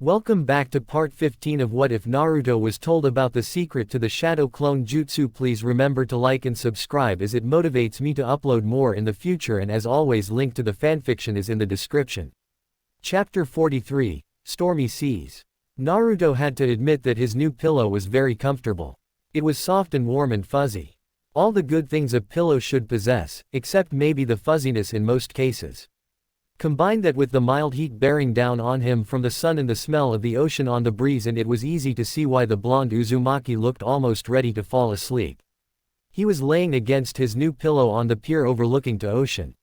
Welcome back to part 15 of What If Naruto Was Told About the Secret to the Shadow Clone Jutsu. Please remember to like and subscribe as it motivates me to upload more in the future, and as always link to the fanfiction is in the description. Chapter 43, Stormy Seas. Naruto had to admit that his new pillow was very comfortable. It was soft and warm and fuzzy. All the good things a pillow should possess, except maybe the fuzziness in most cases. Combine that with the mild heat bearing down on him from the sun and the smell of the ocean on the breeze, and it was easy to see why the blonde Uzumaki looked almost ready to fall asleep. He was laying against his new pillow on the pier overlooking to ocean.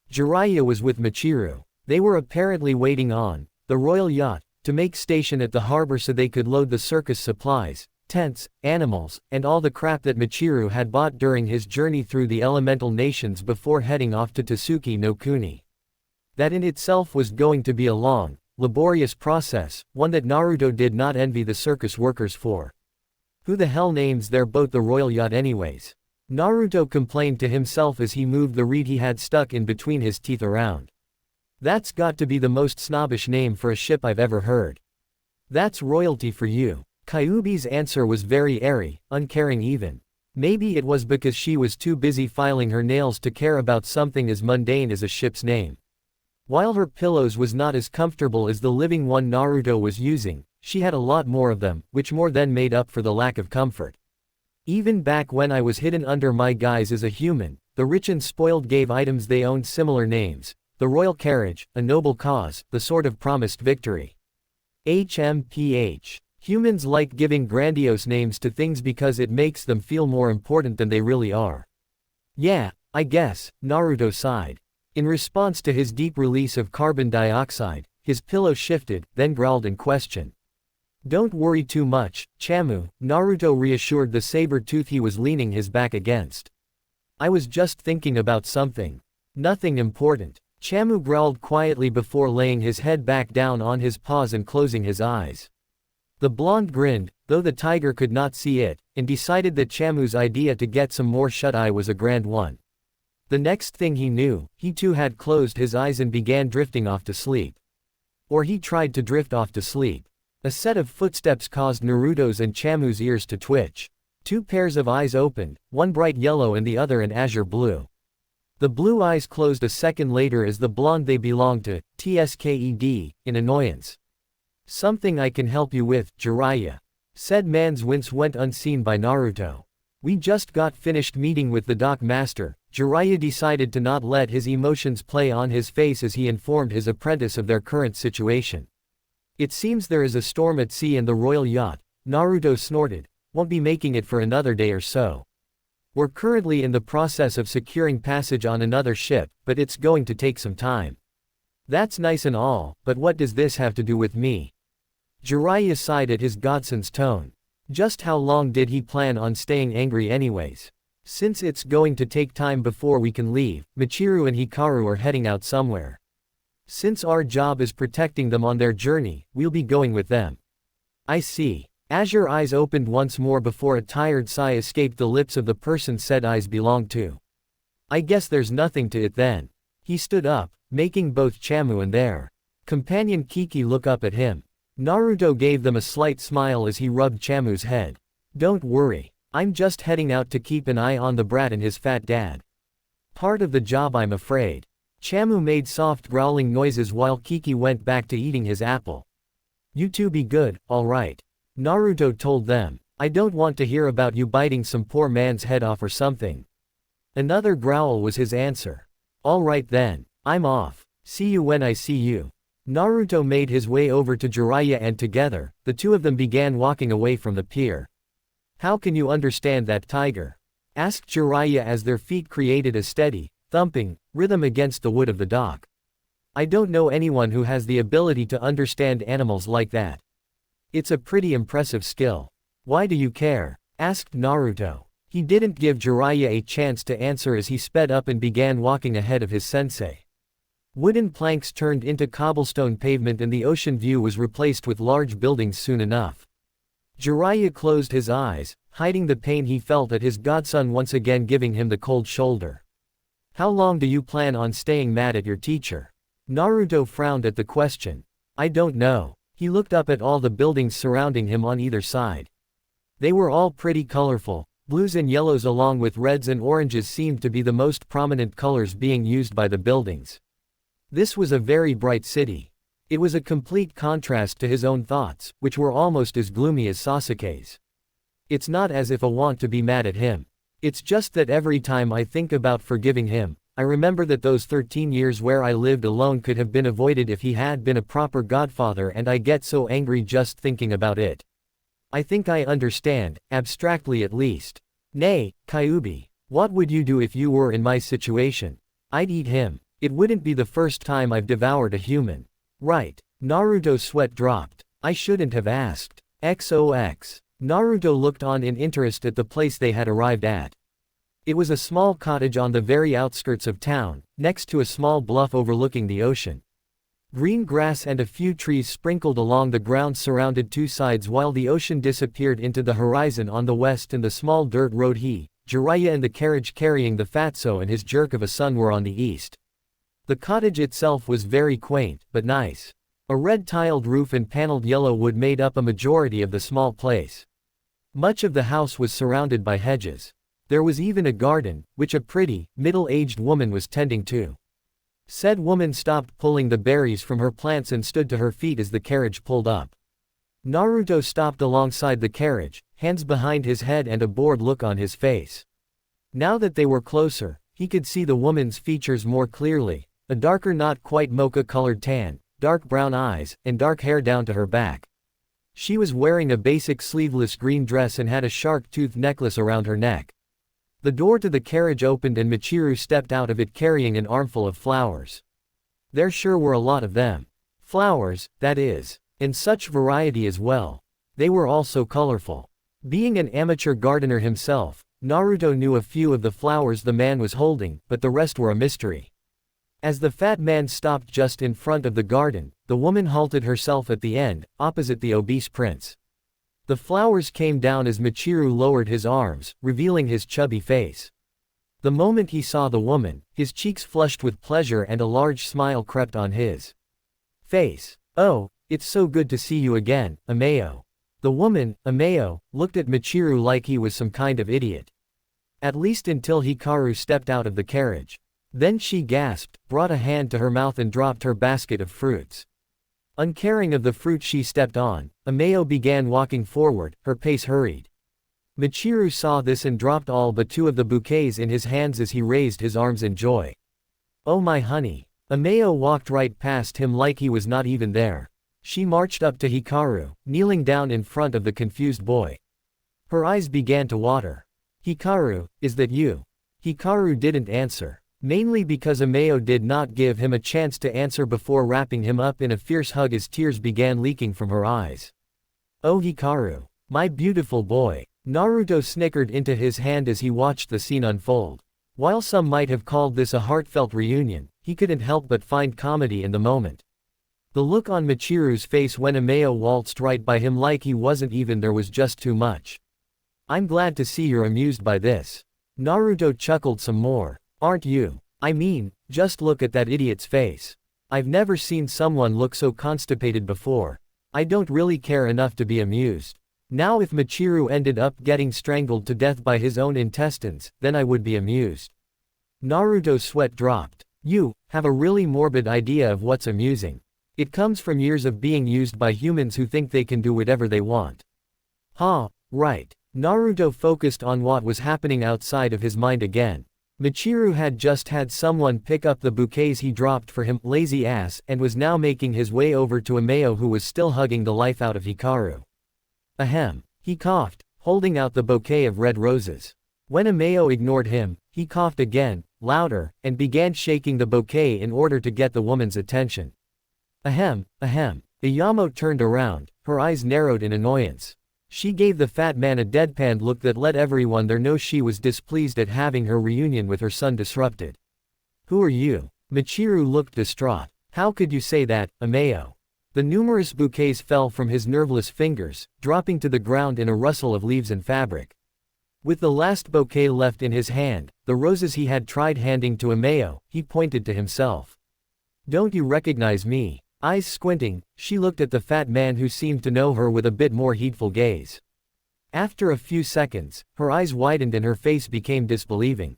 Jiraiya was with Michiru. They were apparently waiting on the royal yacht to make station at the harbor so they could load the circus supplies, tents, animals, and all the crap that Michiru had bought during his journey through the elemental nations before heading off to Tsuki no Kuni. That in itself was going to be a long, laborious process, one that Naruto did not envy the circus workers for. Who the hell names their boat the royal yacht anyways? Naruto complained to himself as he moved the reed he had stuck in between his teeth around. That's got to be the most snobbish name for a ship I've ever heard. That's royalty for you. Kyuubi's answer was very airy, uncaring even. Maybe it was because she was too busy filing her nails to care about something as mundane as a ship's name. While her pillows was not as comfortable as the living one Naruto was using, she had a lot more of them, which more than made up for the lack of comfort. Even back when I was hidden under my guise as a human, the rich and spoiled gave items they owned similar names: the royal carriage, a noble cause, the sword of promised victory. HMPH. Humans like giving grandiose names to things because it makes them feel more important than they really are. Yeah, I guess, Naruto sighed. In response to his deep release of carbon dioxide, his pillow shifted, then growled in question. Don't worry too much, Chamu, Naruto reassured the saber tooth he was leaning his back against. I was just thinking about something. Nothing important. Chamu growled quietly before laying his head back down on his paws and closing his eyes. The blonde grinned, though the tiger could not see it, and decided that Chamu's idea to get some more shut-eye was a grand one. The next thing he knew, he too had closed his eyes and began drifting off to sleep. Or he tried to drift off to sleep. A set of footsteps caused Naruto's and Chamu's ears to twitch. Two pairs of eyes opened, one bright yellow and the other an azure blue. The blue eyes closed a second later as the blonde they belonged to, TSKED, in annoyance. Something I can help you with, Jiraiya. Said man's wince went unseen by Naruto. We just got finished meeting with the dock master. Jiraiya decided to not let his emotions play on his face as he informed his apprentice of their current situation. It seems there is a storm at sea and the royal yacht, Naruto snorted, won't be making it for another day or so. We're currently in the process of securing passage on another ship, but it's going to take some time. That's nice and all, but what does this have to do with me? Jiraiya sighed at his godson's tone. Just how long did he plan on staying angry anyways? Since it's going to take time before we can leave, Michiru and Hikaru are heading out somewhere. Since our job is protecting them on their journey, we'll be going with them. I see. Azure eyes opened once more before a tired sigh escaped the lips of the person said eyes belonged to. I guess there's nothing to it then. He stood up, making both Chamu and their companion Kiki look up at him. Naruto gave them a slight smile as he rubbed Chamu's head. Don't worry. I'm just heading out to keep an eye on the brat and his fat dad. Part of the job, I'm afraid. Chamu made soft growling noises while Kiki went back to eating his apple. You two be good, alright. Naruto told them. I don't want to hear about you biting some poor man's head off or something. Another growl was his answer. Alright then. I'm off. See you when I see you. Naruto made his way over to Jiraiya and together, the two of them began walking away from the pier. How can you understand that, tiger? Asked Jiraiya as their feet created a steady, thumping, rhythm against the wood of the dock. I don't know anyone who has the ability to understand animals like that. It's a pretty impressive skill. Why do you care? Asked Naruto. He didn't give Jiraiya a chance to answer as he sped up and began walking ahead of his sensei. Wooden planks turned into cobblestone pavement and the ocean view was replaced with large buildings soon enough. Jiraiya closed his eyes, hiding the pain he felt at his godson once again giving him the cold shoulder. How long do you plan on staying mad at your teacher? Naruto frowned at the question. I don't know. He looked up at all the buildings surrounding him on either side. They were all pretty colorful. Blues and yellows along with reds and oranges seemed to be the most prominent colors being used by the buildings. This was a very bright city. It was a complete contrast to his own thoughts, which were almost as gloomy as Sasuke's. It's not as if I want to be mad at him. It's just that every time I think about forgiving him, I remember that those 13 years where I lived alone could have been avoided if he had been a proper godfather, and I get so angry just thinking about it. I think I understand, abstractly at least. Nay, Kyuubi, what would you do if you were in my situation? I'd eat him. It wouldn't be the first time I've devoured a human. Right. Naruto's sweat dropped. I shouldn't have asked. XOX. Naruto looked on in interest at the place they had arrived at. It was a small cottage on the very outskirts of town, next to a small bluff overlooking the ocean. Green grass and a few trees sprinkled along the ground surrounded two sides while the ocean disappeared into the horizon on the west, and the small dirt road Jiraiya and the carriage carrying the fatso and his jerk of a son were on the east. The cottage itself was very quaint, but nice. A red tiled roof and paneled yellow wood made up a majority of the small place. Much of the house was surrounded by hedges. There was even a garden, which a pretty, middle-aged woman was tending to. Said woman stopped pulling the berries from her plants and stood to her feet as the carriage pulled up. Naruto stopped alongside the carriage, hands behind his head and a bored look on his face. Now that they were closer, he could see the woman's features more clearly, a darker, not quite mocha-colored tan, dark brown eyes, and dark hair down to her back. She was wearing a basic sleeveless green dress and had a shark-toothed necklace around her neck. The door to the carriage opened and Michiru stepped out of it carrying an armful of flowers. There sure were a lot of them. Flowers, that is. And such variety as well. They were all so colorful. Being an amateur gardener himself, Naruto knew a few of the flowers the man was holding, but the rest were a mystery. As the fat man stopped just in front of the garden, the woman halted herself at the end, opposite the obese prince. The flowers came down as Michiru lowered his arms, revealing his chubby face. The moment he saw the woman, his cheeks flushed with pleasure and a large smile crept on his face. "Oh, it's so good to see you again, Ameo." The woman, Ameo, looked at Michiru like he was some kind of idiot. At least until Hikaru stepped out of the carriage. Then she gasped, brought a hand to her mouth and dropped her basket of fruits. Uncaring of the fruit she stepped on, Ameo began walking forward, her pace hurried. Michiru saw this and dropped all but two of the bouquets in his hands as he raised his arms in joy. "Oh my honey." Ameo walked right past him like he was not even there. She marched up to Hikaru, kneeling down in front of the confused boy. Her eyes began to water. "Hikaru, is that you?" Hikaru didn't answer. Mainly because Ameo did not give him a chance to answer before wrapping him up in a fierce hug as tears began leaking from her eyes. "Oh Hikaru. My beautiful boy." Naruto snickered into his hand as he watched the scene unfold. While some might have called this a heartfelt reunion, he couldn't help but find comedy in the moment. The look on Michiru's face when Ameo waltzed right by him like he wasn't even there was just too much. "I'm glad to see you're amused by this." Naruto chuckled some more. "Aren't you? I mean, just look at that idiot's face. I've never seen someone look so constipated before. I don't really care enough to be amused. Now if Michiru ended up getting strangled to death by his own intestines, then I would be amused." Naruto's sweat dropped. "You have a really morbid idea of what's amusing. It comes from years of being used by humans who think they can do whatever they want." "Huh, right." Naruto focused on what was happening outside of his mind again. Michiru had just had someone pick up the bouquets he dropped for him, lazy ass, and was now making his way over to Ameo who was still hugging the life out of Hikaru. "Ahem." He coughed, holding out the bouquet of red roses. When Ameo ignored him, he coughed again, louder, and began shaking the bouquet in order to get the woman's attention. "Ahem, ahem." Iyamo turned around, her eyes narrowed in annoyance. She gave the fat man a deadpan look that let everyone there know she was displeased at having her reunion with her son disrupted. "Who are you?" Michiru looked distraught. "How could you say that, Ameo?" The numerous bouquets fell from his nerveless fingers, dropping to the ground in a rustle of leaves and fabric. With the last bouquet left in his hand, the roses he had tried handing to Ameo, he pointed to himself. "Don't you recognize me? Eyes squinting, she looked at the fat man who seemed to know her with a bit more heedful gaze. After a few seconds, her eyes widened and her face became disbelieving.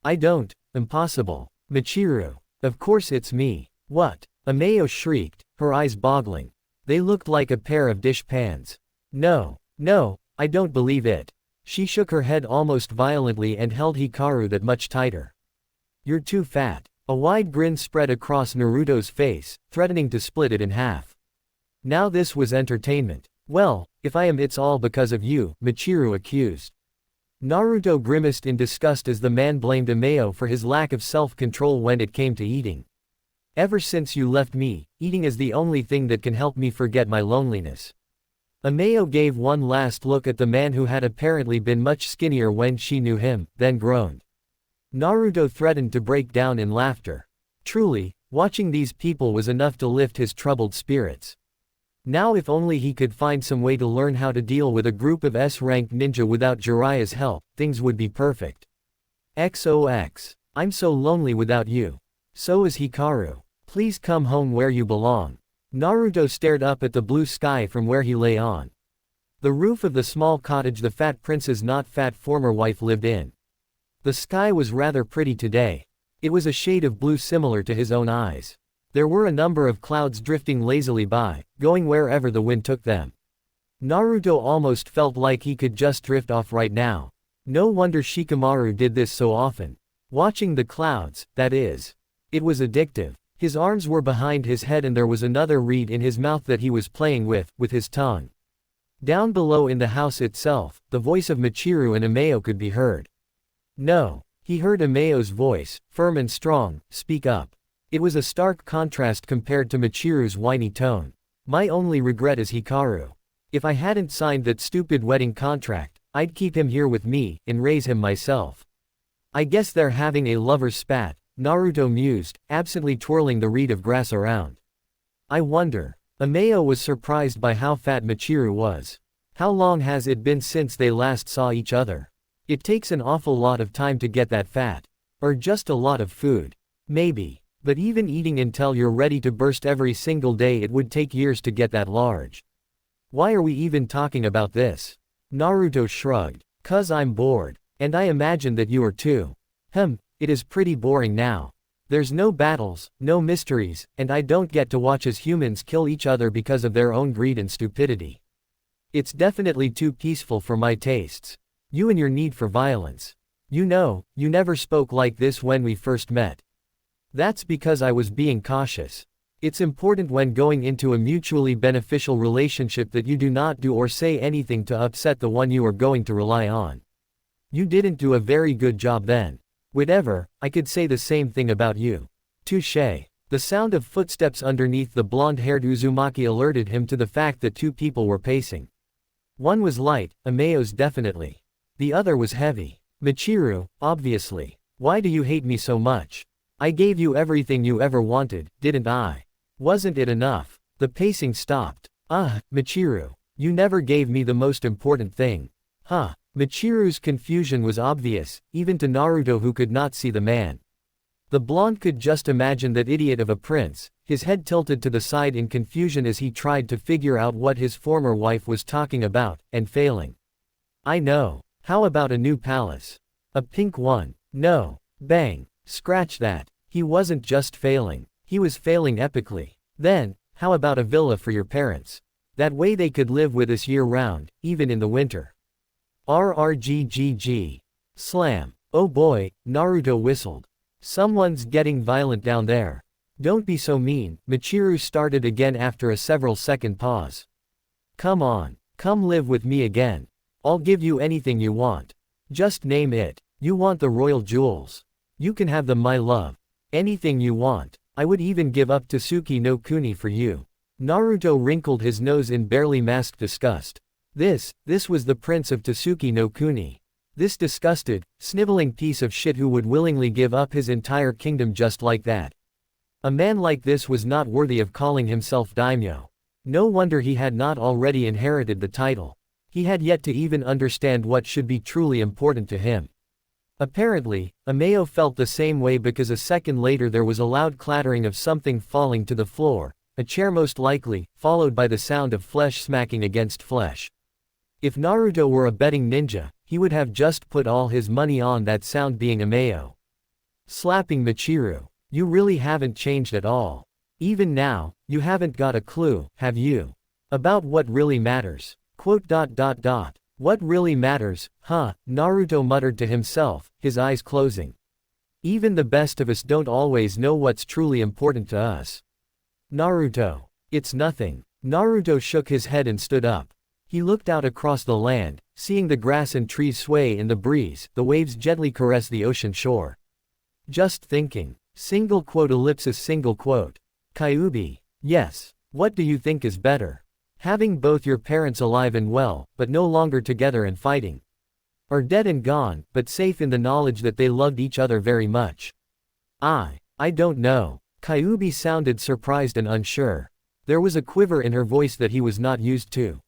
I don't, impossible. Michiru. Of course it's me. What? Ameo shrieked, her eyes boggling. They looked like a pair of dish pans. No, no, I don't believe it. She shook her head almost violently and held Hikaru that much tighter. You're too fat. A wide grin spread across Naruto's face, threatening to split it in half. Now this was entertainment. Well, if I am, it's all because of you, Michiru accused. Naruto grimaced in disgust as the man blamed Ameo for his lack of self-control when it came to eating. Ever since you left me, eating is the only thing that can help me forget my loneliness. Ameo gave one last look at the man who had apparently been much skinnier when she knew him, then groaned. Naruto threatened to break down in laughter. Truly, watching these people was enough to lift his troubled spirits. Now if only he could find some way to learn how to deal with a group of S-rank ninja without Jiraiya's help, things would be perfect. XOX. I'm so lonely without you. So is Hikaru. Please come home where you belong. Naruto stared up at the blue sky from where he lay on the roof of the small cottage the fat prince's not fat former wife lived in. The sky was rather pretty today. It was a shade of blue similar to his own eyes. There were a number of clouds drifting lazily by, going wherever the wind took them. Naruto almost felt like he could just drift off right now. No wonder Shikamaru did this so often. Watching the clouds, that is. It was addictive. His arms were behind his head and there was another reed in his mouth that he was playing with his tongue. Down below in the house itself, the voice of Michiru and Ameo could be heard. No. He heard Ameo's voice, firm and strong, speak up. It was a stark contrast compared to Michiru's whiny tone. My only regret is Hikaru. If I hadn't signed that stupid wedding contract, I'd keep him here with me, and raise him myself. I guess they're having a lover's spat, Naruto mused, absently twirling the reed of grass around. I wonder. Ameo was surprised by how fat Michiru was. How long has it been since they last saw each other? It takes an awful lot of time to get that fat. Or just a lot of food. Maybe. But even eating until you're ready to burst every single day, it would take years to get that large. Why are we even talking about this? Naruto shrugged. 'Cause I'm bored. And I imagine that you are too. It is pretty boring now. There's no battles, no mysteries, and I don't get to watch as humans kill each other because of their own greed and stupidity. It's definitely too peaceful for my tastes. You and your need for violence. You know, you never spoke like this when we first met. That's because I was being cautious. It's important when going into a mutually beneficial relationship that you do not do or say anything to upset the one you are going to rely on. You didn't do a very good job then. Whatever, I could say the same thing about you. Touché. The sound of footsteps underneath the blonde-haired Uzumaki alerted him to the fact that two people were pacing. One was light, Ameo's definitely. The other was heavy. Michiru, obviously. Why do you hate me so much? I gave you everything you ever wanted, didn't I? Wasn't it enough? The pacing stopped. Michiru. You never gave me the most important thing. Michiru's confusion was obvious, even to Naruto who could not see the man. The blonde could just imagine that idiot of a prince, his head tilted to the side in confusion as he tried to figure out what his former wife was talking about, and failing. I know. How about a new palace? A pink one? No. Bang. Scratch that. He wasn't just failing. He was failing epically. Then, how about a villa for your parents? That way they could live with us year-round, even in the winter. RRGGG. Slam. Oh boy, Naruto whistled. Someone's getting violent down there. Don't be so mean, Michiru started again after a several-second pause. Come on. Come live with me again. I'll give you anything you want. Just name it. You want the royal jewels? You can have them, my love. Anything you want. I would even give up Tsuki no Kuni for you. Naruto wrinkled his nose in barely masked disgust. This was the prince of Tsuki no Kuni. This disgusted, sniveling piece of shit who would willingly give up his entire kingdom just like that. A man like this was not worthy of calling himself daimyo. No wonder he had not already inherited the title. He had yet to even understand what should be truly important to him. Apparently, Ameo felt the same way because a second later there was a loud clattering of something falling to the floor, a chair most likely, followed by the sound of flesh smacking against flesh. If Naruto were a betting ninja, he would have just put all his money on that sound being Ameo. Slapping Michiru. You really haven't changed at all. Even now, you haven't got a clue, have you? About what really matters. What really matters, huh? Naruto muttered to himself, his eyes closing. Even the best of us don't always know what's truly important to us. Naruto. It's nothing. Naruto shook his head and stood up. He looked out across the land, seeing the grass and trees sway in the breeze, the waves gently caress the ocean shore. Just thinking. Kyuubi. Yes. What do you think is better? Having both your parents alive and well, but no longer together and fighting? Or dead and gone, but safe in the knowledge that they loved each other very much? I don't know. Kyuubi sounded surprised and unsure. There was a quiver in her voice that he was not used to.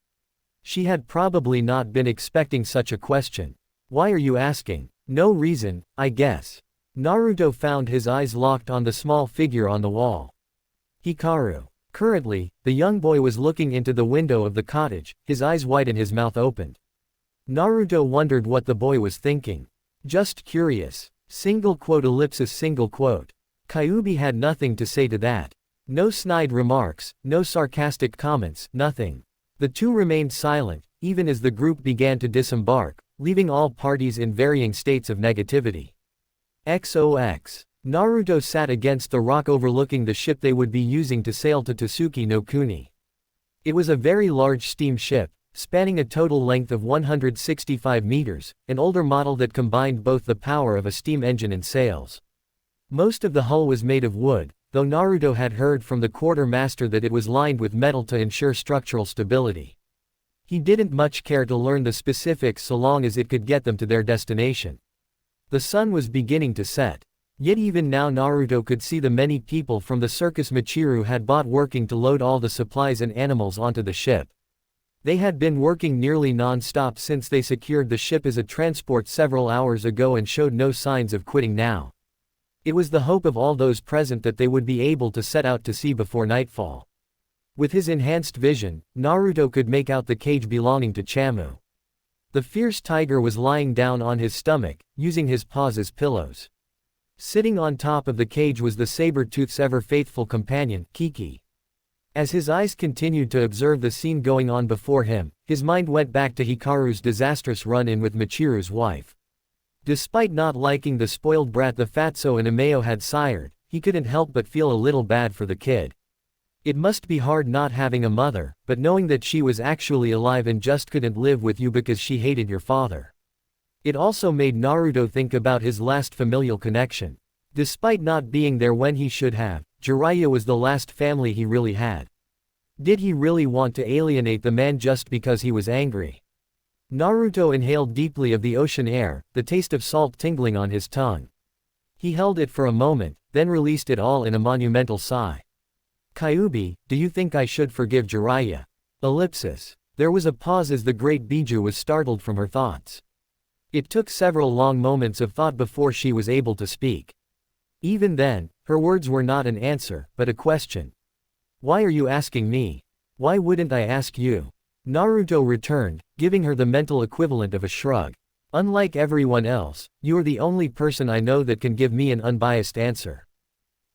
She had probably not been expecting such a question. Why are you asking? No reason, I guess. Naruto found his eyes locked on the small figure on the wall. Hikaru. Currently, the young boy was looking into the window of the cottage, his eyes wide and his mouth opened. Naruto wondered what the boy was thinking. Just curious. Kyuubi had nothing to say to that. No snide remarks, no sarcastic comments, nothing. The two remained silent, even as the group began to disembark, leaving all parties in varying states of negativity. XOX. Naruto sat against the rock overlooking the ship they would be using to sail to Tsuki no Kuni. It was a very large steam ship, spanning a total length of 165 meters, an older model that combined both the power of a steam engine and sails. Most of the hull was made of wood, though Naruto had heard from the quartermaster that it was lined with metal to ensure structural stability. He didn't much care to learn the specifics so long as it could get them to their destination. The sun was beginning to set. Yet even now Naruto could see the many people from the circus Michiru had bought working to load all the supplies and animals onto the ship. They had been working nearly non-stop since they secured the ship as a transport several hours ago and showed no signs of quitting now. It was the hope of all those present that they would be able to set out to sea before nightfall. With his enhanced vision, Naruto could make out the cage belonging to Chamu. The fierce tiger was lying down on his stomach, using his paws as pillows. Sitting on top of the cage was the saber-tooth's ever-faithful companion, Kiki. As his eyes continued to observe the scene going on before him, his mind went back to Hikaru's disastrous run-in with Michiru's wife. Despite not liking the spoiled brat the fatso and Ameo had sired, he couldn't help but feel a little bad for the kid. It must be hard not having a mother, but knowing that she was actually alive and just couldn't live with you because she hated your father. It also made Naruto think about his last familial connection. Despite not being there when he should have, Jiraiya was the last family he really had. Did he really want to alienate the man just because he was angry? Naruto inhaled deeply of the ocean air, the taste of salt tingling on his tongue. He held it for a moment, then released it all in a monumental sigh. Kyuubi, do you think I should forgive Jiraiya? Ellipsis. There was a pause as the great Biju was startled from her thoughts. It took several long moments of thought before she was able to speak. Even then, her words were not an answer, but a question. Why are you asking me? Why wouldn't I ask you? Naruto returned, giving her the mental equivalent of a shrug. Unlike everyone else, you are the only person I know that can give me an unbiased answer.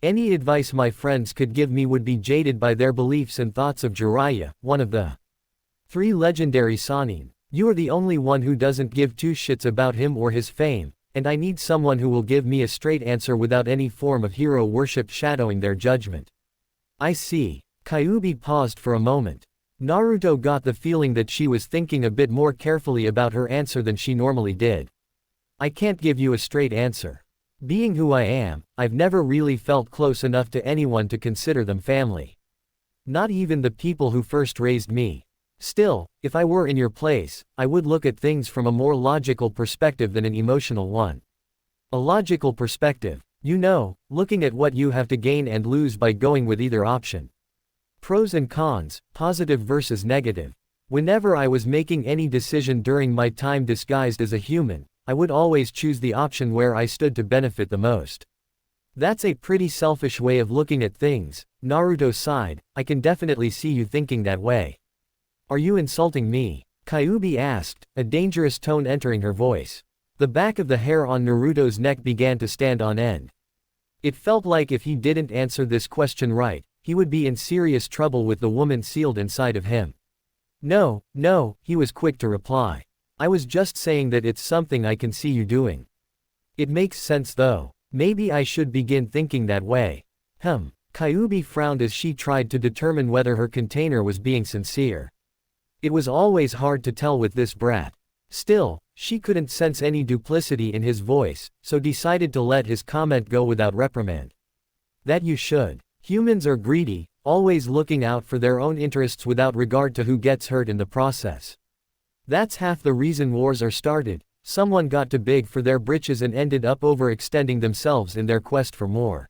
Any advice my friends could give me would be jaded by their beliefs and thoughts of Jiraiya, one of the 3 legendary Sannin. You are the only one who doesn't give two shits about him or his fame, and I need someone who will give me a straight answer without any form of hero worship shadowing their judgment. I see. Kyuubi paused for a moment. Naruto got the feeling that she was thinking a bit more carefully about her answer than she normally did. I can't give you a straight answer. Being who I am, I've never really felt close enough to anyone to consider them family. Not even the people who first raised me. Still, if I were in your place, I would look at things from a more logical perspective than an emotional one. A logical perspective, you know, looking at what you have to gain and lose by going with either option. Pros and cons, positive versus negative. Whenever I was making any decision during my time disguised as a human, I would always choose the option where I stood to benefit the most. That's a pretty selfish way of looking at things, Naruto sighed, I can definitely see you thinking that way. Are you insulting me? Kyuubi asked, a dangerous tone entering her voice. The back of the hair on Naruto's neck began to stand on end. It felt like if he didn't answer this question right, he would be in serious trouble with the woman sealed inside of him. No, he was quick to reply. I was just saying that it's something I can see you doing. It makes sense though. Maybe I should begin thinking that way. Kyuubi frowned as she tried to determine whether her container was being sincere. It was always hard to tell with this brat. Still, she couldn't sense any duplicity in his voice, so decided to let his comment go without reprimand. That you should. Humans are greedy, always looking out for their own interests without regard to who gets hurt in the process. That's half the reason wars are started. Someone got too big for their britches and ended up overextending themselves in their quest for more.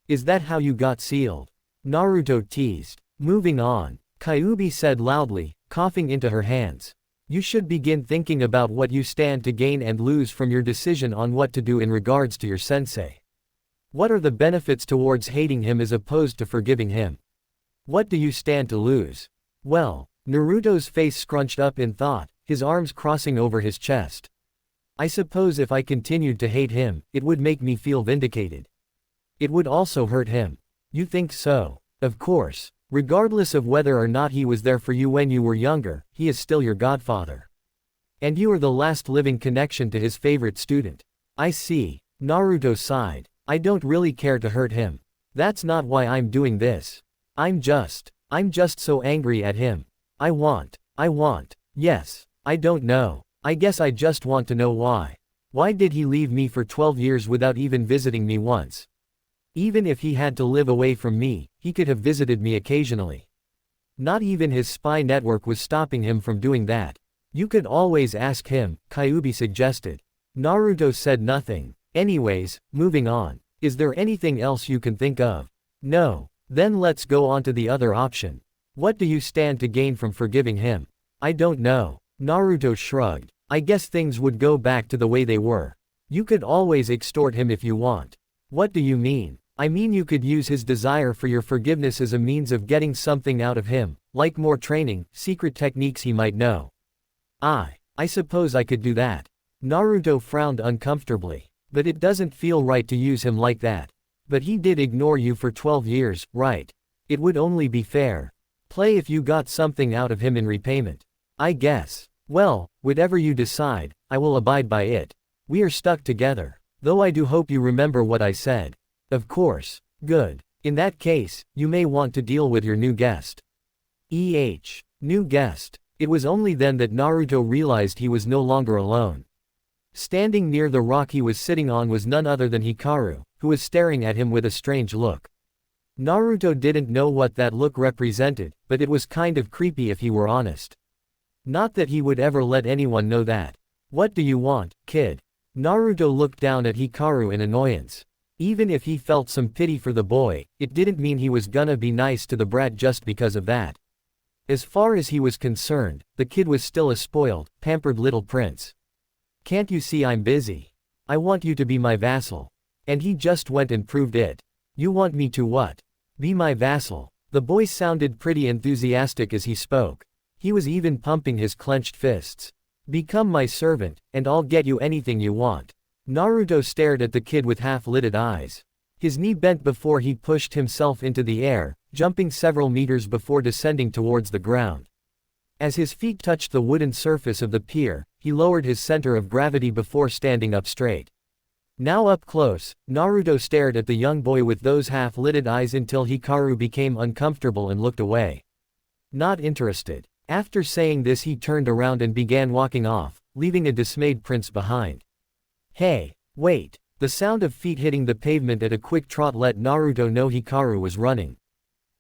Is that how you got sealed? Naruto teased. Moving on, Kyuubi said loudly, coughing into her hands. You should begin thinking about what you stand to gain and lose from your decision on what to do in regards to your sensei. What are the benefits towards hating him as opposed to forgiving him? What do you stand to lose? Well, Naruto's face scrunched up in thought, his arms crossing over his chest. I suppose if I continued to hate him, it would make me feel vindicated. It would also hurt him. You think so? Of course. Regardless of whether or not he was there for you when you were younger, he is still your godfather. And you are the last living connection to his favorite student. I see. Naruto sighed. I don't really care to hurt him. That's not why I'm doing this. I'm just so angry at him. I want. Yes. I don't know. I guess I just want to know why. Why did he leave me for 12 years without even visiting me once? Even if he had to live away from me, he could have visited me occasionally. Not even his spy network was stopping him from doing that. You could always ask him, Kyuubi suggested. Naruto said nothing. Anyways, moving on. Is there anything else you can think of? No. Then let's go on to the other option. What do you stand to gain from forgiving him? I don't know. Naruto shrugged. I guess things would go back to the way they were. You could always extort him if you want. What do you mean? I mean you could use his desire for your forgiveness as a means of getting something out of him, like more training, secret techniques he might know. I suppose I could do that. Naruto frowned uncomfortably. But it doesn't feel right to use him like that. But he did ignore you for 12 years, right? It would only be fair. Play if you got something out of him in repayment. I guess. Well, whatever you decide, I will abide by it. We are stuck together. Though I do hope you remember what I said. Of course. Good. In that case, you may want to deal with your new guest. New guest. It was only then that Naruto realized he was no longer alone. Standing near the rock he was sitting on was none other than Hikaru, who was staring at him with a strange look. Naruto didn't know what that look represented, but it was kind of creepy if he were honest. Not that he would ever let anyone know that. What do you want, kid? Naruto looked down at Hikaru in annoyance. Even if he felt some pity for the boy, it didn't mean he was gonna be nice to the brat just because of that. As far as he was concerned, the kid was still a spoiled, pampered little prince. Can't you see I'm busy? I want you to be my vassal. And he just went and proved it. You want me to what? Be my vassal. The boy sounded pretty enthusiastic as he spoke. He was even pumping his clenched fists. Become my servant, and I'll get you anything you want. Naruto stared at the kid with half-lidded eyes. His knee bent before he pushed himself into the air, jumping several meters before descending towards the ground. As his feet touched the wooden surface of the pier, he lowered his center of gravity before standing up straight. Now up close, Naruto stared at the young boy with those half-lidded eyes until Hikaru became uncomfortable and looked away. Not interested. After saying this he turned around and began walking off, leaving a dismayed prince behind. Hey, wait. The sound of feet hitting the pavement at a quick trot let Naruto know Hikaru was running.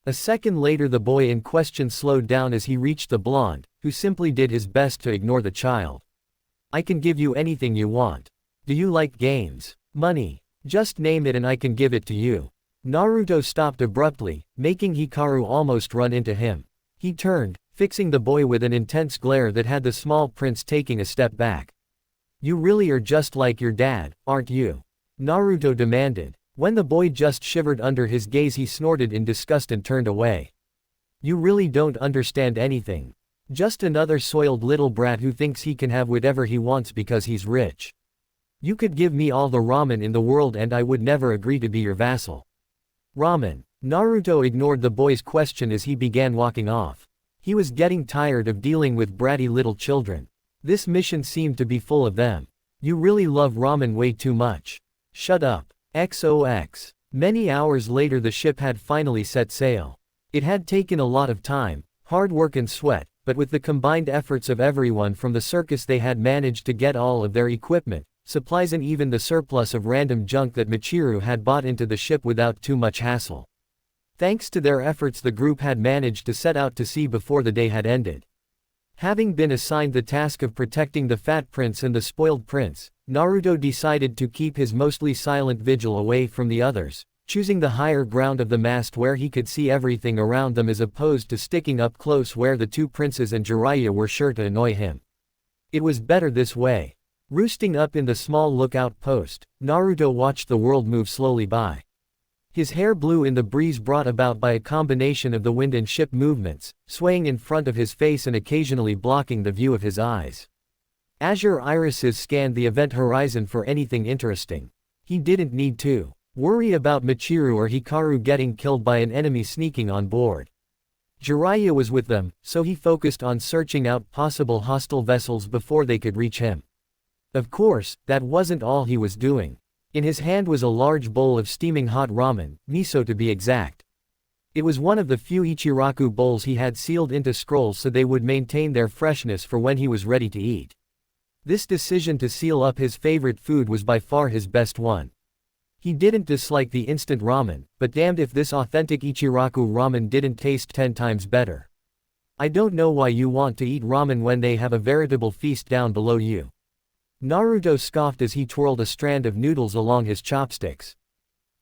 A second later the boy in question slowed down as he reached the blonde, who simply did his best to ignore the child. I can give you anything you want. Do you like games? Money? Just name it and I can give it to you. Naruto stopped abruptly, making Hikaru almost run into him. He turned, fixing the boy with an intense glare that had the small prince taking a step back. You really are just like your dad, aren't you? Naruto demanded. When the boy just shivered under his gaze, he snorted in disgust and turned away. You really don't understand anything. Just another soiled little brat who thinks he can have whatever he wants because he's rich. You could give me all the ramen in the world and I would never agree to be your vassal. Ramen. Naruto ignored the boy's question as he began walking off. He was getting tired of dealing with bratty little children. This mission seemed to be full of them. You really love ramen way too much. Shut up. XOX. Many hours later the ship had finally set sail. It had taken a lot of time, hard work and sweat, but with the combined efforts of everyone from the circus they had managed to get all of their equipment, supplies and even the surplus of random junk that Michiru had bought into the ship without too much hassle. Thanks to their efforts the group had managed to set out to sea before the day had ended. Having been assigned the task of protecting the fat prince and the spoiled prince, Naruto decided to keep his mostly silent vigil away from the others, choosing the higher ground of the mast where he could see everything around them as opposed to sticking up close where the two princes and Jiraiya were sure to annoy him. It was better this way. Roosting up in the small lookout post, Naruto watched the world move slowly by. His hair blew in the breeze brought about by a combination of the wind and ship movements, swaying in front of his face and occasionally blocking the view of his eyes. Azure irises scanned the event horizon for anything interesting. He didn't need to worry about Michiru or Hikaru getting killed by an enemy sneaking on board. Jiraiya was with them, so he focused on searching out possible hostile vessels before they could reach him. Of course, that wasn't all he was doing. In his hand was a large bowl of steaming hot ramen, miso to be exact. It was one of the few Ichiraku bowls he had sealed into scrolls so they would maintain their freshness for when he was ready to eat. This decision to seal up his favorite food was by far his best one. He didn't dislike the instant ramen, but damned if this authentic Ichiraku ramen didn't taste 10 times better. I don't know why you want to eat ramen when they have a veritable feast down below you. Naruto scoffed as he twirled a strand of noodles along his chopsticks.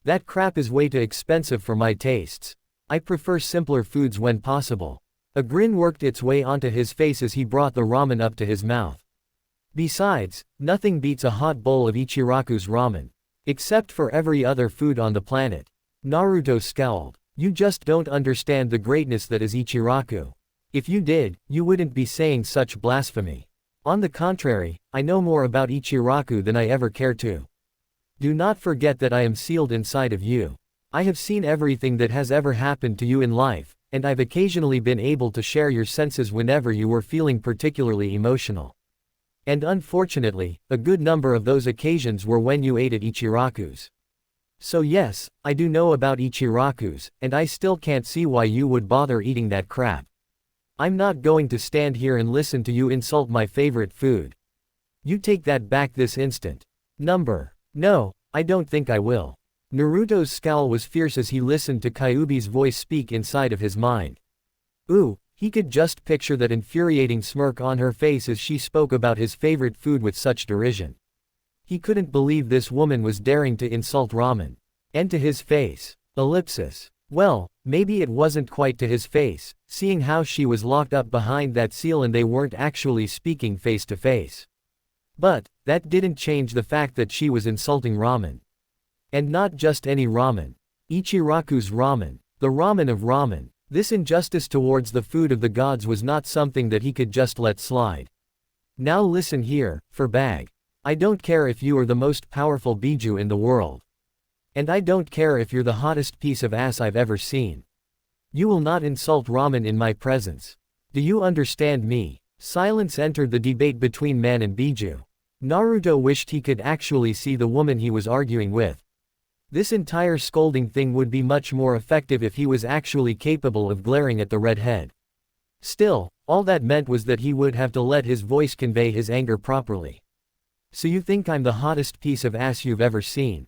That crap is way too expensive for my tastes. I prefer simpler foods when possible. A grin worked its way onto his face as he brought the ramen up to his mouth. Besides, nothing beats a hot bowl of Ichiraku's ramen. Except for every other food on the planet. Naruto scowled. You just don't understand the greatness that is Ichiraku. If you did, you wouldn't be saying such blasphemy. On the contrary, I know more about Ichiraku than I ever care to. Do not forget that I am sealed inside of you. I have seen everything that has ever happened to you in life, and I've occasionally been able to share your senses whenever you were feeling particularly emotional. And unfortunately, a good number of those occasions were when you ate at Ichiraku's. So yes, I do know about Ichiraku's, and I still can't see why you would bother eating that crap. I'm not going to stand here and listen to you insult my favorite food. You take that back this instant. No, I don't think I will. Naruto's scowl was fierce as he listened to Kyuubi's voice speak inside of his mind. Ooh, he could just picture that infuriating smirk on her face as she spoke about his favorite food with such derision. He couldn't believe this woman was daring to insult ramen. And to his face. Ellipsis. Well, maybe it wasn't quite to his face, seeing how she was locked up behind that seal and they weren't actually speaking face to face. But, that didn't change the fact that she was insulting ramen. And not just any ramen. Ichiraku's ramen. The ramen of ramen. This injustice towards the food of the gods was not something that he could just let slide. Now listen here, for bag. I don't care if you are the most powerful Biju in the world. And I don't care if you're the hottest piece of ass I've ever seen. You will not insult ramen in my presence. Do you understand me? Silence entered the debate between man and Biju. Naruto wished he could actually see the woman he was arguing with. This entire scolding thing would be much more effective if he was actually capable of glaring at the redhead. Still, all that meant was that he would have to let his voice convey his anger properly. So you think I'm the hottest piece of ass you've ever seen?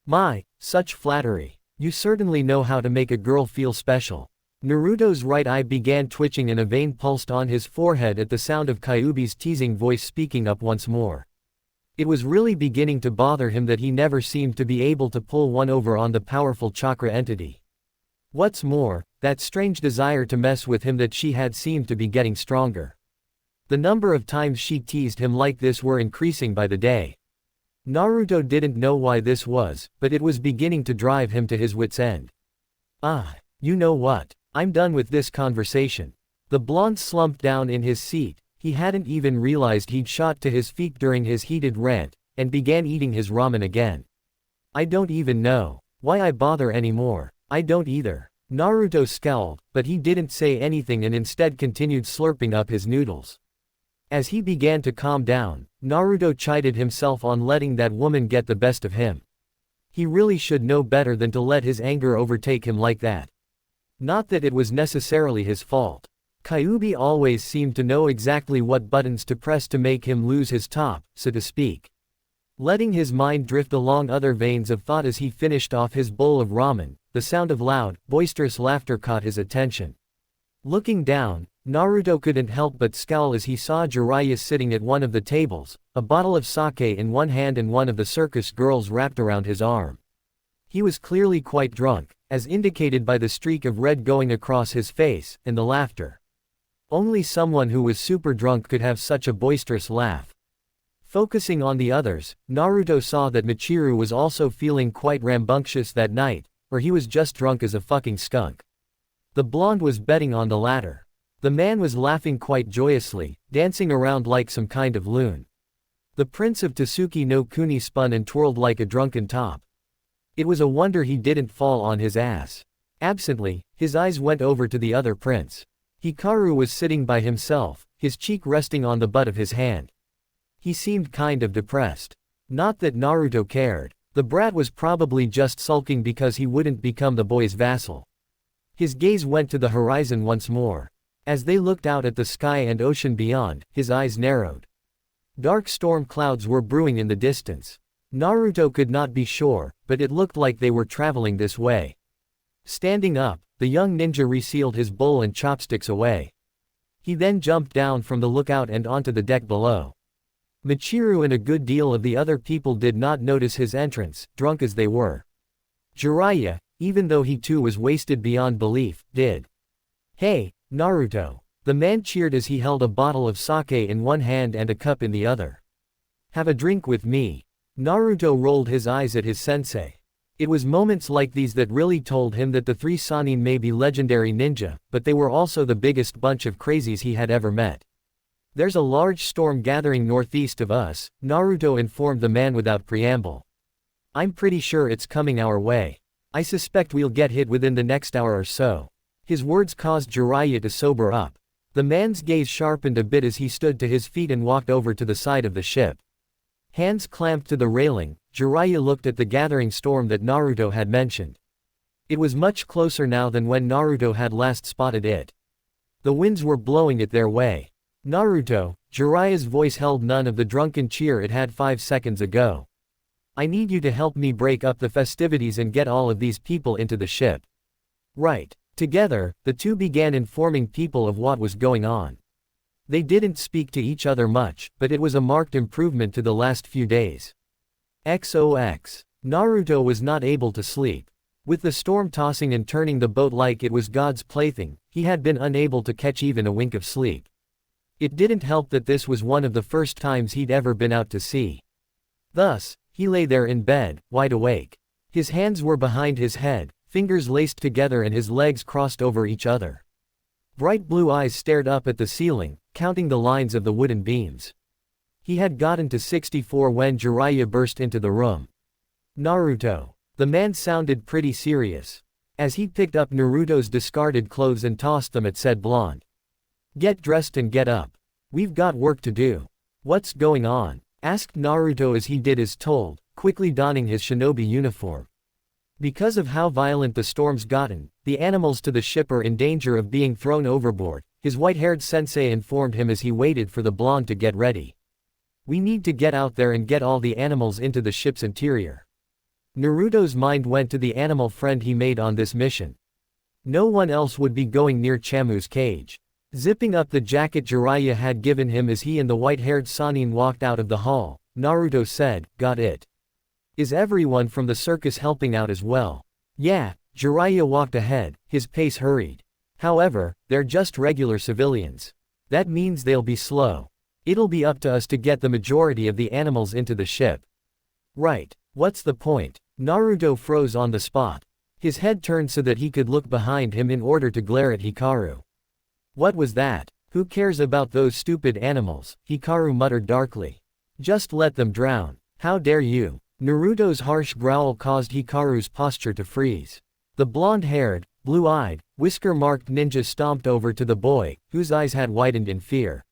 My, such flattery. You certainly know how to make a girl feel special. Naruto's right eye began twitching and a vein pulsed on his forehead at the sound of Kyuubi's teasing voice speaking up once more. It was really beginning to bother him that he never seemed to be able to pull one over on the powerful chakra entity. What's more, that strange desire to mess with him that she had seemed to be getting stronger. The number of times she teased him like this were increasing by the day. Naruto didn't know why this was, but it was beginning to drive him to his wits' end. Ah, you know what? I'm done with this conversation. The blonde slumped down in his seat. He hadn't even realized he'd shot to his feet during his heated rant, and began eating his ramen again. I don't even know why I bother anymore. I don't either. Naruto scowled, but he didn't say anything and instead continued slurping up his noodles. As he began to calm down, Naruto chided himself on letting that woman get the best of him. He really should know better than to let his anger overtake him like that. Not that it was necessarily his fault. Kyuubi always seemed to know exactly what buttons to press to make him lose his top, so to speak. Letting his mind drift along other veins of thought as he finished off his bowl of ramen, the sound of loud, boisterous laughter caught his attention. Looking down, Naruto couldn't help but scowl as he saw Jiraiya sitting at one of the tables, a bottle of sake in one hand and one of the circus girls wrapped around his arm. He was clearly quite drunk, as indicated by the streak of red going across his face, and the laughter. Only someone who was super drunk could have such a boisterous laugh. Focusing on the others, Naruto saw that Michiru was also feeling quite rambunctious that night, or he was just drunk as a fucking skunk. The blonde was betting on the latter. The man was laughing quite joyously, dancing around like some kind of loon. The prince of Tasuki no Kuni spun and twirled like a drunken top. It was a wonder he didn't fall on his ass. Absently, his eyes went over to the other prince. Hikaru was sitting by himself, his cheek resting on the butt of his hand. He seemed kind of depressed. Not that Naruto cared. The brat was probably just sulking because he wouldn't become the boy's vassal. His gaze went to the horizon once more. As they looked out at the sky and ocean beyond, his eyes narrowed. Dark storm clouds were brewing in the distance. Naruto could not be sure, but it looked like they were traveling this way. Standing up, the young ninja resealed his bowl and chopsticks away. He then jumped down from the lookout and onto the deck below. Michiru and a good deal of the other people did not notice his entrance, drunk as they were. Jiraiya, even though he too was wasted beyond belief, did. Hey, Naruto. The man cheered as he held a bottle of sake in one hand and a cup in the other. Have a drink with me. Naruto rolled his eyes at his sensei. It was moments like these that really told him that the three Sannin may be legendary ninja, but they were also the biggest bunch of crazies he had ever met. There's a large storm gathering northeast of us, Naruto informed the man without preamble. I'm pretty sure it's coming our way. I suspect we'll get hit within the next hour or so. His words caused Jiraiya to sober up. The man's gaze sharpened a bit as he stood to his feet and walked over to the side of the ship. Hands clamped to the railing, Jiraiya looked at the gathering storm that Naruto had mentioned. It was much closer now than when Naruto had last spotted it. The winds were blowing it their way. Naruto, Jiraiya's voice held none of the drunken cheer it had 5 seconds ago. I need you to help me break up the festivities and get all of these people into the ship. Right. Together, the two began informing people of what was going on. They didn't speak to each other much, but it was a marked improvement to the last few days. XOX. Naruto was not able to sleep. With the storm tossing and turning the boat like it was God's plaything, he had been unable to catch even a wink of sleep. It didn't help that this was one of the first times he'd ever been out to sea. Thus, he lay there in bed, wide awake. His hands were behind his head, fingers laced together and his legs crossed over each other. Bright blue eyes stared up at the ceiling, counting the lines of the wooden beams. He had gotten to 64 when Jiraiya burst into the room. Naruto. The man sounded pretty serious. As he picked up Naruto's discarded clothes and tossed them at said blonde. Get dressed and get up. We've got work to do. What's going on? Asked Naruto as he did as told, quickly donning his shinobi uniform. Because of how violent the storm's gotten, the animals to the ship are in danger of being thrown overboard, his white-haired sensei informed him as he waited for the blonde to get ready. We need to get out there and get all the animals into the ship's interior. Naruto's mind went to the animal friend he made on this mission. No one else would be going near Chamu's cage. Zipping up the jacket Jiraiya had given him as he and the white-haired Sannin walked out of the hall, Naruto said, Got it. Is everyone from the circus helping out as well? Yeah, Jiraiya walked ahead, his pace hurried. However, they're just regular civilians. That means they'll be slow. It'll be up to us to get the majority of the animals into the ship. Right. What's the point? Naruto froze on the spot. His head turned so that he could look behind him in order to glare at Hikaru. What was that? Who cares about those stupid animals? Hikaru muttered darkly. Just let them drown. How dare you? Naruto's harsh growl caused Hikaru's posture to freeze. The blonde-haired, blue-eyed, whisker-marked ninja stomped over to the boy, whose eyes had widened in fear.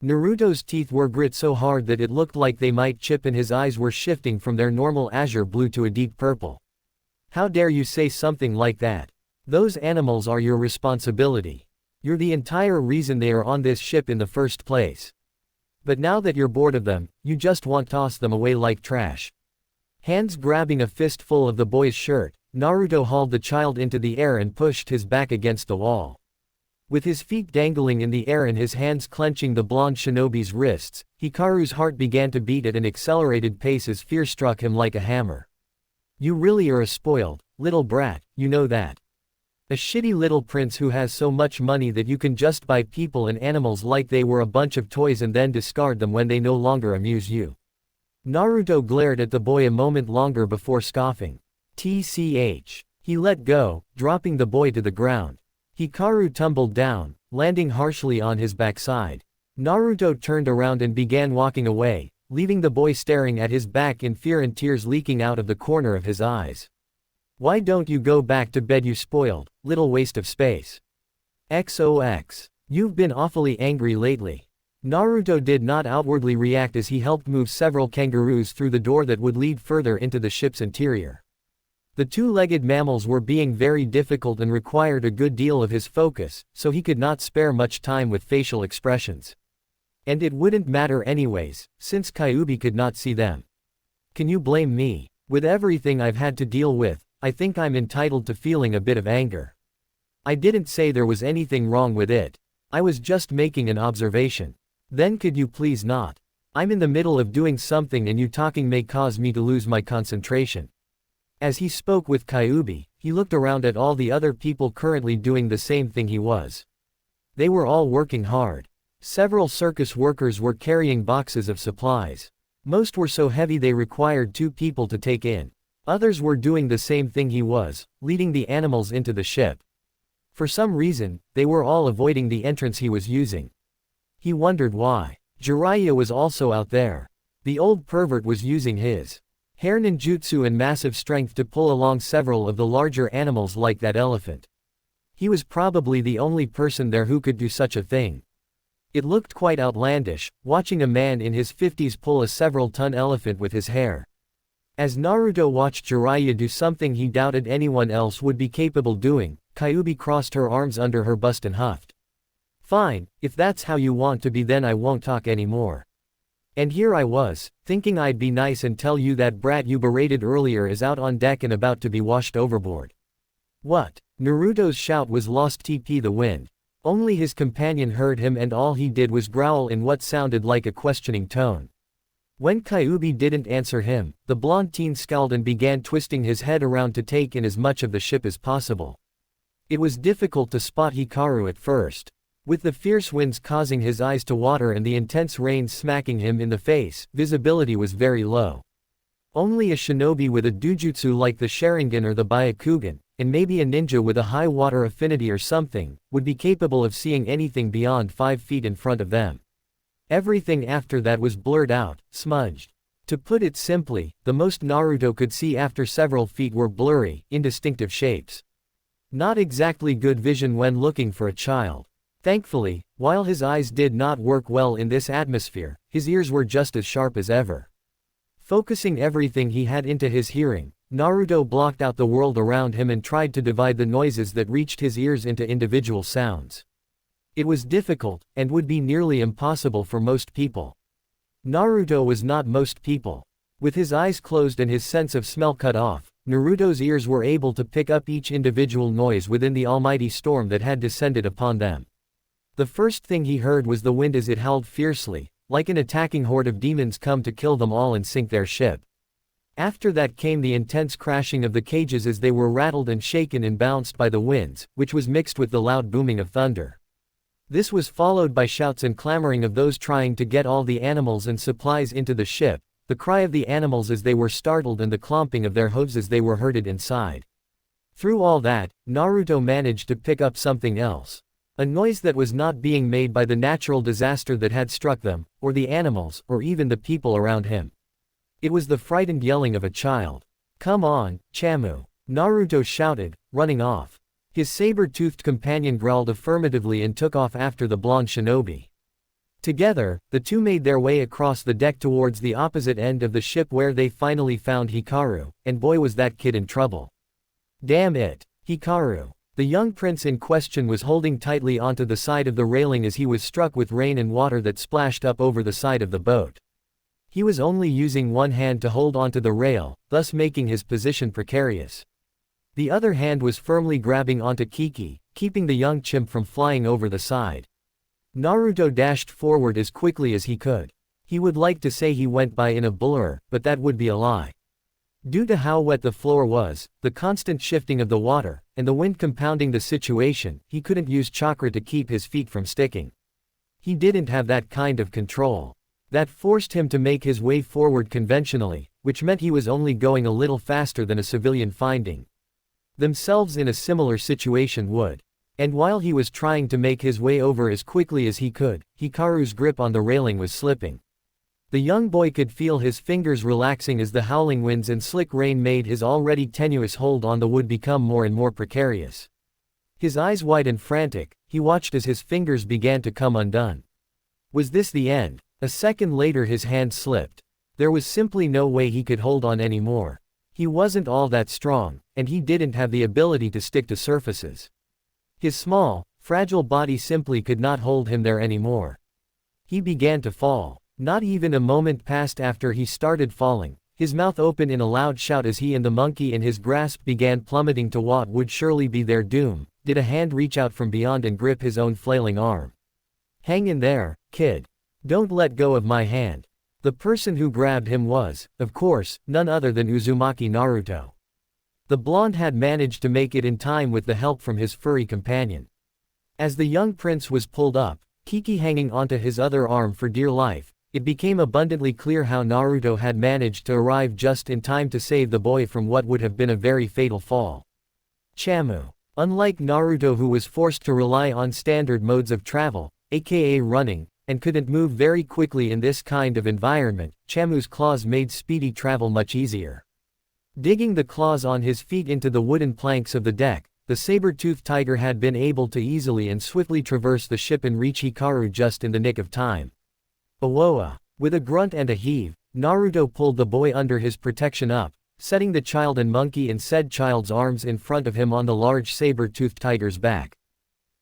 Naruto's teeth were grit so hard that it looked like they might chip, and his eyes were shifting from their normal azure blue to a deep purple. How dare you say something like that? Those animals are your responsibility. You're the entire reason they are on this ship in the first place. But now that you're bored of them, you just want to toss them away like trash. Hands grabbing a fistful of the boy's shirt, Naruto hauled the child into the air and pushed his back against the wall. With his feet dangling in the air and his hands clenching the blonde shinobi's wrists, Hikaru's heart began to beat at an accelerated pace as fear struck him like a hammer. You really are a spoiled, little brat, you know that. A shitty little prince who has so much money that you can just buy people and animals like they were a bunch of toys and then discard them when they no longer amuse you. Naruto glared at the boy a moment longer before scoffing. TCH. He let go, dropping the boy to the ground. Hikaru tumbled down, landing harshly on his backside. Naruto turned around and began walking away, leaving the boy staring at his back in fear and tears leaking out of the corner of his eyes. Why don't you go back to bed, you spoiled, little waste of space? XOX. You've been awfully angry lately. Naruto did not outwardly react as he helped move several kangaroos through the door that would lead further into the ship's interior. The two-legged mammals were being very difficult and required a good deal of his focus, so he could not spare much time with facial expressions. And it wouldn't matter anyways, since Kyuubi could not see them. Can you blame me? With everything I've had to deal with, I think I'm entitled to feeling a bit of anger. I didn't say there was anything wrong with it. I was just making an observation. Then could you please not? I'm in the middle of doing something and you talking may cause me to lose my concentration. As he spoke with Kyuubi, he looked around at all the other people currently doing the same thing he was. They were all working hard. Several circus workers were carrying boxes of supplies. Most were so heavy they required 2 people to take in. Others were doing the same thing he was, leading the animals into the ship. For some reason, they were all avoiding the entrance he was using. He wondered why. Jiraiya was also out there. The old pervert was using his hair ninjutsu and massive strength to pull along several of the larger animals like that elephant. He was probably the only person there who could do such a thing. It looked quite outlandish, watching a man in his 50s pull a several-ton elephant with his hair. As Naruto watched Jiraiya do something he doubted anyone else would be capable doing, Kyuubi crossed her arms under her bust and huffed. Fine, if that's how you want to be, then I won't talk anymore. And here I was, thinking I'd be nice and tell you that brat you berated earlier is out on deck and about to be washed overboard. What? Naruto's shout was lost to the wind. Only his companion heard him and all he did was growl in what sounded like a questioning tone. When Kyuubi didn't answer him, the blonde teen scowled and began twisting his head around to take in as much of the ship as possible. It was difficult to spot Hikaru at first. With the fierce winds causing his eyes to water and the intense rain smacking him in the face, visibility was very low. Only a shinobi with a dojutsu like the Sharingan or the Byakugan, and maybe a ninja with a high water affinity or something, would be capable of seeing anything beyond 5 feet in front of them. Everything after that was blurred out, smudged. To put it simply, the most Naruto could see after several feet were blurry, indistinctive shapes. Not exactly good vision when looking for a child. Thankfully, while his eyes did not work well in this atmosphere, his ears were just as sharp as ever. Focusing everything he had into his hearing, Naruto blocked out the world around him and tried to divide the noises that reached his ears into individual sounds. It was difficult, and would be nearly impossible for most people. Naruto was not most people. With his eyes closed and his sense of smell cut off, Naruto's ears were able to pick up each individual noise within the almighty storm that had descended upon them. The first thing he heard was the wind as it howled fiercely, like an attacking horde of demons come to kill them all and sink their ship. After that came the intense crashing of the cages as they were rattled and shaken and bounced by the winds, which was mixed with the loud booming of thunder. This was followed by shouts and clamoring of those trying to get all the animals and supplies into the ship, the the cry of the animals as they were startled and the clomping of their hooves as they were herded inside. Through all that, Naruto managed to pick up something else. A noise that was not being made by the natural disaster that had struck them, or the animals, or even the people around him. It was the frightened yelling of a child. "Come on, Chamu!" Naruto shouted, running off. His saber-toothed companion growled affirmatively and took off after the blonde shinobi. Together, the two made their way across the deck towards the opposite end of the ship where they finally found Hikaru, and boy was that kid in trouble. Damn it, Hikaru. The young prince in question was holding tightly onto the side of the railing as he was struck with rain and water that splashed up over the side of the boat. He was only using one hand to hold onto the rail, thus making his position precarious. The other hand was firmly grabbing onto Kiki, keeping the young chimp from flying over the side. Naruto dashed forward as quickly as he could. He would like to say he went by in a blur, but that would be a lie. Due to how wet the floor was, the constant shifting of the water, and the wind compounding the situation, he couldn't use chakra to keep his feet from sticking. He didn't have that kind of control. That forced him to make his way forward conventionally, which meant he was only going a little faster than a civilian finding themselves in a similar situation would. And while he was trying to make his way over as quickly as he could, Hikaru's grip on the railing was slipping. The young boy could feel his fingers relaxing as the howling winds and slick rain made his already tenuous hold on the wood become more and more precarious. His eyes wide and frantic, he watched as his fingers began to come undone. Was this the end? A second later his hand slipped. There was simply no way he could hold on anymore. He wasn't all that strong, and he didn't have the ability to stick to surfaces. His small, fragile body simply could not hold him there anymore. He began to fall. Not even a moment passed after he started falling, his mouth open in a loud shout as he and the monkey in his grasp began plummeting to what would surely be their doom. Did a hand reach out from beyond and grip his own flailing arm? "Hang in there, kid. Don't let go of my hand." The person who grabbed him was, of course, none other than Uzumaki Naruto. The blonde had managed to make it in time with the help from his furry companion. As the young prince was pulled up, Kiki hanging onto his other arm for dear life, it became abundantly clear how Naruto had managed to arrive just in time to save the boy from what would have been a very fatal fall. Chamu. Unlike Naruto, who was forced to rely on standard modes of travel, aka running, and couldn't move very quickly in this kind of environment, Chamu's claws made speedy travel much easier. Digging the claws on his feet into the wooden planks of the deck, the saber-toothed tiger had been able to easily and swiftly traverse the ship and reach Hikaru just in the nick of time. Awoa! With a grunt and a heave, Naruto pulled the boy under his protection up, setting the child and monkey in said child's arms in front of him on the large saber-toothed tiger's back.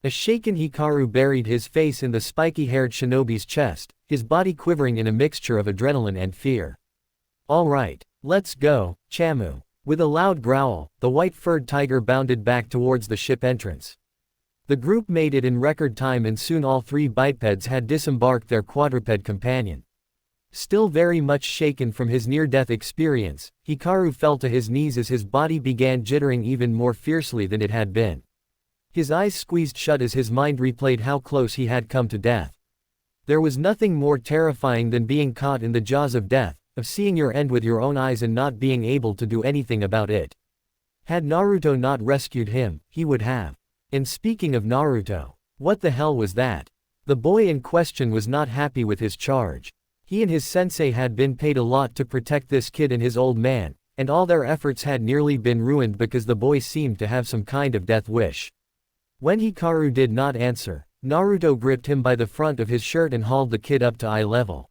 A shaken Hikaru buried his face in the spiky-haired shinobi's chest, his body quivering in a mixture of adrenaline and fear. "All right, let's go, Chamu." With a loud growl, the white-furred tiger bounded back towards the ship entrance. The group made it in record time and soon all three bipeds had disembarked their quadruped companion. Still very much shaken from his near-death experience, Hikaru fell to his knees as his body began jittering even more fiercely than it had been. His eyes squeezed shut as his mind replayed how close he had come to death. There was nothing more terrifying than being caught in the jaws of death, of seeing your end with your own eyes and not being able to do anything about it. Had Naruto not rescued him, he would have. And speaking of Naruto, what the hell was that? The boy in question was not happy with his charge. He and his sensei had been paid a lot to protect this kid and his old man, and all their efforts had nearly been ruined because the boy seemed to have some kind of death wish. When Hikaru did not answer, Naruto gripped him by the front of his shirt and hauled the kid up to eye level.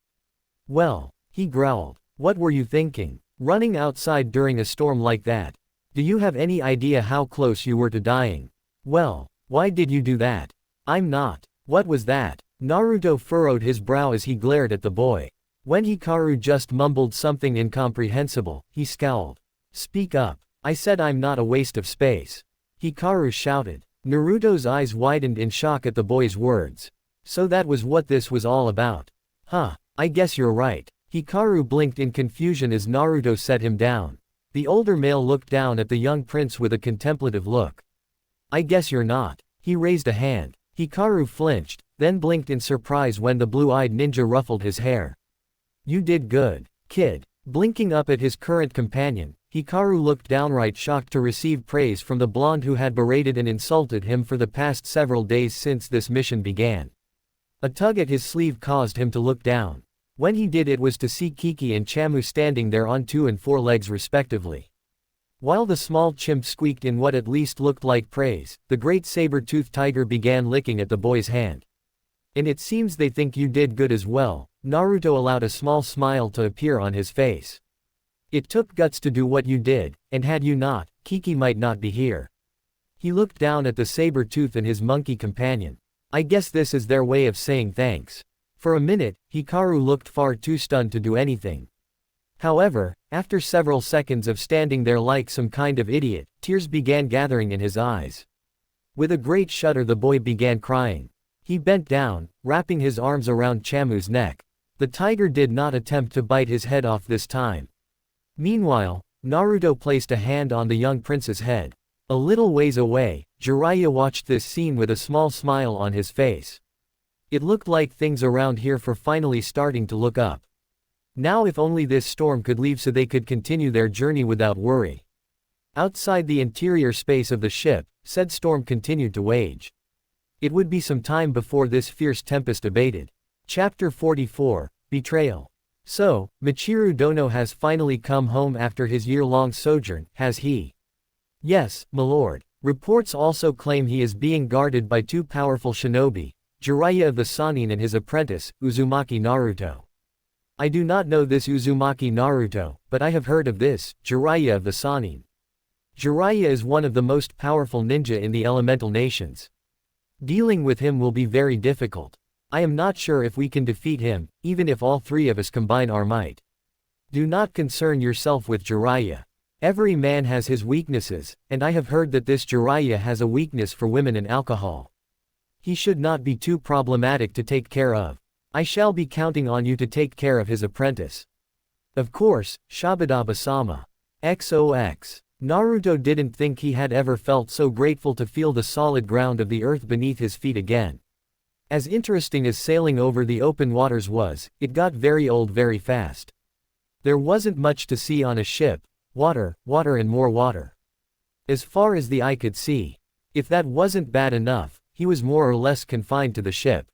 "Well," he growled, "what were you thinking? Running outside during a storm like that? Do you have any idea how close you were to dying? Well, why did you do that?" "I'm not." "What was that?" Naruto furrowed his brow as he glared at the boy. When Hikaru just mumbled something incomprehensible, he scowled. "Speak up. I said I'm not a waste of space." Hikaru shouted. Naruto's eyes widened in shock at the boy's words. So that was what this was all about. Huh, I guess you're right. Hikaru blinked in confusion as Naruto set him down. The older male looked down at the young prince with a contemplative look. "I guess you're not." He raised a hand. Hikaru flinched, then blinked in surprise when the blue-eyed ninja ruffled his hair. "You did good, kid. Blinking up at his current companion, Hikaru looked downright shocked to receive praise from the blonde who had berated and insulted him for the past several days since this mission began. A tug at his sleeve caused him to look down. When he did, it was to see Kiki and Chamu standing there on 2 and 4 legs respectively. While the small chimp squeaked in what at least looked like praise, the great saber-toothed tiger began licking at the boy's hand. And it seems they think you did good as well. Naruto allowed a small smile to appear on his face. It took guts to do what you did, and had you not, Kiki might not be here. He looked down at the saber-tooth and his monkey companion. I guess this is their way of saying thanks. For a minute, Hikaru looked far too stunned to do anything. However, after several seconds of standing there like some kind of idiot, tears began gathering in his eyes. With a great shudder, the boy began crying. He bent down, wrapping his arms around Chamu's neck. The tiger did not attempt to bite his head off this time. Meanwhile, Naruto placed a hand on the young prince's head. A little ways away, Jiraiya watched this scene with a small smile on his face. It looked like things around here were finally starting to look up. Now if only this storm could leave so they could continue their journey without worry. Outside the interior space of the ship, said storm continued to wage. It would be some time before this fierce tempest abated. Chapter 44, Betrayal. So, Michiru Dono has finally come home after his year-long sojourn, has he? Yes, my lord. Reports also claim he is being guarded by 2 powerful shinobi, Jiraiya of the Sannin and his apprentice, Uzumaki Naruto. I do not know this Uzumaki Naruto, but I have heard of this, Jiraiya of the Sannin. Jiraiya is one of the most powerful ninja in the elemental nations. Dealing with him will be very difficult. I am not sure if we can defeat him, even if all 3 of us combine our might. Do not concern yourself with Jiraiya. Every man has his weaknesses, and I have heard that this Jiraiya has a weakness for women and alcohol. He should not be too problematic to take care of. I shall be counting on you to take care of his apprentice. Of course, Shabadaba-sama. XOX. Naruto didn't think he had ever felt so grateful to feel the solid ground of the earth beneath his feet again. As interesting as sailing over the open waters was, it got very old very fast. There wasn't much to see on a ship. Water, water and more water. As far as the eye could see. If that wasn't bad enough, he was more or less confined to the ship.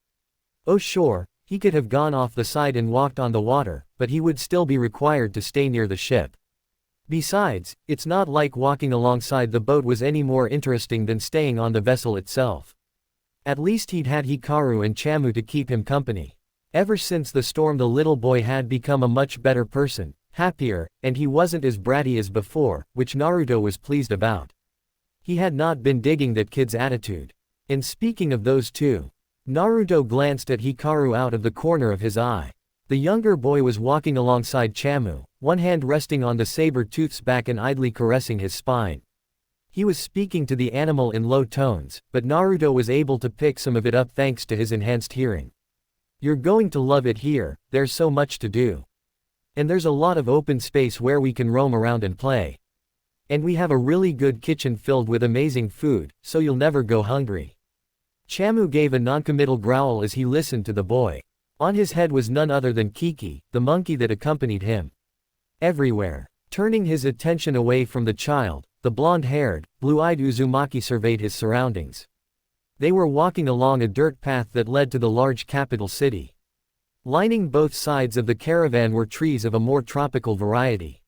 Oh sure, he could have gone off the side and walked on the water, but he would still be required to stay near the ship. Besides, it's not like walking alongside the boat was any more interesting than staying on the vessel itself. At least he'd had Hikaru and Chamu to keep him company. Ever since the storm, the little boy had become a much better person, happier, and he wasn't as bratty as before, which Naruto was pleased about. He had not been digging that kid's attitude. And speaking of those 2, Naruto glanced at Hikaru out of the corner of his eye. The younger boy was walking alongside Chamu, one hand resting on the saber-tooth's back and idly caressing his spine. He was speaking to the animal in low tones, but Naruto was able to pick some of it up thanks to his enhanced hearing. You're going to love it here, there's so much to do. And there's a lot of open space where we can roam around and play. And we have a really good kitchen filled with amazing food, so you'll never go hungry. Chamu gave a noncommittal growl as he listened to the boy. On his head was none other than Kiki, the monkey that accompanied him. Everywhere. Turning his attention away from the child, the blonde-haired, blue-eyed Uzumaki surveyed his surroundings. They were walking along a dirt path that led to the large capital city. Lining both sides of the caravan were trees of a more tropical variety.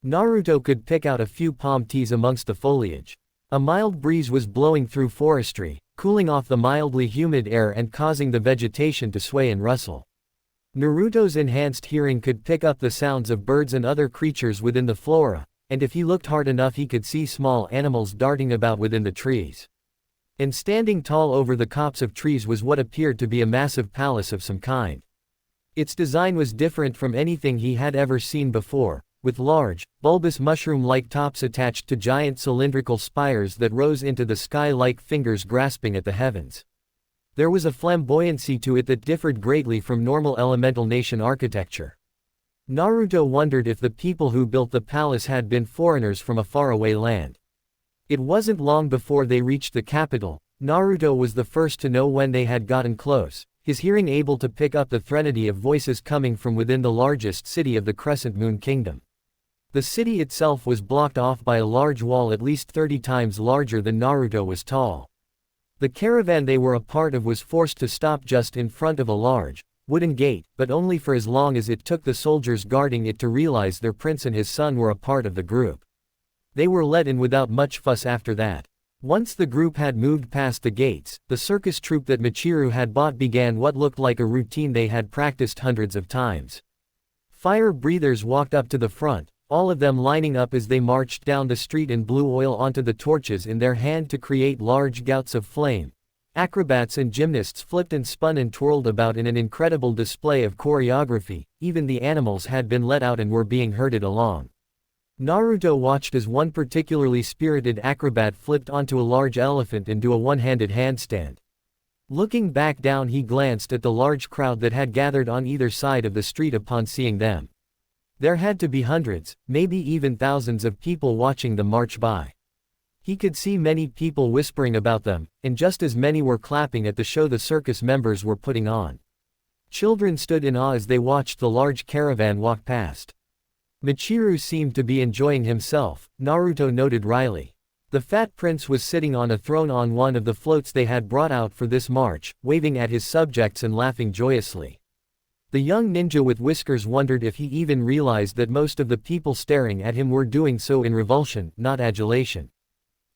Naruto could pick out a few palm trees amongst the foliage. A mild breeze was blowing through forestry, cooling off the mildly humid air and causing the vegetation to sway and rustle. Naruto's enhanced hearing could pick up the sounds of birds and other creatures within the flora, and if he looked hard enough he could see small animals darting about within the trees. And standing tall over the copse of trees was what appeared to be a massive palace of some kind. Its design was different from anything he had ever seen before, with large, bulbous mushroom-like tops attached to giant cylindrical spires that rose into the sky like fingers grasping at the heavens. There was a flamboyancy to it that differed greatly from normal elemental nation architecture. Naruto wondered if the people who built the palace had been foreigners from a faraway land. It wasn't long before they reached the capital. Naruto was the first to know when they had gotten close. his hearing able to pick up the threnody of voices coming from within the largest city of the Crescent Moon Kingdom. The city itself was blocked off by a large wall at least 30 times larger than Naruto was tall. The caravan they were a part of was forced to stop just in front of a large, wooden gate, but only for as long as it took the soldiers guarding it to realize their prince and his son were a part of the group. They were let in without much fuss after that. Once the group had moved past the gates, the circus troupe that Michiru had bought began what looked like a routine they had practiced hundreds of times. Fire breathers walked up to the front, all of them lining up as they marched down the street and blew oil onto the torches in their hand to create large gouts of flame. Acrobats and gymnasts flipped and spun and twirled about in an incredible display of choreography. Even the animals had been let out and were being herded along. Naruto watched as one particularly spirited acrobat flipped onto a large elephant and do a one-handed handstand. Looking back down, he glanced at the large crowd that had gathered on either side of the street upon seeing them. There had to be hundreds, maybe even thousands of people watching them march by. He could see many people whispering about them, and just as many were clapping at the show the circus members were putting on. Children stood in awe as they watched the large caravan walk past. Michiru seemed to be enjoying himself, Naruto noted wryly. The fat prince was sitting on a throne on one of the floats they had brought out for this march, waving at his subjects and laughing joyously. The young ninja with whiskers wondered if he even realized that most of the people staring at him were doing so in revulsion, not adulation.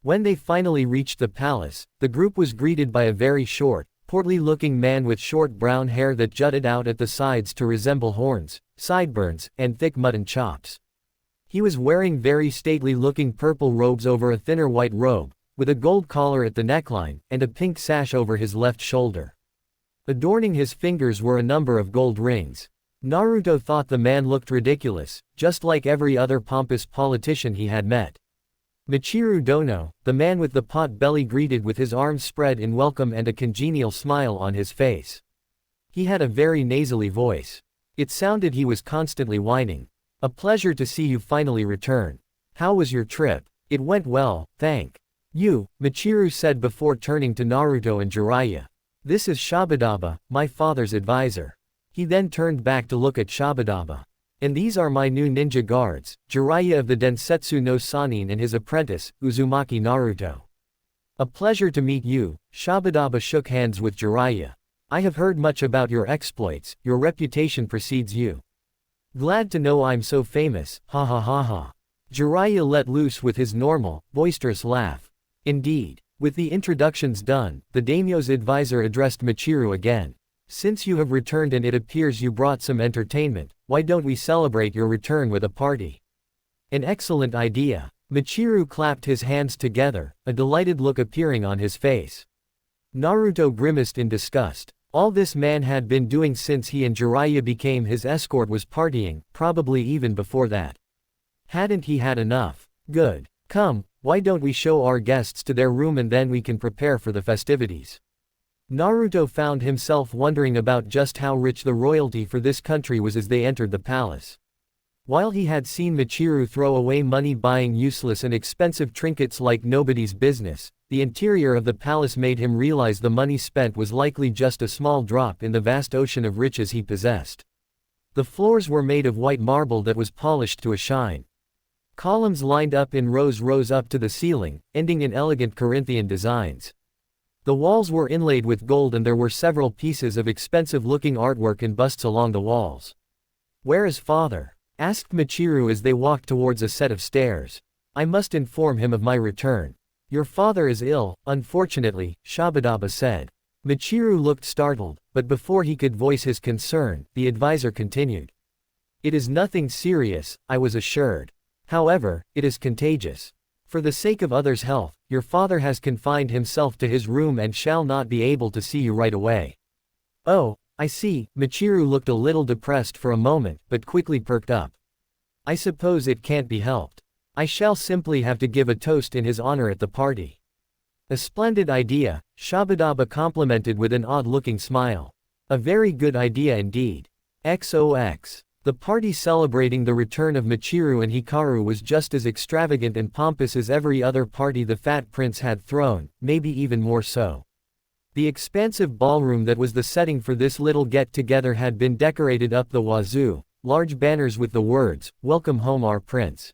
When they finally reached the palace, the group was greeted by a very short, portly-looking man with short brown hair that jutted out at the sides to resemble horns, sideburns, and thick mutton chops. He was wearing very stately-looking purple robes over a thinner white robe, with a gold collar at the neckline, and a pink sash over his left shoulder. Adorning his fingers were a number of gold rings. Naruto thought the man looked ridiculous, just like every other pompous politician he had met. Michiru Dono, the man with the pot belly, greeted with his arms spread in welcome and a congenial smile on his face. He had a very nasally voice. It sounded he was constantly whining. "A pleasure to see you finally return. How was your trip?" "It went well, thank you," Michiru said before turning to Naruto and Jiraiya. "This is Shabadaba, my father's advisor." He then turned back to look at Shabadaba. "And these are my new ninja guards, Jiraiya of the Densetsu no Sannin and his apprentice, Uzumaki Naruto." "A pleasure to meet you." Shabadaba shook hands with Jiraiya. "I have heard much about your exploits, your reputation precedes you." "Glad to know I'm so famous, ha ha ha ha." Jiraiya let loose with his normal, boisterous laugh. "Indeed." With the introductions done, the daimyo's advisor addressed Michiru again. "Since you have returned and it appears you brought some entertainment, why don't we celebrate your return with a party?" "An excellent idea." Michiru clapped his hands together, a delighted look appearing on his face. Naruto grimaced in disgust. All this man had been doing since he and Jiraiya became his escort was partying, probably even before that. Hadn't he had enough? Good. Come, why don't we show our guests to their room and then we can prepare for the festivities. Naruto found himself wondering about just how rich the royalty for this country was as they entered the palace. While he had seen Michiru throw away money buying useless and expensive trinkets like nobody's business, the interior of the palace made him realize the money spent was likely just a small drop in the vast ocean of riches he possessed. The floors were made of white marble that was polished to a shine. Columns lined up in rows rose up to the ceiling, ending in elegant Corinthian designs. The walls were inlaid with gold and there were several pieces of expensive-looking artwork and busts along the walls. "Where is father?" asked Michiru as they walked towards a set of stairs. "I must inform him of my return." "Your father is ill, unfortunately," Shabadaba said. Michiru looked startled, but before he could voice his concern, the advisor continued. "It is nothing serious, I was assured. However, it is contagious. For the sake of others' health, your father has confined himself to his room and shall not be able to see you right away." "Oh, I see." Michiru looked a little depressed for a moment, but quickly perked up. "I suppose it can't be helped. I shall simply have to give a toast in his honor at the party." "A splendid idea," Shabadaba complimented with an odd-looking smile. "A very good idea indeed. XOX. The party celebrating the return of Michiru and Hikaru was just as extravagant and pompous as every other party the Fat Prince had thrown, maybe even more so. The expansive ballroom that was the setting for this little get-together had been decorated up the wazoo, large banners with the words, "Welcome home our prince,"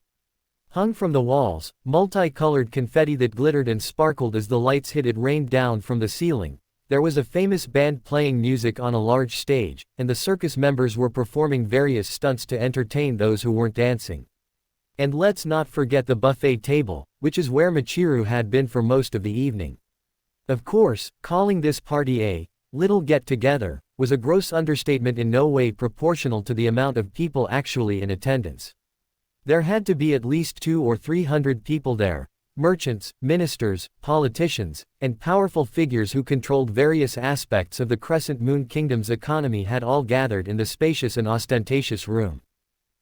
hung from the walls, multicolored confetti that glittered and sparkled as the lights hit it rained down from the ceiling. There was a famous band playing music on a large stage, and the circus members were performing various stunts to entertain those who weren't dancing. And let's not forget the buffet table, which is where Michiru had been for most of the evening. Of course, calling this party a little get-together was a gross understatement in no way proportional to the amount of people actually in attendance. There had to be at least 200 or 300 people there, merchants, ministers, politicians, and powerful figures who controlled various aspects of the Crescent Moon Kingdom's economy had all gathered in the spacious and ostentatious room.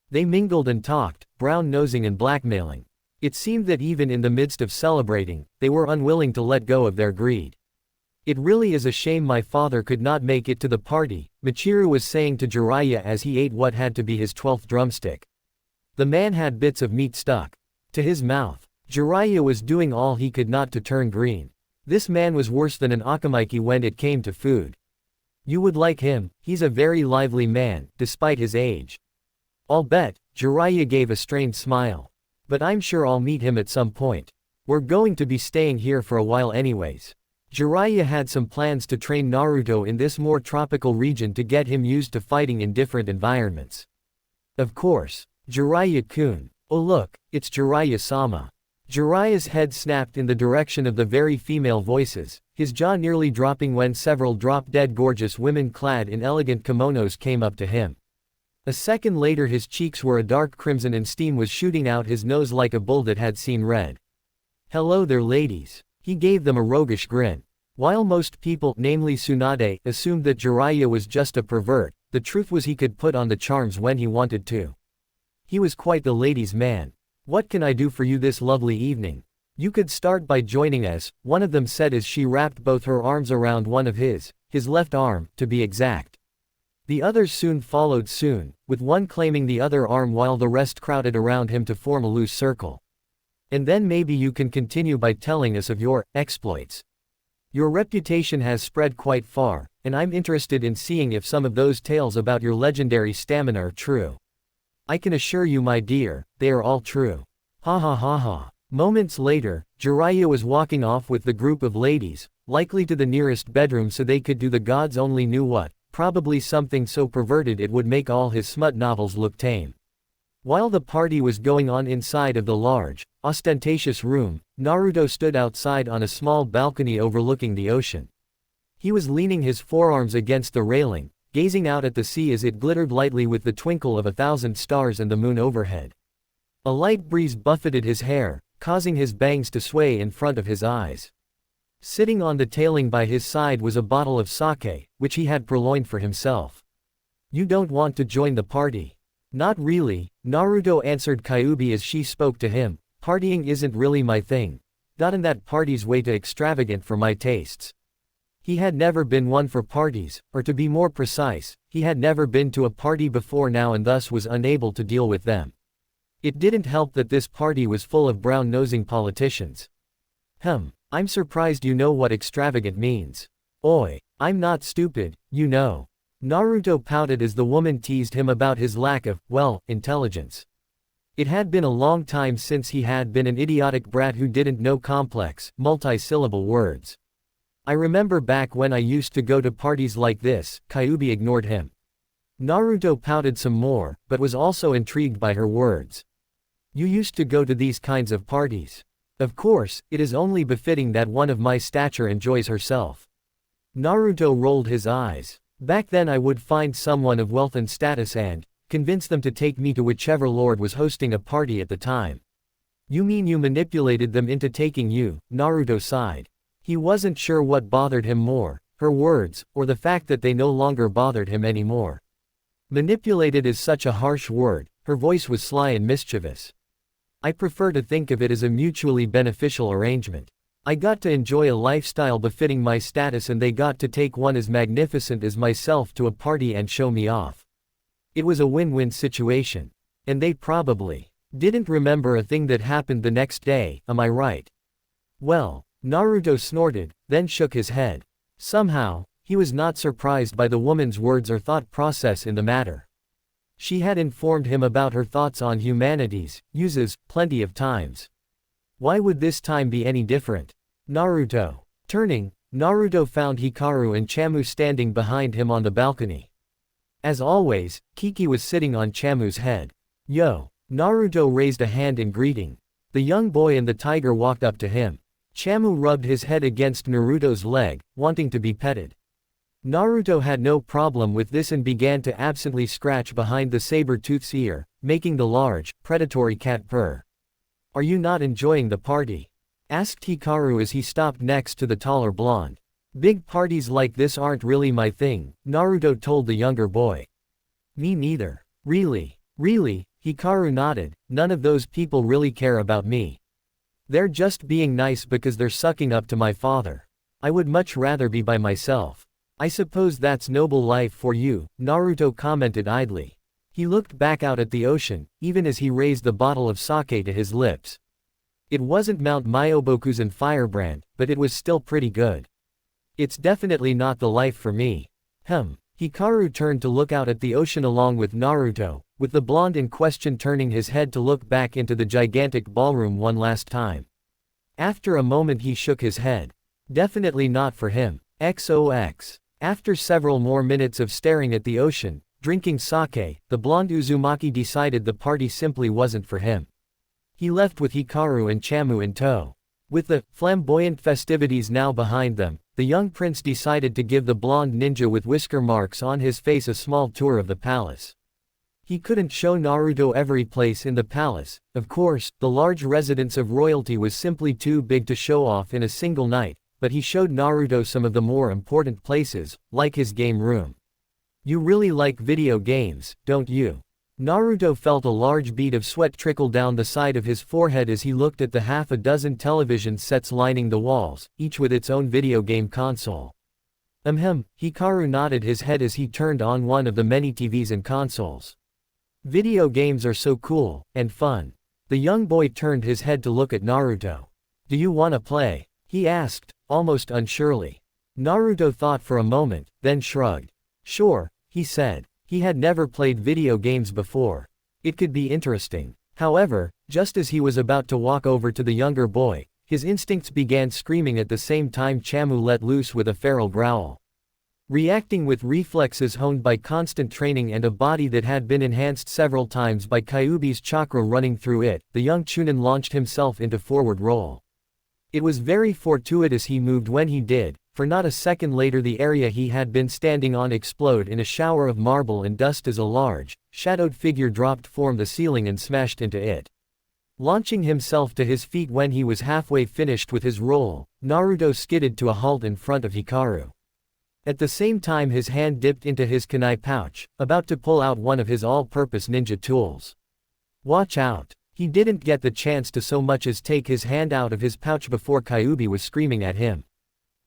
They mingled and talked, brown-nosing and blackmailing. It seemed that even in the midst of celebrating, they were unwilling to let go of their greed. "It really is a shame my father could not make it to the party," Michiru was saying to Jiraiya as he ate what had to be his 12th drumstick. The man had bits of meat stuck to his mouth. Jiraiya was doing all he could not to turn green. This man was worse than an Akamaiki when it came to food. "You would like him, he's a very lively man, despite his age." "I'll bet," Jiraiya gave a strained smile. "But I'm sure I'll meet him at some point. We're going to be staying here for a while anyways." Jiraiya had some plans to train Naruto in this more tropical region to get him used to fighting in different environments. Of course. Jiraiya-kun. Oh look, it's Jiraiya-sama. Jiraiya's head snapped in the direction of the very female voices, his jaw nearly dropping when several drop-dead gorgeous women clad in elegant kimonos came up to him. A second later his cheeks were a dark crimson and steam was shooting out his nose like a bull that had seen red. "Hello there ladies." He gave them a roguish grin. While most people, namely Tsunade, assumed that Jiraiya was just a pervert, the truth was he could put on the charms when he wanted to. He was quite the ladies' man. "What can I do for you this lovely evening? You could start by joining us," one of them said as she wrapped both her arms around one of his left arm, to be exact. The others soon followed with one claiming the other arm while the rest crowded around him to form a loose circle. "And then maybe you can continue by telling us of your exploits. Your reputation has spread quite far, and I'm interested in seeing if some of those tales about your legendary stamina are true." "I can assure you my dear, they are all true." Ha ha ha ha. Moments later, Jiraiya was walking off with the group of ladies, likely to the nearest bedroom so they could do the gods only knew what, probably something so perverted it would make all his smut novels look tame. While the party was going on inside of the large, ostentatious room, Naruto stood outside on a small balcony overlooking the ocean. He was leaning his forearms against the railing, gazing out at the sea as it glittered lightly with the twinkle of 1,000 stars and the moon overhead. A light breeze buffeted his hair, causing his bangs to sway in front of his eyes. Sitting on the tailing by his side was a bottle of sake, which he had purloined for himself. "You don't want to join the party?" "Not really," Naruto answered Kyuubi as she spoke to him. "Partying isn't really my thing. Gotten that party's way too extravagant for my tastes." He had never been one for parties, or to be more precise, he had never been to a party before now and thus was unable to deal with them. It didn't help that this party was full of brown-nosing politicians. I'm surprised you know what extravagant means." "Oi, I'm not stupid, you know." Naruto pouted as the woman teased him about his lack of, intelligence. It had been a long time since he had been an idiotic brat who didn't know complex, multi-syllable words. "I remember back when I used to go to parties like this," Kyuubi ignored him. Naruto pouted some more, but was also intrigued by her words. "You used to go to these kinds of parties?" "Of course, it is only befitting that one of my stature enjoys herself." Naruto rolled his eyes. "Back then I would find someone of wealth and status and convince them to take me to whichever lord was hosting a party at the time." "You mean you manipulated them into taking you?" Naruto sighed. He wasn't sure what bothered him more, her words, or the fact that they no longer bothered him anymore. Manipulated is such a harsh word, her voice was sly and mischievous. "I prefer to think of it as a mutually beneficial arrangement. I got to enjoy a lifestyle befitting my status and they got to take one as magnificent as myself to a party and show me off. It was a win-win situation. And they probably didn't remember a thing that happened the next day, am I right?" "Well," Naruto snorted, then shook his head. Somehow, he was not surprised by the woman's words or thought process in the matter. She had informed him about her thoughts on humanities, uses, plenty of times. Why would this time be any different? Naruto. Turning, Naruto found Hikaru and Chamu standing behind him on the balcony. As always, Kiki was sitting on Chamu's head. Yo! Naruto raised a hand in greeting. The young boy and the tiger walked up to him. Chamu rubbed his head against Naruto's leg, wanting to be petted. Naruto had no problem with this and began to absently scratch behind the saber-tooth's ear, making the large, predatory cat purr. "Are you not enjoying the party?" asked Hikaru as he stopped next to the taller blonde. "Big parties like this aren't really my thing," Naruto told the younger boy. "Me neither." "Really? Really?" Hikaru nodded. "None of those people really care about me. They're just being nice because they're sucking up to my father. I would much rather be by myself." "I suppose that's noble life for you," Naruto commented idly. He looked back out at the ocean, even as he raised the bottle of sake to his lips. It wasn't Mount Myoboku's firebrand, but it was still pretty good. "It's definitely not the life for me." Hikaru turned to look out at the ocean along with Naruto, with the blonde in question turning his head to look back into the gigantic ballroom one last time. After a moment he shook his head. Definitely not for him. XOX. After several more minutes of staring at the ocean, drinking sake, the blonde Uzumaki decided the party simply wasn't for him. He left with Hikaru and Chamu in tow. With the flamboyant festivities now behind them, the young prince decided to give the blonde ninja with whisker marks on his face a small tour of the palace. He couldn't show Naruto every place in the palace, of course, the large residence of royalty was simply too big to show off in a single night, but he showed Naruto some of the more important places, like his game room. "You really like video games, don't you?" Naruto felt a large bead of sweat trickle down the side of his forehead as he looked at the half a dozen television sets lining the walls, each with its own video game console. Hikaru nodded his head as he turned on one of the many TVs and consoles. "Video games are so cool, and fun." The young boy turned his head to look at Naruto. "Do you wanna play?" he asked, almost unsurely. Naruto thought for a moment, then shrugged. "Sure," he said. He had never played video games before. It could be interesting. However, just as he was about to walk over to the younger boy, his instincts began screaming at the same time Chamu let loose with a feral growl. Reacting with reflexes honed by constant training and a body that had been enhanced several times by Kyuubi's chakra running through it, the young Chunin launched himself into forward roll. It was very fortuitous he moved when he did, for not a second later the area he had been standing on exploded in a shower of marble and dust as a large, shadowed figure dropped from the ceiling and smashed into it. Launching himself to his feet when he was halfway finished with his roll, Naruto skidded to a halt in front of Hikaru. At the same time his hand dipped into his kunai pouch, about to pull out one of his all-purpose ninja tools. "Watch out." He didn't get the chance to so much as take his hand out of his pouch before Kyuubi was screaming at him.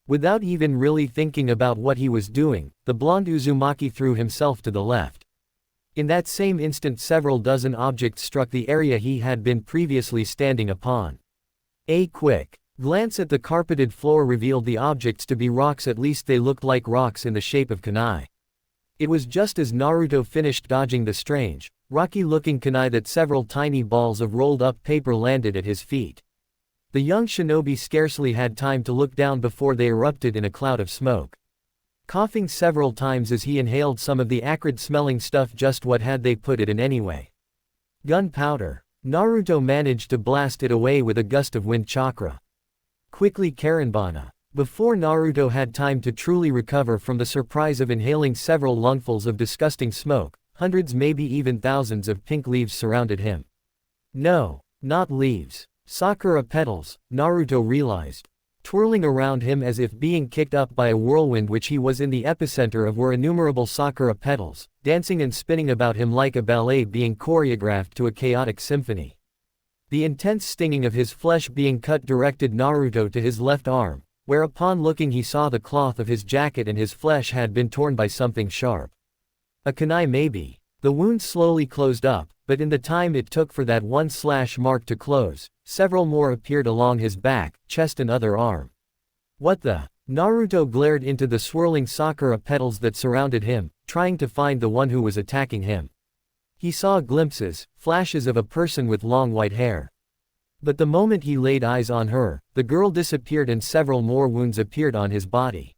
Without even really thinking about what he was doing, the blonde Uzumaki threw himself to the left. In that same instant several dozen objects struck the area he had been previously standing upon. A quick glance at the carpeted floor revealed the objects to be rocks, at least they looked like rocks in the shape of kunai. It was just as Naruto finished dodging the strange, rocky-looking kunai that several tiny balls of rolled-up paper landed at his feet. The young shinobi scarcely had time to look down before they erupted in a cloud of smoke. Coughing several times as he inhaled some of the acrid-smelling stuff, just what had they put it in anyway? Gunpowder. Naruto managed to blast it away with a gust of wind chakra. Quickly Karenbana. Before Naruto had time to truly recover from the surprise of inhaling several lungfuls of disgusting smoke, hundreds, maybe even thousands of pink leaves surrounded him. No, not leaves. Sakura petals, Naruto realized. Twirling around him as if being kicked up by a whirlwind which he was in the epicenter of were innumerable sakura petals, dancing and spinning about him like a ballet being choreographed to a chaotic symphony. The intense stinging of his flesh being cut directed Naruto to his left arm, where upon looking he saw the cloth of his jacket and his flesh had been torn by something sharp. A kunai maybe. The wound slowly closed up, but in the time it took for that one slash mark to close, several more appeared along his back, chest and other arm. What the? Naruto glared into the swirling sakura petals that surrounded him, trying to find the one who was attacking him. He saw glimpses, flashes of a person with long white hair. But the moment he laid eyes on her, the girl disappeared and several more wounds appeared on his body.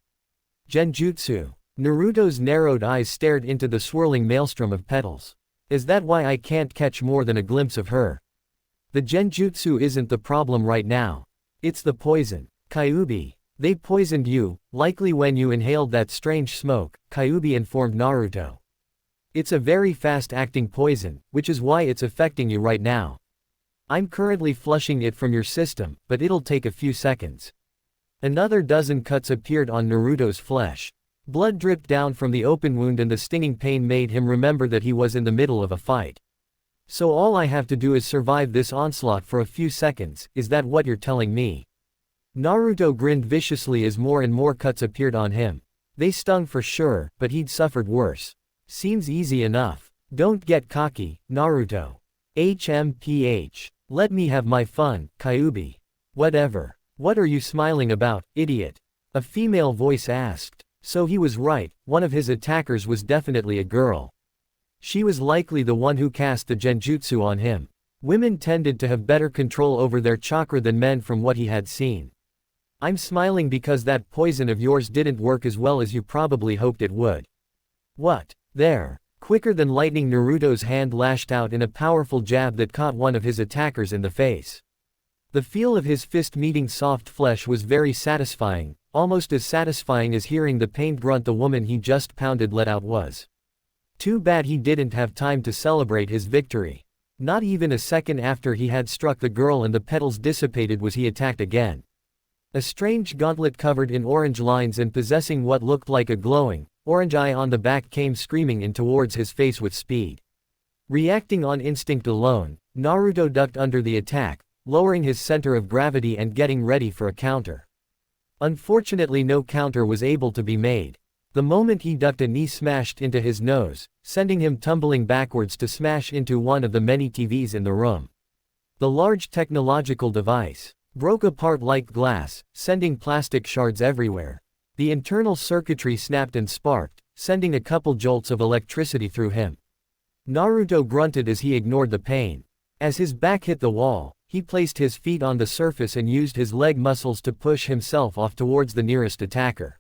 Genjutsu. Naruto's narrowed eyes stared into the swirling maelstrom of petals. Is that why I can't catch more than a glimpse of her? The genjutsu isn't the problem right now. It's the poison. Kyuubi. They poisoned you, likely when you inhaled that strange smoke, Kyuubi informed Naruto. It's a very fast-acting poison, which is why it's affecting you right now. I'm currently flushing it from your system, but it'll take a few seconds. Another dozen cuts appeared on Naruto's flesh. Blood dripped down from the open wound and the stinging pain made him remember that he was in the middle of a fight. So all I have to do is survive this onslaught for a few seconds, is that what you're telling me? Naruto grinned viciously as more and more cuts appeared on him. They stung for sure, but he'd suffered worse. Seems easy enough. Don't get cocky, Naruto. HMPH. Let me have my fun, Kyuubi. Whatever. What are you smiling about, idiot? A female voice asked. So he was right, one of his attackers was definitely a girl. She was likely the one who cast the genjutsu on him. Women tended to have better control over their chakra than men from what he had seen. I'm smiling because that poison of yours didn't work as well as you probably hoped it would. What? There. Quicker than lightning, Naruto's hand lashed out in a powerful jab that caught one of his attackers in the face. The feel of his fist meeting soft flesh was very satisfying, almost as satisfying as hearing the pained grunt the woman he just pounded let out was. Too bad he didn't have time to celebrate his victory. Not even a second after he had struck the girl and the petals dissipated was he attacked again. A strange gauntlet covered in orange lines and possessing what looked like a glowing, orange eye on the back came screaming in towards his face with speed. Reacting on instinct alone, Naruto ducked under the attack, lowering his center of gravity and getting ready for a counter. Unfortunately, no counter was able to be made. The moment he ducked, a knee smashed into his nose, sending him tumbling backwards to smash into one of the many TVs in the room. The large technological device broke apart like glass, sending plastic shards everywhere. The internal circuitry snapped and sparked, sending a couple jolts of electricity through him. Naruto grunted as he ignored the pain. As his back hit the wall, he placed his feet on the surface and used his leg muscles to push himself off towards the nearest attacker.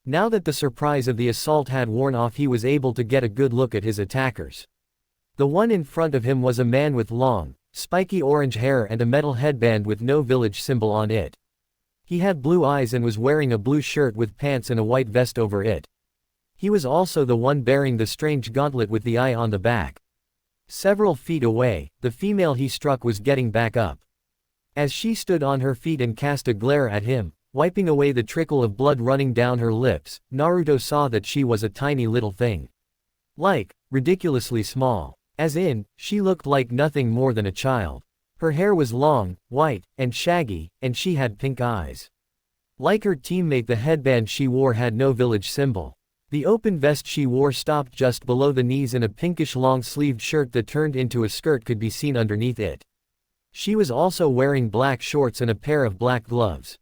Now that the surprise of the assault had worn off, he was able to get a good look at his attackers. The one in front of him was a man with long, spiky orange hair and a metal headband with no village symbol on it. He had blue eyes and was wearing a blue shirt with pants and a white vest over it. He was also the one bearing the strange gauntlet with the eye on the back. Several feet away, the female he struck was getting back up. As she stood on her feet and cast a glare at him, wiping away the trickle of blood running down her lips, Naruto saw that she was a tiny little thing. Like, ridiculously small. As in, she looked like nothing more than a child. Her hair was long, white, and shaggy, and she had pink eyes. Like her teammate, the headband she wore had no village symbol. The open vest she wore stopped just below the knees and a pinkish long-sleeved shirt that turned into a skirt could be seen underneath it. She was also wearing black shorts and a pair of black gloves.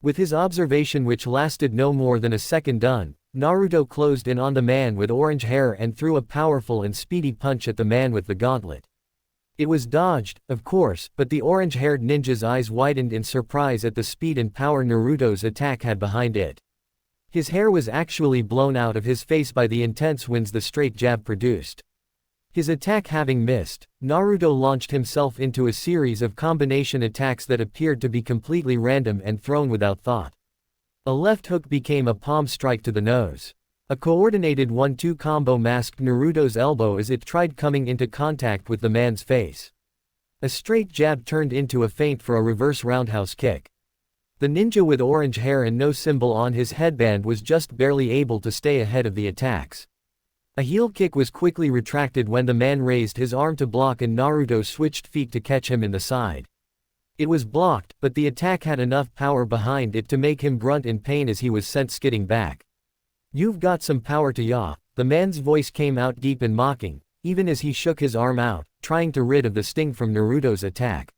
With his observation, which lasted no more than a second, done, Naruto closed in on the man with orange hair and threw a powerful and speedy punch at the man with the gauntlet. It was dodged, of course, but the orange-haired ninja's eyes widened in surprise at the speed and power Naruto's attack had behind it. His hair was actually blown out of his face by the intense winds the straight jab produced. His attack having missed, Naruto launched himself into a series of combination attacks that appeared to be completely random and thrown without thought. A left hook became a palm strike to the nose. A coordinated 1-2 combo masked Naruto's elbow as it tried coming into contact with the man's face. A straight jab turned into a feint for a reverse roundhouse kick. The ninja with orange hair and no symbol on his headband was just barely able to stay ahead of the attacks. A heel kick was quickly retracted when the man raised his arm to block and Naruto switched feet to catch him in the side. It was blocked, but the attack had enough power behind it to make him grunt in pain as he was sent skidding back. "You've got some power to ya," the man's voice came out deep and mocking, even as he shook his arm out, trying to rid of the sting from Naruto's attack.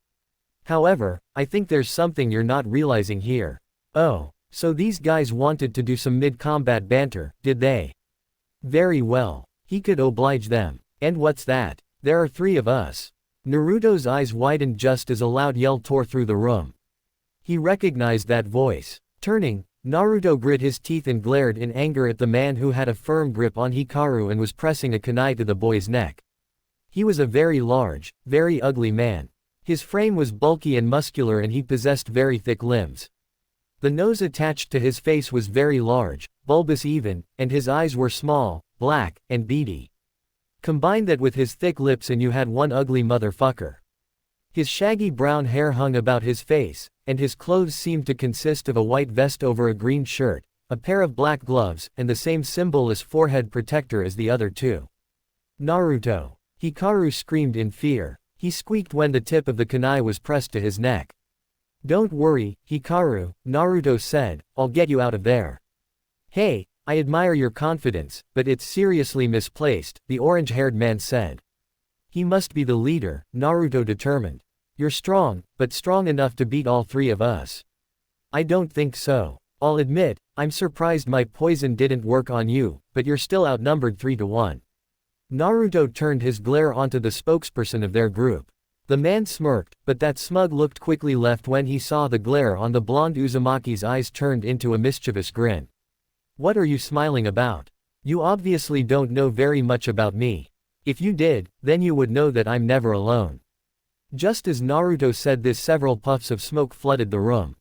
"However, I think there's something you're not realizing here. Oh, So these guys wanted to do some mid-combat banter, did they? Very well. He could oblige them. And what's that? There are 3 of us. Naruto's eyes widened just as a loud yell tore through the room. He recognized that voice. Turning, Naruto grit his teeth and glared in anger at the man who had a firm grip on Hikaru and was pressing a kunai to the boy's neck. He was a very large, very ugly man. His frame was bulky and muscular and he possessed very thick limbs. The nose attached to his face was very large, bulbous even, and his eyes were small, black, and beady. Combine that with his thick lips and you had one ugly motherfucker. His shaggy brown hair hung about his face, and his clothes seemed to consist of a white vest over a green shirt, a pair of black gloves, and the same symbolless forehead protector as the other 2. Naruto! Hikaru screamed in fear. He squeaked when the tip of the kunai was pressed to his neck. Don't worry, Hikaru, Naruto said, I'll get you out of there. Hey, I admire your confidence, but it's seriously misplaced, the orange-haired man said. He must be the leader, Naruto determined. You're strong, but strong enough to beat all 3 of us. I don't think so. I'll admit, I'm surprised my poison didn't work on you, but you're still outnumbered 3-1. Naruto turned his glare onto the spokesperson of their group. The man smirked, but that smug look quickly left when he saw the glare on the blonde Uzumaki's eyes turned into a mischievous grin. What are you smiling about? You obviously don't know very much about me. If you did, then you would know that I'm never alone. Just as Naruto said this, several puffs of smoke flooded the room.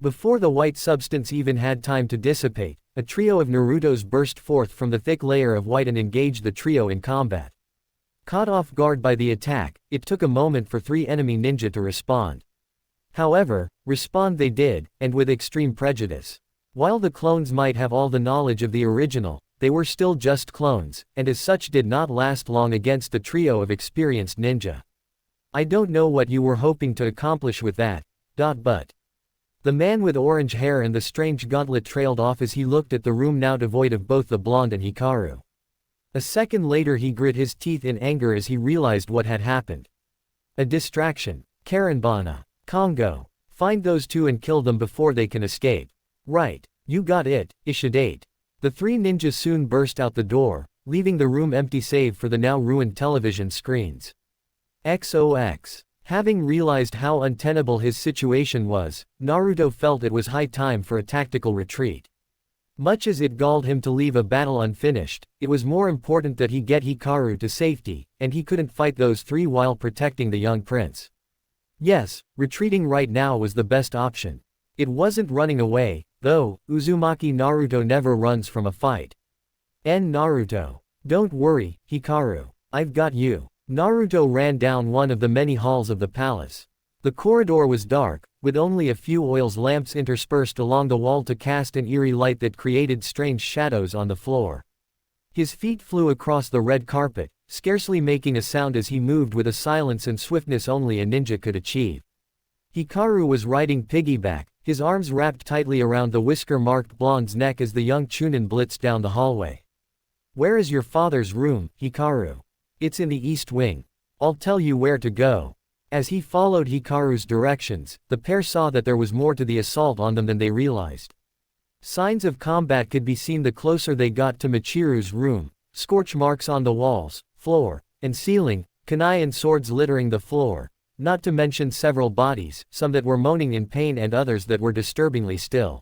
Before the white substance even had time to dissipate, a trio of Narutos burst forth from the thick layer of white and engaged the trio in combat. Caught off guard by the attack, it took a moment for 3 enemy ninja to respond. However, respond they did, and with extreme prejudice. While the clones might have all the knowledge of the original, they were still just clones, and as such did not last long against the trio of experienced ninja. I don't know what you were hoping to accomplish with that, but. The man with orange hair and the strange gauntlet trailed off as he looked at the room now devoid of both the blonde and Hikaru. A second later he grit his teeth in anger as he realized what had happened. A distraction. Karenbana. Kongo. Find those 2 and kill them before they can escape. Right. You got it, Ishidate. The 3 ninjas soon burst out the door, leaving the room empty save for the now ruined television screens. XOX. Having realized how untenable his situation was, Naruto felt it was high time for a tactical retreat. Much as it galled him to leave a battle unfinished, it was more important that he get Hikaru to safety, and he couldn't fight those 3 while protecting the young prince. Yes, retreating right now was the best option. It wasn't running away, though. Uzumaki Naruto never runs from a fight. Naruto. Don't worry, Hikaru. I've got you. Naruto ran down one of the many halls of the palace. The corridor was dark, with only a few oil lamps interspersed along the wall to cast an eerie light that created strange shadows on the floor. His feet flew across the red carpet, scarcely making a sound as he moved with a silence and swiftness only a ninja could achieve. Hikaru was riding piggyback, his arms wrapped tightly around the whisker-marked blonde's neck as the young Chunin blitzed down the hallway. Where is your father's room, Hikaru? It's in the east wing. I'll tell you where to go. As he followed Hikaru's directions, the pair saw that there was more to the assault on them than they realized. Signs of combat could be seen the closer they got to Michiru's room, scorch marks on the walls, floor, and ceiling, kunai and swords littering the floor, not to mention several bodies, some that were moaning in pain and others that were disturbingly still.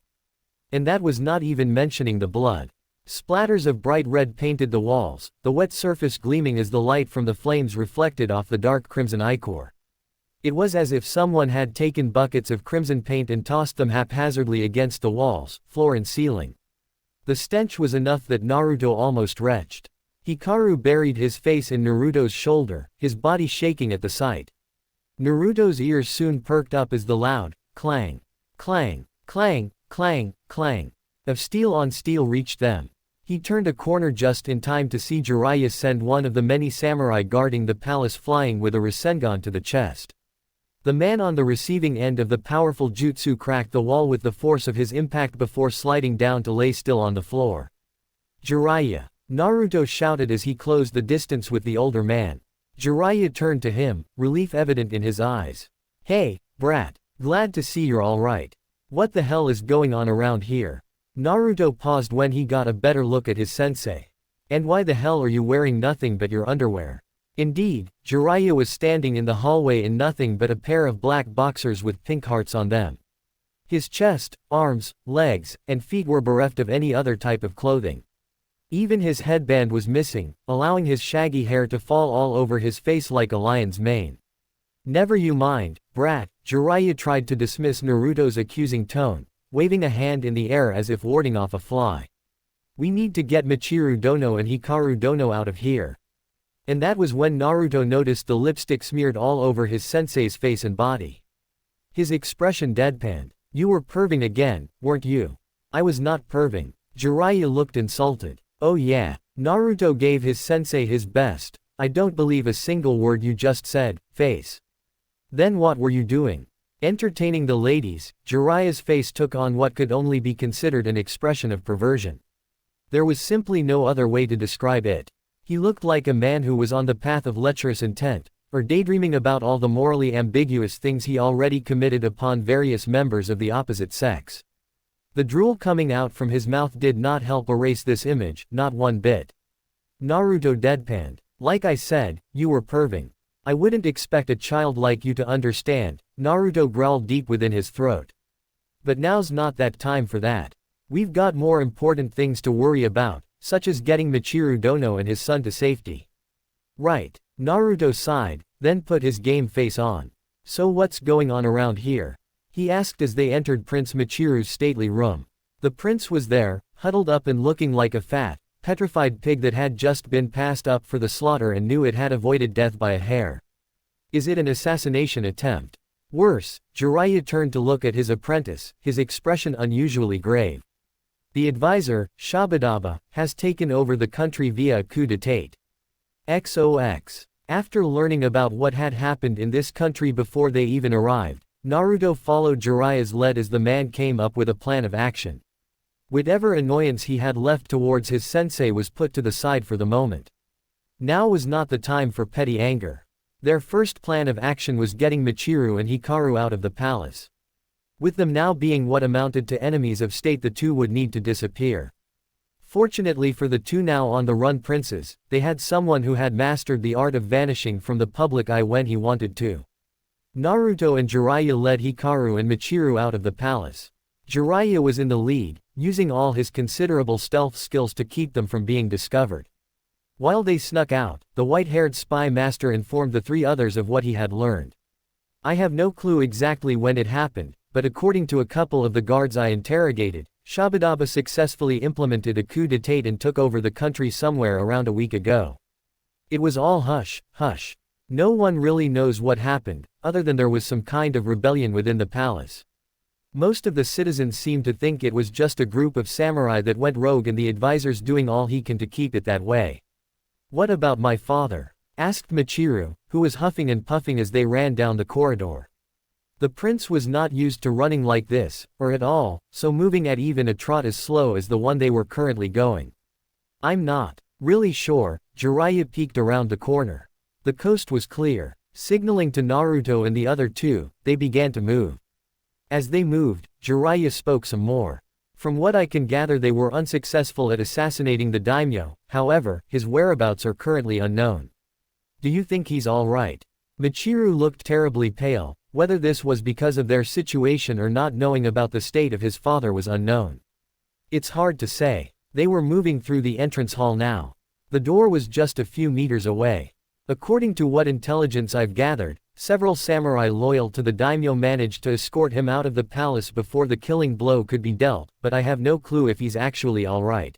And that was not even mentioning the blood. Splatters of bright red painted the walls, the wet surface gleaming as the light from the flames reflected off the dark crimson ichor. It was as if someone had taken buckets of crimson paint and tossed them haphazardly against the walls, floor and ceiling. The stench was enough that Naruto almost retched. Hikaru buried his face in Naruto's shoulder, his body shaking at the sight. Naruto's ears soon perked up as the loud clang, clang, clang, clang, clang of steel on steel reached them. He turned a corner just in time to see Jiraiya send one of the many samurai guarding the palace flying with a Rasengan to the chest. The man on the receiving end of the powerful jutsu cracked the wall with the force of his impact before sliding down to lay still on the floor. Jiraiya! Naruto shouted as he closed the distance with the older man. Jiraiya turned to him, relief evident in his eyes. Hey, brat. Glad to see you're alright. What the hell is going on around here? Naruto paused when he got a better look at his sensei. And why the hell are you wearing nothing but your underwear? Indeed, Jiraiya was standing in the hallway in nothing but a pair of black boxers with pink hearts on them. His chest, arms, legs, and feet were bereft of any other type of clothing. Even his headband was missing, allowing his shaggy hair to fall all over his face like a lion's mane. Never you mind, brat, Jiraiya tried to dismiss Naruto's accusing tone, waving a hand in the air as if warding off a fly. We need to get Michiru Dono and Hikaru Dono out of here. And that was when Naruto noticed the lipstick smeared all over his sensei's face and body. His expression deadpanned. You were perving again, weren't you? I was not perving. Jiraiya looked insulted. Oh yeah. Naruto gave his sensei his best. I don't believe a single word you just said, face. Then what were you doing? Entertaining the ladies. Jiraiya's face took on what could only be considered an expression of perversion. There was simply no other way to describe it. He looked like a man who was on the path of lecherous intent, or daydreaming about all the morally ambiguous things he already committed upon various members of the opposite sex. The drool coming out from his mouth did not help erase this image, not one bit. Naruto deadpanned. Like I said, you were perving. I wouldn't expect a child like you to understand, Naruto growled deep within his throat. But now's not that time for that. We've got more important things to worry about, such as getting Michiru Dono and his son to safety. Right. Naruto sighed, then put his game face on. So what's going on around here? He asked as they entered Prince Michiru's stately room. The prince was there, huddled up and looking like a fat, petrified pig that had just been passed up for the slaughter and knew it had avoided death by a hair. Is it an assassination attempt? Worse, Jiraiya turned to look at his apprentice, his expression unusually grave. The advisor, Shabadaba, has taken over the country via a coup d'etat. XOX. After learning about what had happened in this country before they even arrived, Naruto followed Jiraiya's lead as the man came up with a plan of action. Whatever annoyance he had left towards his sensei was put to the side for the moment. Now was not the time for petty anger. Their first plan of action was getting Michiru and Hikaru out of the palace. With them now being what amounted to enemies of state, the two would need to disappear. Fortunately for the two now on-the-run princes, they had someone who had mastered the art of vanishing from the public eye when he wanted to. Naruto and Jiraiya led Hikaru and Michiru out of the palace. Jiraiya was in the lead, using all his considerable stealth skills to keep them from being discovered. While they snuck out, the white-haired spy master informed the three others of what he had learned. I have no clue exactly when it happened, but according to a couple of the guards I interrogated, Shabadaba successfully implemented a coup d'etat and took over the country somewhere around a week ago. It was all hush, hush. No one really knows what happened, other than there was some kind of rebellion within the palace. Most of the citizens seem to think it was just a group of samurai that went rogue and the advisor's doing all he can to keep it that way. What about my father? Asked Michiru, who was huffing and puffing as they ran down the corridor. The prince was not used to running like this, or at all, so moving at even a trot as slow as the one they were currently going. I'm not really sure. Jiraiya peeked around the corner. The coast was clear. Signaling to Naruto and the other two, they began to move. As they moved, Jiraiya spoke some more. From what I can gather, they were unsuccessful at assassinating the daimyo, however, his whereabouts are currently unknown. Do you think he's alright? Michiru looked terribly pale. Whether this was because of their situation or not knowing about the state of his father was unknown. It's hard to say. They were moving through the entrance hall now. The door was just a few meters away. According to what intelligence I've gathered, several samurai loyal to the daimyo managed to escort him out of the palace before the killing blow could be dealt, but I have no clue if he's actually alright.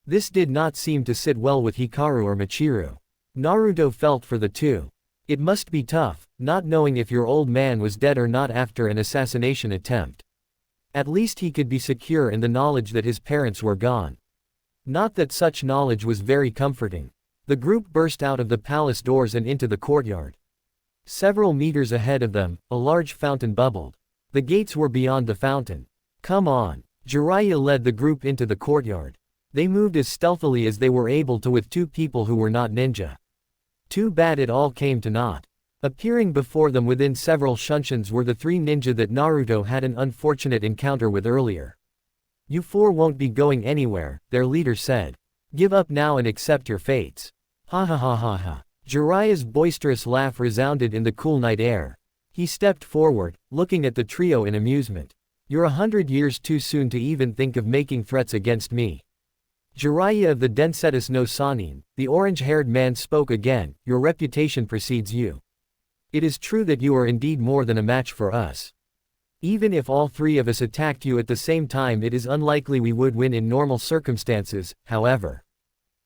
This did not seem to sit well with Hikaru or Michiru. Naruto felt for the two. It must be tough, not knowing if your old man was dead or not after an assassination attempt. At least he could be secure in the knowledge that his parents were gone. Not that such knowledge was very comforting. The group burst out of the palace doors and into the courtyard. Several meters ahead of them, a large fountain bubbled. The gates were beyond the fountain. Come on. Jiraiya led the group into the courtyard. They moved as stealthily as they were able to with two people who were not ninja. Too bad it all came to naught. Appearing before them within several shunshuns were the three ninja that Naruto had an unfortunate encounter with earlier. You four won't be going anywhere, their leader said. Give up now and accept your fates. Ha ha ha ha ha. Jiraiya's boisterous laugh resounded in the cool night air. He stepped forward, looking at the trio in amusement. You're 100 years too soon to even think of making threats against me. Jiraiya of the Densetsu no Sannin, the orange-haired man spoke again, your reputation precedes you. It is true that you are indeed more than a match for us. Even if all three of us attacked you at the same time, it is unlikely we would win in normal circumstances, however.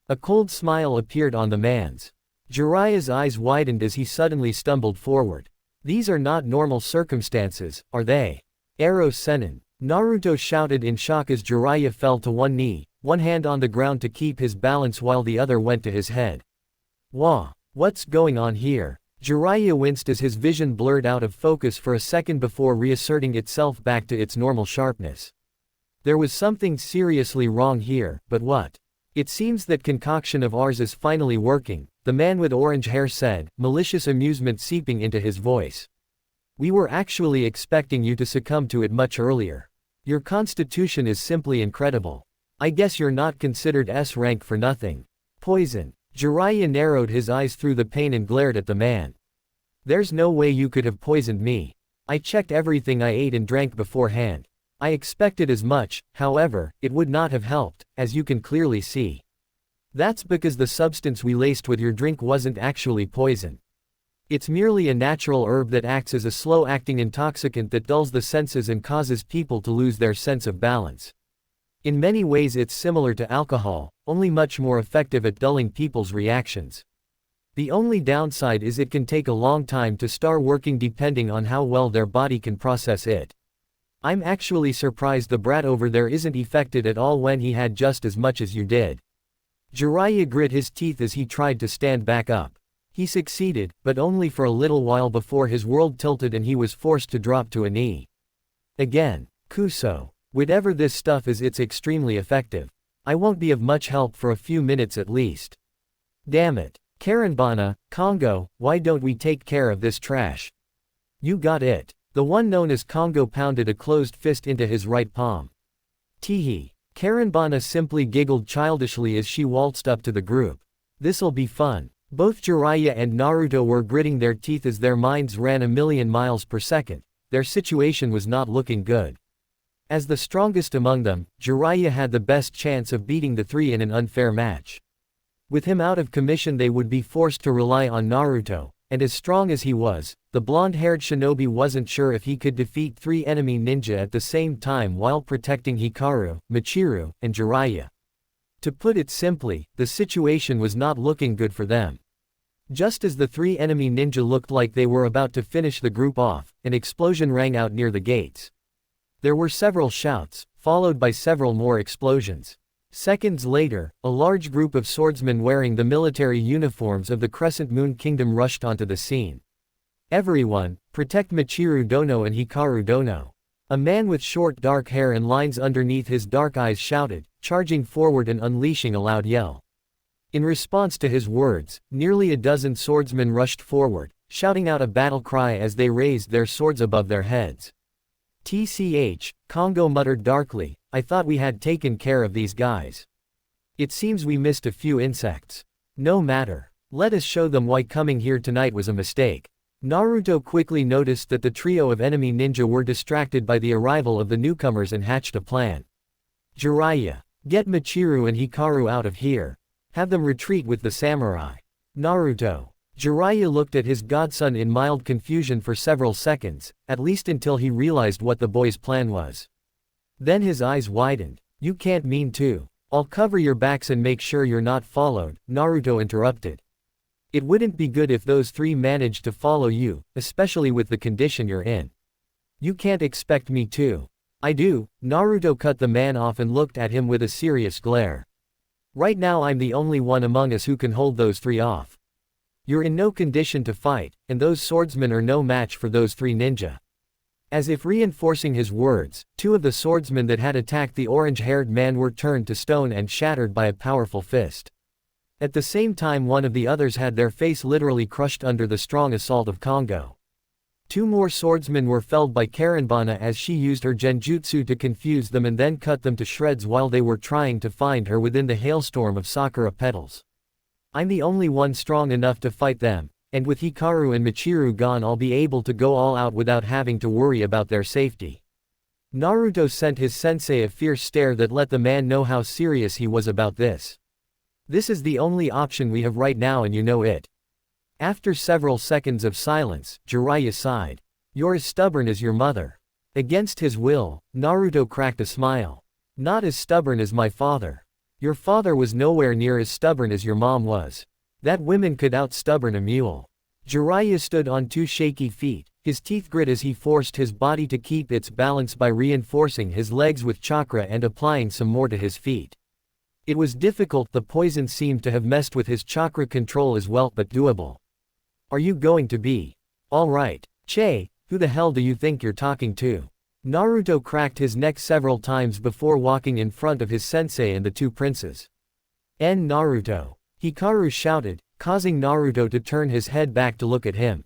A cold smile appeared on the man's. Jiraiya's eyes widened as he suddenly stumbled forward. These are not normal circumstances, are they? Arrow Sennin. Naruto shouted in shock as Jiraiya fell to one knee, one hand on the ground to keep his balance while the other went to his head. Wah! What's going on here? Jiraiya winced as his vision blurred out of focus for a second before reasserting itself back to its normal sharpness. There was something seriously wrong here, but what? It seems that concoction of ours is finally working, the man with orange hair said, malicious amusement seeping into his voice. We were actually expecting you to succumb to it much earlier. Your constitution is simply incredible. I guess you're not considered S rank for nothing. Poison. Jiraiya narrowed his eyes through the pain and glared at the man. There's no way you could have poisoned me. I checked everything I ate and drank beforehand. I expected as much, however, it would not have helped, as you can clearly see. That's because the substance we laced with your drink wasn't actually poison. It's merely a natural herb that acts as a slow-acting intoxicant that dulls the senses and causes people to lose their sense of balance. In many ways it's similar to alcohol, only much more effective at dulling people's reactions. The only downside is it can take a long time to start working depending on how well their body can process it. I'm actually surprised the brat over there isn't affected at all when he had just as much as you did. Jiraiya grit his teeth as he tried to stand back up. He succeeded, but only for a little while before his world tilted and he was forced to drop to a knee. Again. Kuso. Whatever this stuff is, it's extremely effective. I won't be of much help for a few minutes at least. Damn it. Karenbana, Congo, why don't we take care of this trash? You got it. The one known as Congo pounded a closed fist into his right palm. Teehee. Karenbana simply giggled childishly as she waltzed up to the group. This'll be fun. Both Jiraiya and Naruto were gritting their teeth as their minds ran a million miles per second. Their situation was not looking good. As the strongest among them, Jiraiya had the best chance of beating the three in an unfair match. With him out of commission, they would be forced to rely on Naruto, and as strong as he was, the blonde-haired shinobi wasn't sure if he could defeat three enemy ninja at the same time while protecting Hikaru, Michiru, and Jiraiya. To put it simply, the situation was not looking good for them. Just as the three enemy ninja looked like they were about to finish the group off, an explosion rang out near the gates. There were several shouts, followed by several more explosions. Seconds later, a large group of swordsmen wearing the military uniforms of the Crescent Moon Kingdom rushed onto the scene. Everyone, protect Michiru Dono and Hikaru Dono. A man with short dark hair and lines underneath his dark eyes shouted, charging forward and unleashing a loud yell. In response to his words, nearly a dozen swordsmen rushed forward, shouting out a battle cry as they raised their swords above their heads. TCH, Congo muttered darkly, I thought we had taken care of these guys. It seems we missed a few insects. No matter. Let us show them why coming here tonight was a mistake. Naruto quickly noticed that the trio of enemy ninja were distracted by the arrival of the newcomers and hatched a plan. Jiraiya, get Michiru and Hikaru out of here. Have them retreat with the samurai. Naruto. Jiraiya looked at his godson in mild confusion for several seconds, at least until he realized what the boy's plan was. Then his eyes widened. You can't mean to. I'll cover your backs and make sure you're not followed, Naruto interrupted. It wouldn't be good if those three managed to follow you, especially with the condition you're in. You can't expect me to. I do. Naruto cut the man off and looked at him with a serious glare. Right now I'm the only one among us who can hold those three off. You're in no condition to fight, and those swordsmen are no match for those three ninja. As if reinforcing his words, two of the swordsmen that had attacked the orange-haired man were turned to stone and shattered by a powerful fist. At the same time one of the others had their face literally crushed under the strong assault of Kongo. 2 more swordsmen were felled by Karenbana as she used her genjutsu to confuse them and then cut them to shreds while they were trying to find her within the hailstorm of sakura petals. I'm the only one strong enough to fight them, and with Hikaru and Michiru gone I'll be able to go all out without having to worry about their safety. Naruto sent his sensei a fierce stare that let the man know how serious he was about this. This is the only option we have right now and you know it. After several seconds of silence, Jiraiya sighed. You're as stubborn as your mother. Against his will, Naruto cracked a smile. Not as stubborn as my father. Your father was nowhere near as stubborn as your mom was. That woman could out-stubborn a mule. Jiraiya stood on 2 shaky feet, his teeth grit as he forced his body to keep its balance by reinforcing his legs with chakra and applying some more to his feet. It was difficult, the poison seemed to have messed with his chakra control as well, but doable. Are you going to be alright? Che, who the hell do you think you're talking to? Naruto cracked his neck several times before walking in front of his sensei and the 2 princes. Naruto. Hikaru shouted, causing Naruto to turn his head back to look at him.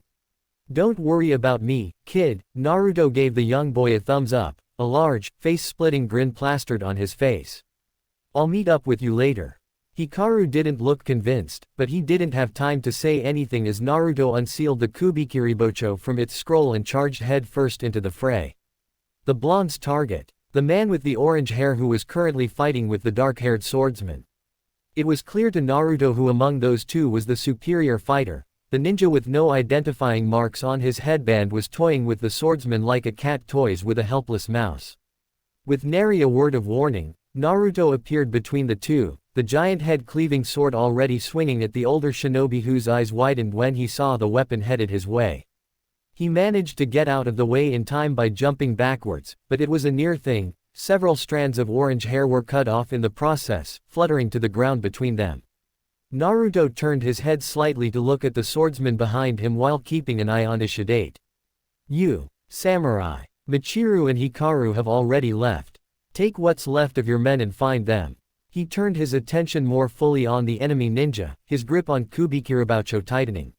Don't worry about me, kid. Naruto gave the young boy a thumbs up, a large, face-splitting grin plastered on his face. I'll meet up with you later. Hikaru didn't look convinced, but he didn't have time to say anything as Naruto unsealed the Kubikiribocho from its scroll and charged head-first into the fray. The blonde's target. The man with the orange hair who was currently fighting with the dark-haired swordsman. It was clear to Naruto who among those 2 was the superior fighter. The ninja with no identifying marks on his headband was toying with the swordsman like a cat toys with a helpless mouse. With nary a word of warning, Naruto appeared between the 2, the giant head-cleaving sword already swinging at the older shinobi whose eyes widened when he saw the weapon headed his way. He managed to get out of the way in time by jumping backwards, but it was a near thing. Several strands of orange hair were cut off in the process, fluttering to the ground between them. Naruto turned his head slightly to look at the swordsman behind him while keeping an eye on Ishidate. You, samurai. Michiru and Hikaru have already left. Take what's left of your men and find them. He turned his attention more fully on the enemy ninja, his grip on Kubikiribocho tightening.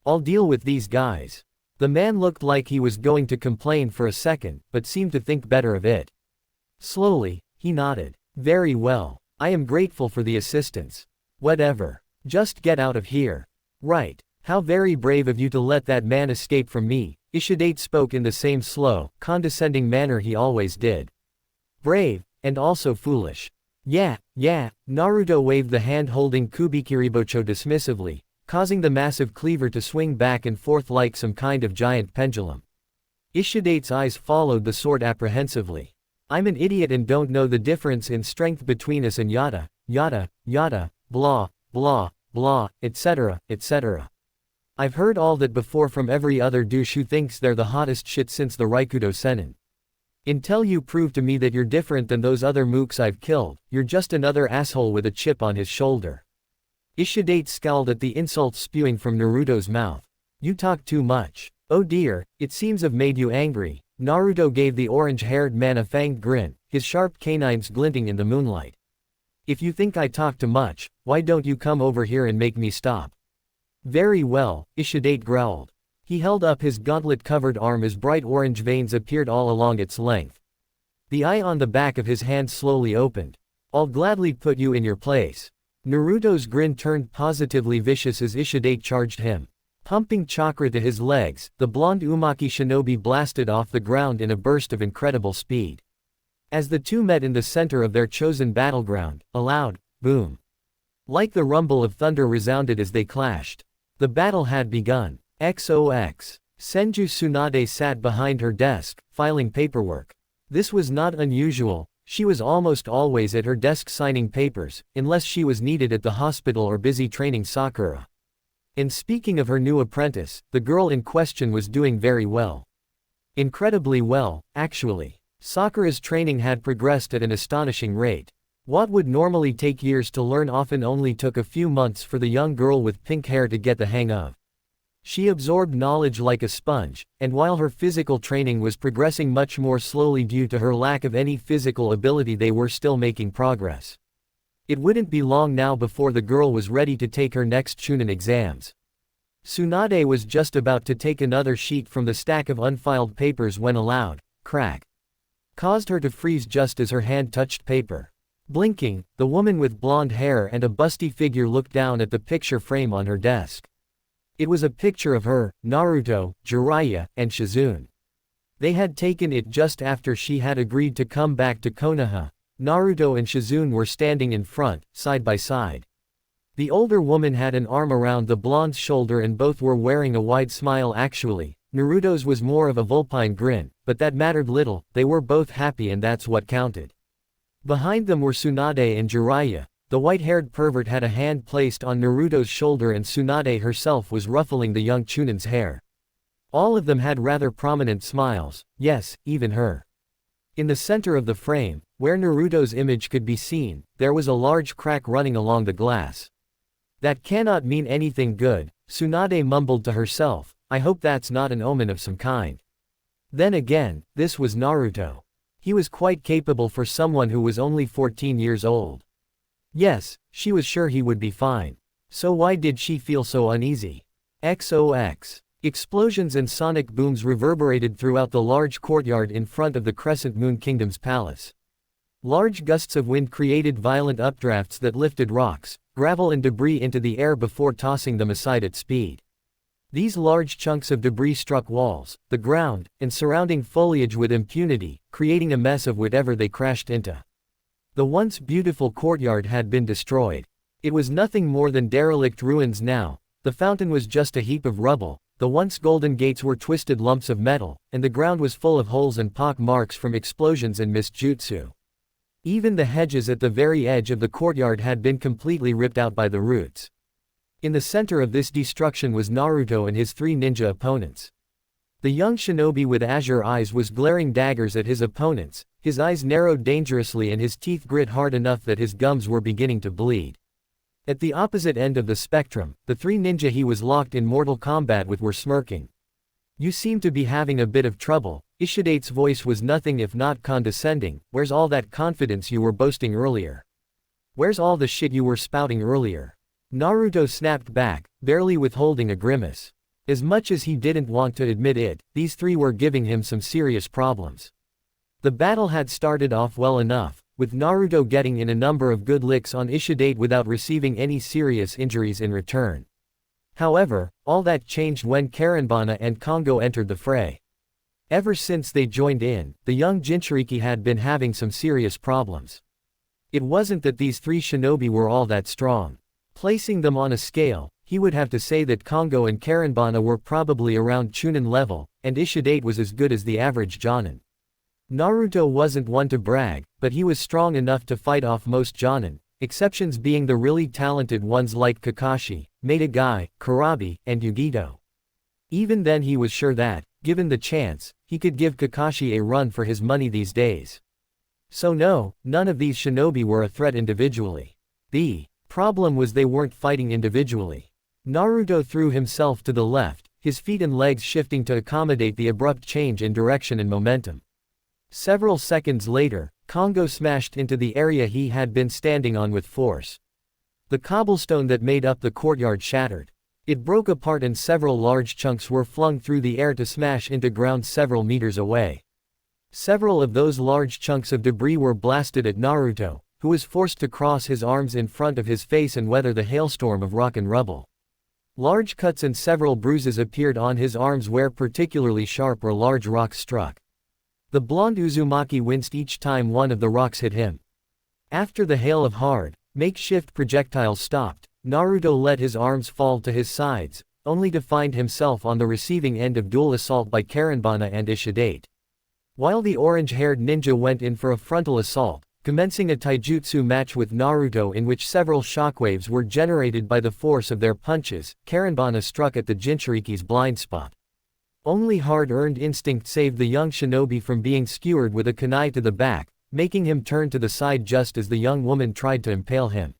I'll deal with these guys. The man looked like he was going to complain for a second, but seemed to think better of it. Slowly, he nodded. Very well. I am grateful for the assistance. Whatever. Just get out of here. Right. How very brave of you to let that man escape from me. Ishidate spoke in the same slow, condescending manner he always did. Brave, and also foolish. Yeah, Naruto waved the hand holding Kubikiribocho dismissively, causing the massive cleaver to swing back and forth like some kind of giant pendulum. Ishidate's eyes followed the sword apprehensively. I'm an idiot and don't know the difference in strength between us and yada, blah, blah, blah, etc., etc. I've heard all that before from every other douche who thinks they're the hottest shit since the Raikudo Sennin. Until you prove to me that you're different than those other mooks I've killed, you're just another asshole with a chip on his shoulder. Ishidate scowled at the insults spewing from Naruto's mouth. You talk too much. Oh dear, it seems I've made you angry. Naruto gave the orange-haired man a fanged grin, his sharp canines glinting in the moonlight. If you think I talk too much, why don't you come over here and make me stop? Very well, Ishidate growled. He held up his gauntlet-covered arm as bright orange veins appeared all along its length. The eye on the back of his hand slowly opened. I'll gladly put you in your place. Naruto's grin turned positively vicious as Ishidate charged him. Pumping chakra to his legs, the blonde Umaki shinobi blasted off the ground in a burst of incredible speed. As the 2 met in the center of their chosen battleground, a loud boom, like the rumble of thunder, resounded as they clashed. The battle had begun. XOX. Senju Tsunade sat behind her desk, filing paperwork. This was not unusual. She was almost always at her desk signing papers, unless she was needed at the hospital or busy training Sakura. And speaking of her new apprentice, the girl in question was doing very well. Incredibly well, actually. Sakura's training had progressed at an astonishing rate. What would normally take years to learn often only took a few months for the young girl with pink hair to get the hang of. She absorbed knowledge like a sponge, and while her physical training was progressing much more slowly due to her lack of any physical ability, they were still making progress. It wouldn't be long now before the girl was ready to take her next Chunin exams. Tsunade was just about to take another sheet from the stack of unfiled papers when a loud crack caused her to freeze just as her hand touched paper. Blinking, the woman with blonde hair and a busty figure looked down at the picture frame on her desk. It was a picture of her, Naruto, Jiraiya, and Shizune. They had taken it just after she had agreed to come back to Konoha. Naruto and Shizune were standing in front, side by side. The older woman had an arm around the blonde's shoulder and both were wearing a wide smile. Actually, Naruto's was more of a vulpine grin, but that mattered little, they were both happy and that's what counted. Behind them were Tsunade and Jiraiya. The white-haired pervert had a hand placed on Naruto's shoulder and Tsunade herself was ruffling the young Chunin's hair. All of them had rather prominent smiles, yes, even her. In the center of the frame, where Naruto's image could be seen, there was a large crack running along the glass. That cannot mean anything good, Tsunade mumbled to herself, I hope that's not an omen of some kind. Then again, this was Naruto. He was quite capable for someone who was only 14 years old. Yes, she was sure he would be fine. So why did she feel so uneasy? XOX. Explosions and sonic booms reverberated throughout the large courtyard in front of the Crescent Moon Kingdom's palace. Large gusts of wind created violent updrafts that lifted rocks, gravel and debris into the air before tossing them aside at speed. These large chunks of debris struck walls, the ground, and surrounding foliage with impunity, creating a mess of whatever they crashed into. The once beautiful courtyard had been destroyed. It was nothing more than derelict ruins now. The fountain was just a heap of rubble, the once golden gates were twisted lumps of metal, and the ground was full of holes and pock marks from explosions and missed jutsu. Even the hedges at the very edge of the courtyard had been completely ripped out by the roots. In the center of this destruction was Naruto and his three ninja opponents. The young shinobi with azure eyes was glaring daggers at his opponents, his eyes narrowed dangerously and his teeth grit hard enough that his gums were beginning to bleed. At the opposite end of the spectrum, the three ninja he was locked in mortal combat with were smirking. You seem to be having a bit of trouble. Ishidate's voice was nothing if not condescending. Where's all that confidence you were boasting earlier? Where's all the shit you were spouting earlier? Naruto snapped back, barely withholding a grimace. As much as he didn't want to admit it, these three were giving him some serious problems. The battle had started off well enough, with Naruto getting in a number of good licks on Ishidate without receiving any serious injuries in return. However, all that changed when Karenbana and Kongo entered the fray. Ever since they joined in, the young Jinchuriki had been having some serious problems. It wasn't that these three shinobi were all that strong. Placing them on a scale, he would have to say that Kongo and Karenbana were probably around Chunin level, and Ishidate was as good as the average Jonin. Naruto wasn't one to brag, but he was strong enough to fight off most Jonin, exceptions being the really talented ones like Kakashi, Meidagai, Kurabi, and Yugito. Even then he was sure that, given the chance, he could give Kakashi a run for his money these days. So no, none of these shinobi were a threat individually. The problem was they weren't fighting individually. Naruto threw himself to the left, his feet and legs shifting to accommodate the abrupt change in direction and momentum. Several seconds later, Kongo smashed into the area he had been standing on with force. The cobblestone that made up the courtyard shattered. It broke apart and several large chunks were flung through the air to smash into ground several meters away. Several of those large chunks of debris were blasted at Naruto, who was forced to cross his arms in front of his face and weather the hailstorm of rock and rubble. Large cuts and several bruises appeared on his arms where particularly sharp or large rocks struck. The blonde Uzumaki winced each time one of the rocks hit him. After the hail of hard, makeshift projectiles stopped, Naruto let his arms fall to his sides, only to find himself on the receiving end of dual assault by Karenbana and Ishidate. While the orange-haired ninja went in for a frontal assault, commencing a taijutsu match with Naruto in which several shockwaves were generated by the force of their punches, Karenbana struck at the Jinchuriki's blind spot. Only hard-earned instinct saved the young shinobi from being skewered with a kunai to the back, making him turn to the side just as the young woman tried to impale him.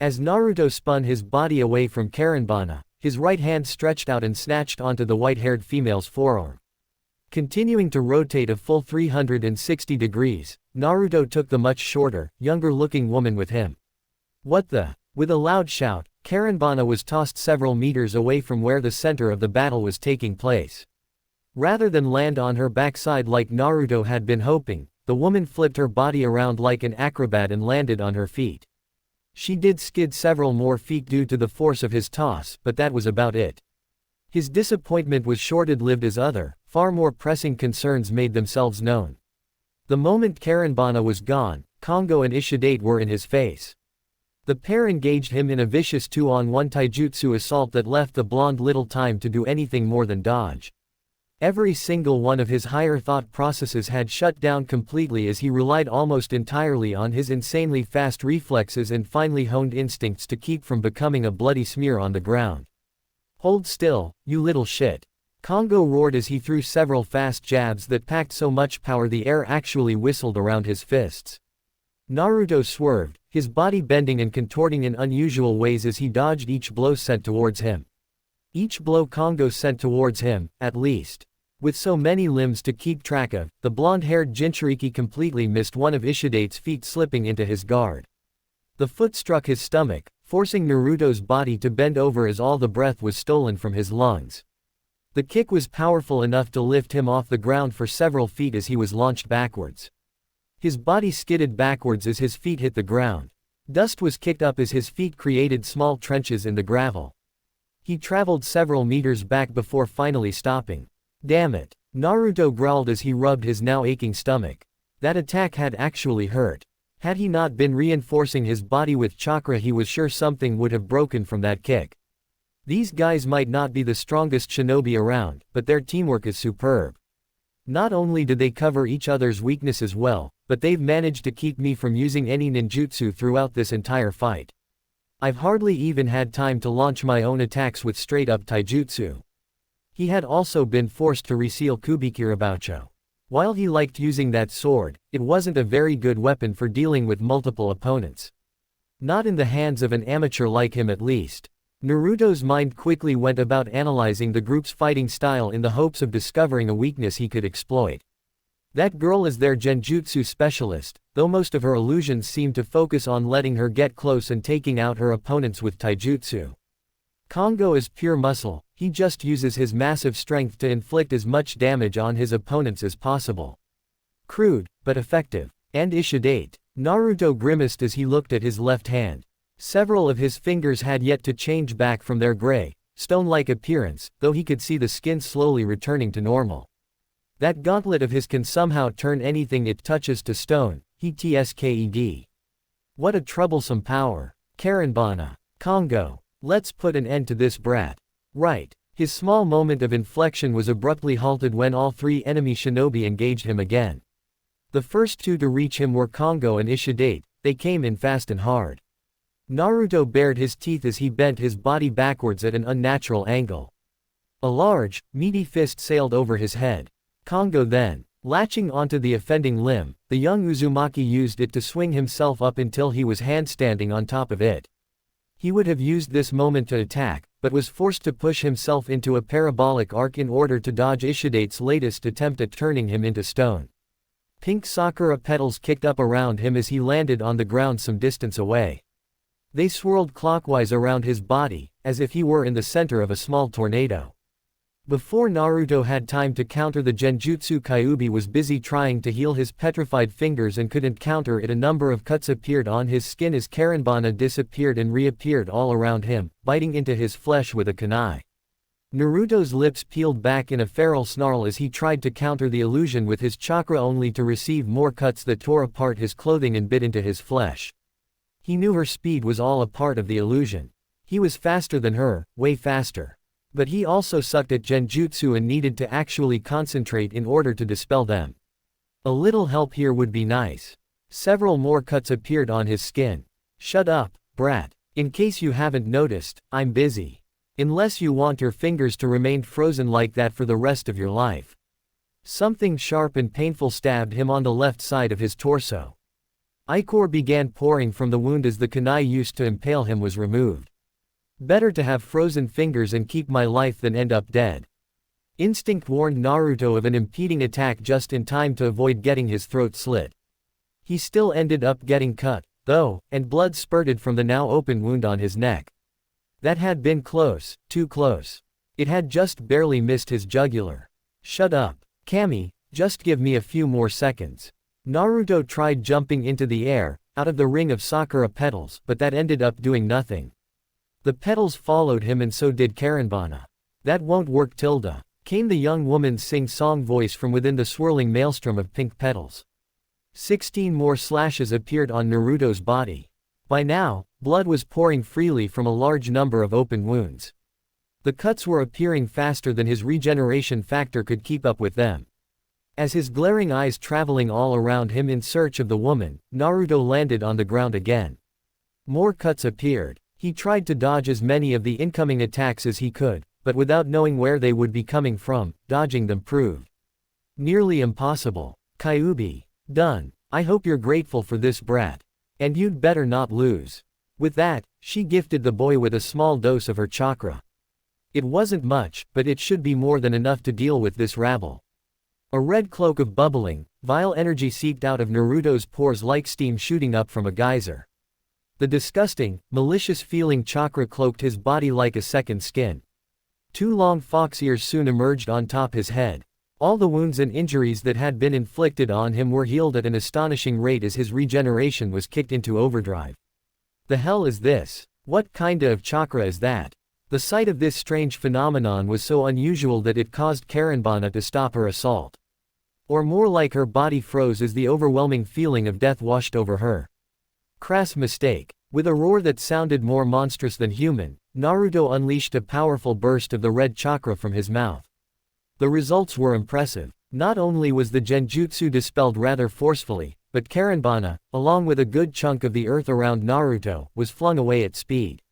As Naruto spun his body away from Karenbana, his right hand stretched out and snatched onto the white-haired female's forearm. Continuing to rotate a full 360 degrees, Naruto took the much shorter, younger-looking woman with him. What the? With a loud shout, Karenbana was tossed several meters away from where the center of the battle was taking place. Rather than land on her backside like Naruto had been hoping, the woman flipped her body around like an acrobat and landed on her feet. She did skid several more feet due to the force of his toss, but that was about it. His disappointment was short-lived as other, far more pressing concerns made themselves known. The moment Karenbana was gone, Kongo and Ishidate were in his face. The pair engaged him in a vicious 2-on-1 taijutsu assault that left the blonde little time to do anything more than dodge. Every single one of his higher thought processes had shut down completely as he relied almost entirely on his insanely fast reflexes and finely honed instincts to keep from becoming a bloody smear on the ground. Hold still, you little shit. Kongo roared as he threw several fast jabs that packed so much power the air actually whistled around his fists. Naruto swerved, his body bending and contorting in unusual ways as he dodged each blow sent towards him. Each blow Kongo sent towards him, at least. With so many limbs to keep track of, the blonde-haired Jinchuriki completely missed one of Ishidate's feet slipping into his guard. The foot struck his stomach, forcing Naruto's body to bend over as all the breath was stolen from his lungs. The kick was powerful enough to lift him off the ground for several feet as he was launched backwards. His body skidded backwards as his feet hit the ground. Dust was kicked up as his feet created small trenches in the gravel. He traveled several meters back before finally stopping. Damn it! Naruto growled as he rubbed his now aching stomach. That attack had actually hurt. Had he not been reinforcing his body with chakra, he was sure something would have broken from that kick. These guys might not be the strongest shinobi around, but their teamwork is superb. Not only did they cover each other's weaknesses well, but they've managed to keep me from using any ninjutsu throughout this entire fight. I've hardly even had time to launch my own attacks with straight-up taijutsu. He had also been forced to reseal Kubikiraboucho. While he liked using that sword, it wasn't a very good weapon for dealing with multiple opponents. Not in the hands of an amateur like him at least. Naruto's mind quickly went about analyzing the group's fighting style in the hopes of discovering a weakness he could exploit. That girl is their genjutsu specialist, though most of her illusions seem to focus on letting her get close and taking out her opponents with taijutsu. Kongo is pure muscle, he just uses his massive strength to inflict as much damage on his opponents as possible. Crude, but effective. And Ishidate. Naruto grimaced as he looked at his left hand. Several of his fingers had yet to change back from their gray, stone-like appearance, though he could see the skin slowly returning to normal. That gauntlet of his can somehow turn anything it touches to stone, he tsked. What a troublesome power. Karenbana. Kongo. Let's put an end to this brat. Right. His small moment of inflection was abruptly halted when all three enemy shinobi engaged him again. The first two to reach him were Kongo and Ishidate, they came in fast and hard. Naruto bared his teeth as he bent his body backwards at an unnatural angle. A large, meaty fist sailed over his head. Kongo then, latching onto the offending limb, the young Uzumaki used it to swing himself up until he was handstanding on top of it. He would have used this moment to attack, but was forced to push himself into a parabolic arc in order to dodge Ishidate's latest attempt at turning him into stone. Pink sakura petals kicked up around him as he landed on the ground some distance away. They swirled clockwise around his body, as if he were in the center of a small tornado. Before Naruto had time to counter, the genjutsu Kyuubi was busy trying to heal his petrified fingers and couldn't counter it. A number of cuts appeared on his skin as Karenbana disappeared and reappeared all around him, biting into his flesh with a kunai. Naruto's lips peeled back in a feral snarl as he tried to counter the illusion with his chakra, only to receive more cuts that tore apart his clothing and bit into his flesh. He knew her speed was all a part of the illusion. He was faster than her, way faster. But he also sucked at genjutsu and needed to actually concentrate in order to dispel them. A little help here would be nice. Several more cuts appeared on his skin. Shut up, brat. In case you haven't noticed, I'm busy. Unless you want your fingers to remain frozen like that for the rest of your life. Something sharp and painful stabbed him on the left side of his torso. Ichor began pouring from the wound as the kunai used to impale him was removed. Better to have frozen fingers and keep my life than end up dead. Instinct warned Naruto of an impeding attack just in time to avoid getting his throat slit. He still ended up getting cut, though, and blood spurted from the now open wound on his neck. That had been close, too close. It had just barely missed his jugular. Shut up. Kami, just give me a few more seconds. Naruto tried jumping into the air, out of the ring of sakura petals, but that ended up doing nothing. The petals followed him and so did Karenbana. That won't work Tilda, came the young woman's sing-song voice from within the swirling maelstrom of pink petals. 16 more slashes appeared on Naruto's body. By now, blood was pouring freely from a large number of open wounds. The cuts were appearing faster than his regeneration factor could keep up with them. As his glaring eyes traveling all around him in search of the woman, Naruto landed on the ground again. More cuts appeared. He tried to dodge as many of the incoming attacks as he could, but without knowing where they would be coming from, dodging them proved nearly impossible. Kyuubi. Done. I hope you're grateful for this brat. And you'd better not lose. With that, she gifted the boy with a small dose of her chakra. It wasn't much, but it should be more than enough to deal with this rabble. A red cloak of bubbling, vile energy seeped out of Naruto's pores like steam shooting up from a geyser. The disgusting, malicious-feeling chakra cloaked his body like a second skin. 2 long fox ears soon emerged on top his head. All the wounds and injuries that had been inflicted on him were healed at an astonishing rate as his regeneration was kicked into overdrive. The hell is this? What kinda of chakra is that? The sight of this strange phenomenon was so unusual that it caused Karenbana to stop her assault. Or more like her body froze as the overwhelming feeling of death washed over her. Crass mistake. With a roar that sounded more monstrous than human, Naruto unleashed a powerful burst of the red chakra from his mouth. The results were impressive. Not only was the genjutsu dispelled rather forcefully, but Karenbana, along with a good chunk of the earth around Naruto, was flung away at speed.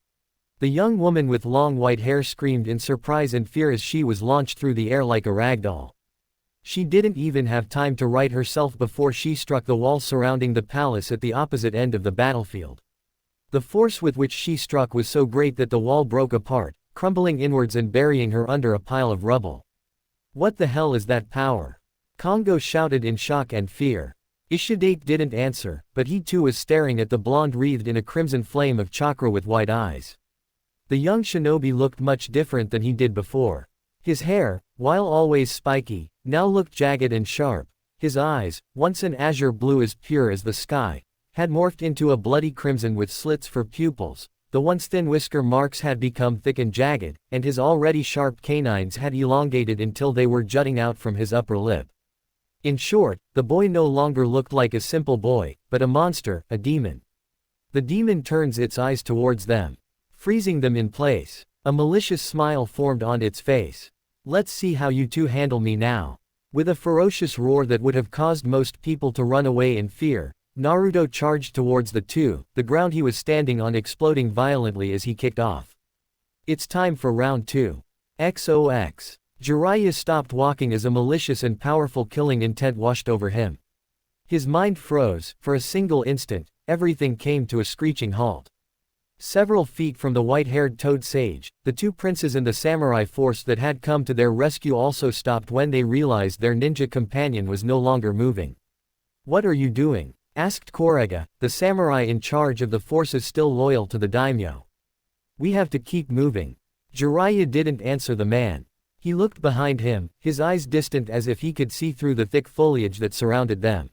The young woman with long white hair screamed in surprise and fear as she was launched through the air like a ragdoll. She didn't even have time to right herself before she struck the wall surrounding the palace at the opposite end of the battlefield. The force with which she struck was so great that the wall broke apart, crumbling inwards and burying her under a pile of rubble. What the hell is that power? Kongo shouted in shock and fear. Ishidate didn't answer, but he too was staring at the blonde wreathed in a crimson flame of chakra with white eyes. The young shinobi looked much different than he did before. His hair, while always spiky, now looked jagged and sharp. His eyes, once an azure blue as pure as the sky, had morphed into a bloody crimson with slits for pupils. The once thin whisker marks had become thick and jagged, and his already sharp canines had elongated until they were jutting out from his upper lip. In short, the boy no longer looked like a simple boy, but a monster, a demon. The demon turns its eyes towards them, freezing them in place. A malicious smile formed on its face. Let's see how you two handle me now. With a ferocious roar that would have caused most people to run away in fear, Naruto charged towards the two, the ground he was standing on exploding violently as he kicked off. It's time for round 2. XOX. Jiraiya stopped walking as a malicious and powerful killing intent washed over him. His mind froze. For a single instant, everything came to a screeching halt. Several feet from the white-haired toad sage, the 2 princes and the samurai force that had come to their rescue also stopped when they realized their ninja companion was no longer moving. What are you doing? Asked Korega, the samurai in charge of the forces still loyal to the daimyo. We have to keep moving. Jiraiya didn't answer the man. He looked behind him, his eyes distant as if he could see through the thick foliage that surrounded them.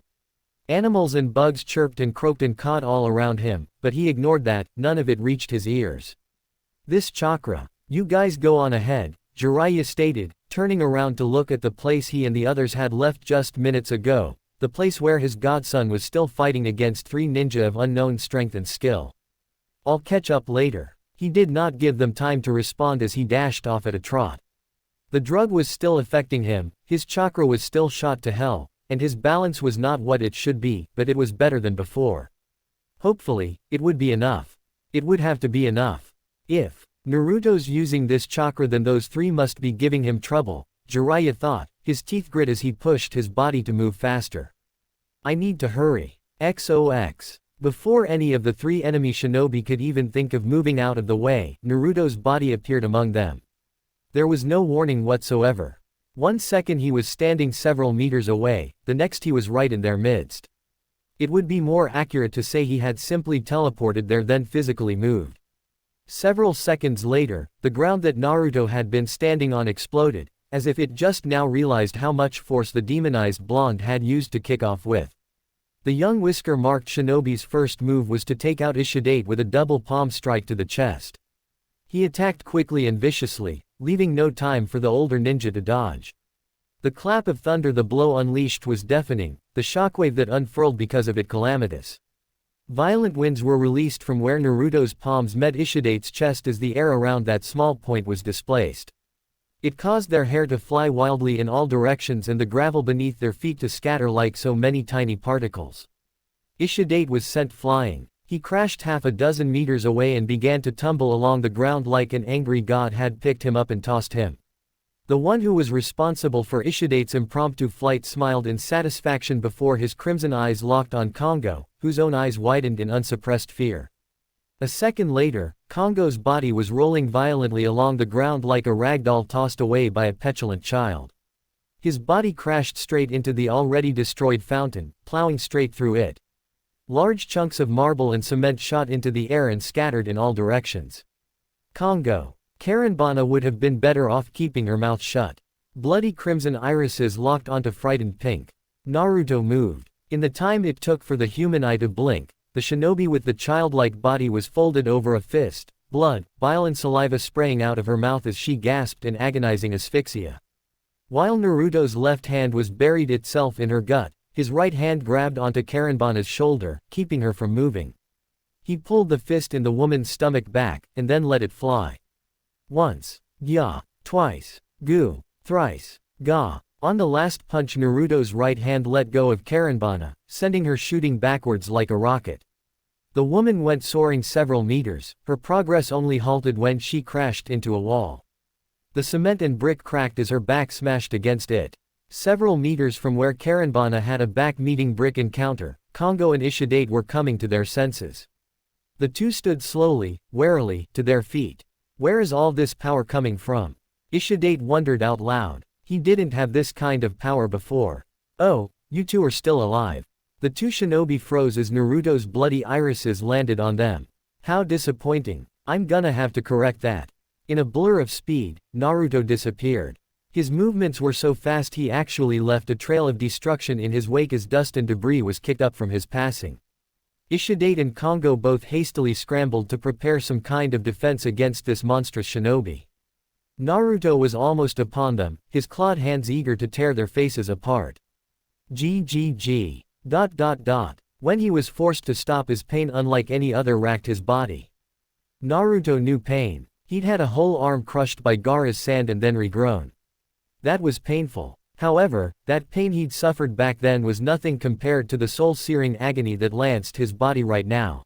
Animals and bugs chirped and croaked and cawed all around him, but he ignored that. None of it reached his ears. This chakra. You guys go on ahead, Jiraiya stated, turning around to look at the place he and the others had left just minutes ago. The place where his godson was still fighting against 3 ninja of unknown strength and skill. I'll catch up later. He did not give them time to respond as he dashed off at a trot. The drug was still affecting him, his chakra was still shot to hell, and his balance was not what it should be, but it was better than before. Hopefully, it would be enough. It would have to be enough. If Naruto's using this chakra, then those 3 must be giving him trouble, Jiraiya thought, his teeth grit as he pushed his body to move faster. I need to hurry. XOX. Before any of the 3 enemy shinobi could even think of moving out of the way, Naruto's body appeared among them. There was no warning whatsoever. 1 second he was standing several meters away, the next he was right in their midst. It would be more accurate to say he had simply teleported there then physically moved. Several seconds later, the ground that Naruto had been standing on exploded, as if it just now realized how much force the demonized blonde had used to kick off with. The young whisker-marked shinobi's first move was to take out Ishidate with a double palm strike to the chest. He attacked quickly and viciously, leaving no time for the older ninja to dodge. The clap of thunder the blow unleashed was deafening, the shockwave that unfurled because of it calamitous. Violent winds were released from where Naruto's palms met Ishidate's chest as the air around that small point was displaced. It caused their hair to fly wildly in all directions and the gravel beneath their feet to scatter like so many tiny particles. Ishidate was sent flying. He crashed half a dozen meters away and began to tumble along the ground like an angry god had picked him up and tossed him. The one who was responsible for Ishidate's impromptu flight smiled in satisfaction before his crimson eyes locked on Kongo, whose own eyes widened in unsuppressed fear. A second later, Kongo's body was rolling violently along the ground like a ragdoll tossed away by a petulant child. His body crashed straight into the already destroyed fountain, plowing straight through it. Large chunks of marble and cement shot into the air and scattered in all directions. Kongo. Karenbana would have been better off keeping her mouth shut. Bloody crimson irises locked onto frightened pink. Naruto moved. In the time it took for the human eye to blink, the shinobi with the childlike body was folded over a fist, blood, bile and saliva spraying out of her mouth as she gasped in agonizing asphyxia. While Naruto's left hand was buried itself in her gut, his right hand grabbed onto Karenbana's shoulder, keeping her from moving. He pulled the fist in the woman's stomach back, and then let it fly. Once. Gya. Twice. Gu. Thrice. Ga. On the last punch Naruto's right hand let go of Karenbana, sending her shooting backwards like a rocket. The woman went soaring several meters, her progress only halted when she crashed into a wall. The cement and brick cracked as her back smashed against it. Several meters from where Karenbana had a back-meeting brick encounter, Kongo and Ishidate were coming to their senses. The two stood slowly, warily, to their feet. Where is all this power coming from? Ishidate wondered out loud. He didn't have this kind of power before. Oh, you two are still alive. The two shinobi froze as Naruto's bloody irises landed on them. How disappointing. I'm gonna have to correct that. In a blur of speed, Naruto disappeared. His movements were so fast he actually left a trail of destruction in his wake as dust and debris was kicked up from his passing. Ishidate and Kongo both hastily scrambled to prepare some kind of defense against this monstrous shinobi. Naruto was almost upon them, his clawed hands eager to tear their faces apart. GGG. When he was forced to stop, his pain unlike any other racked his body. Naruto knew pain. He'd had a whole arm crushed by Gaara's sand and then regrown. That was painful. However, that pain he'd suffered back then was nothing compared to the soul-searing agony that lanced his body right now.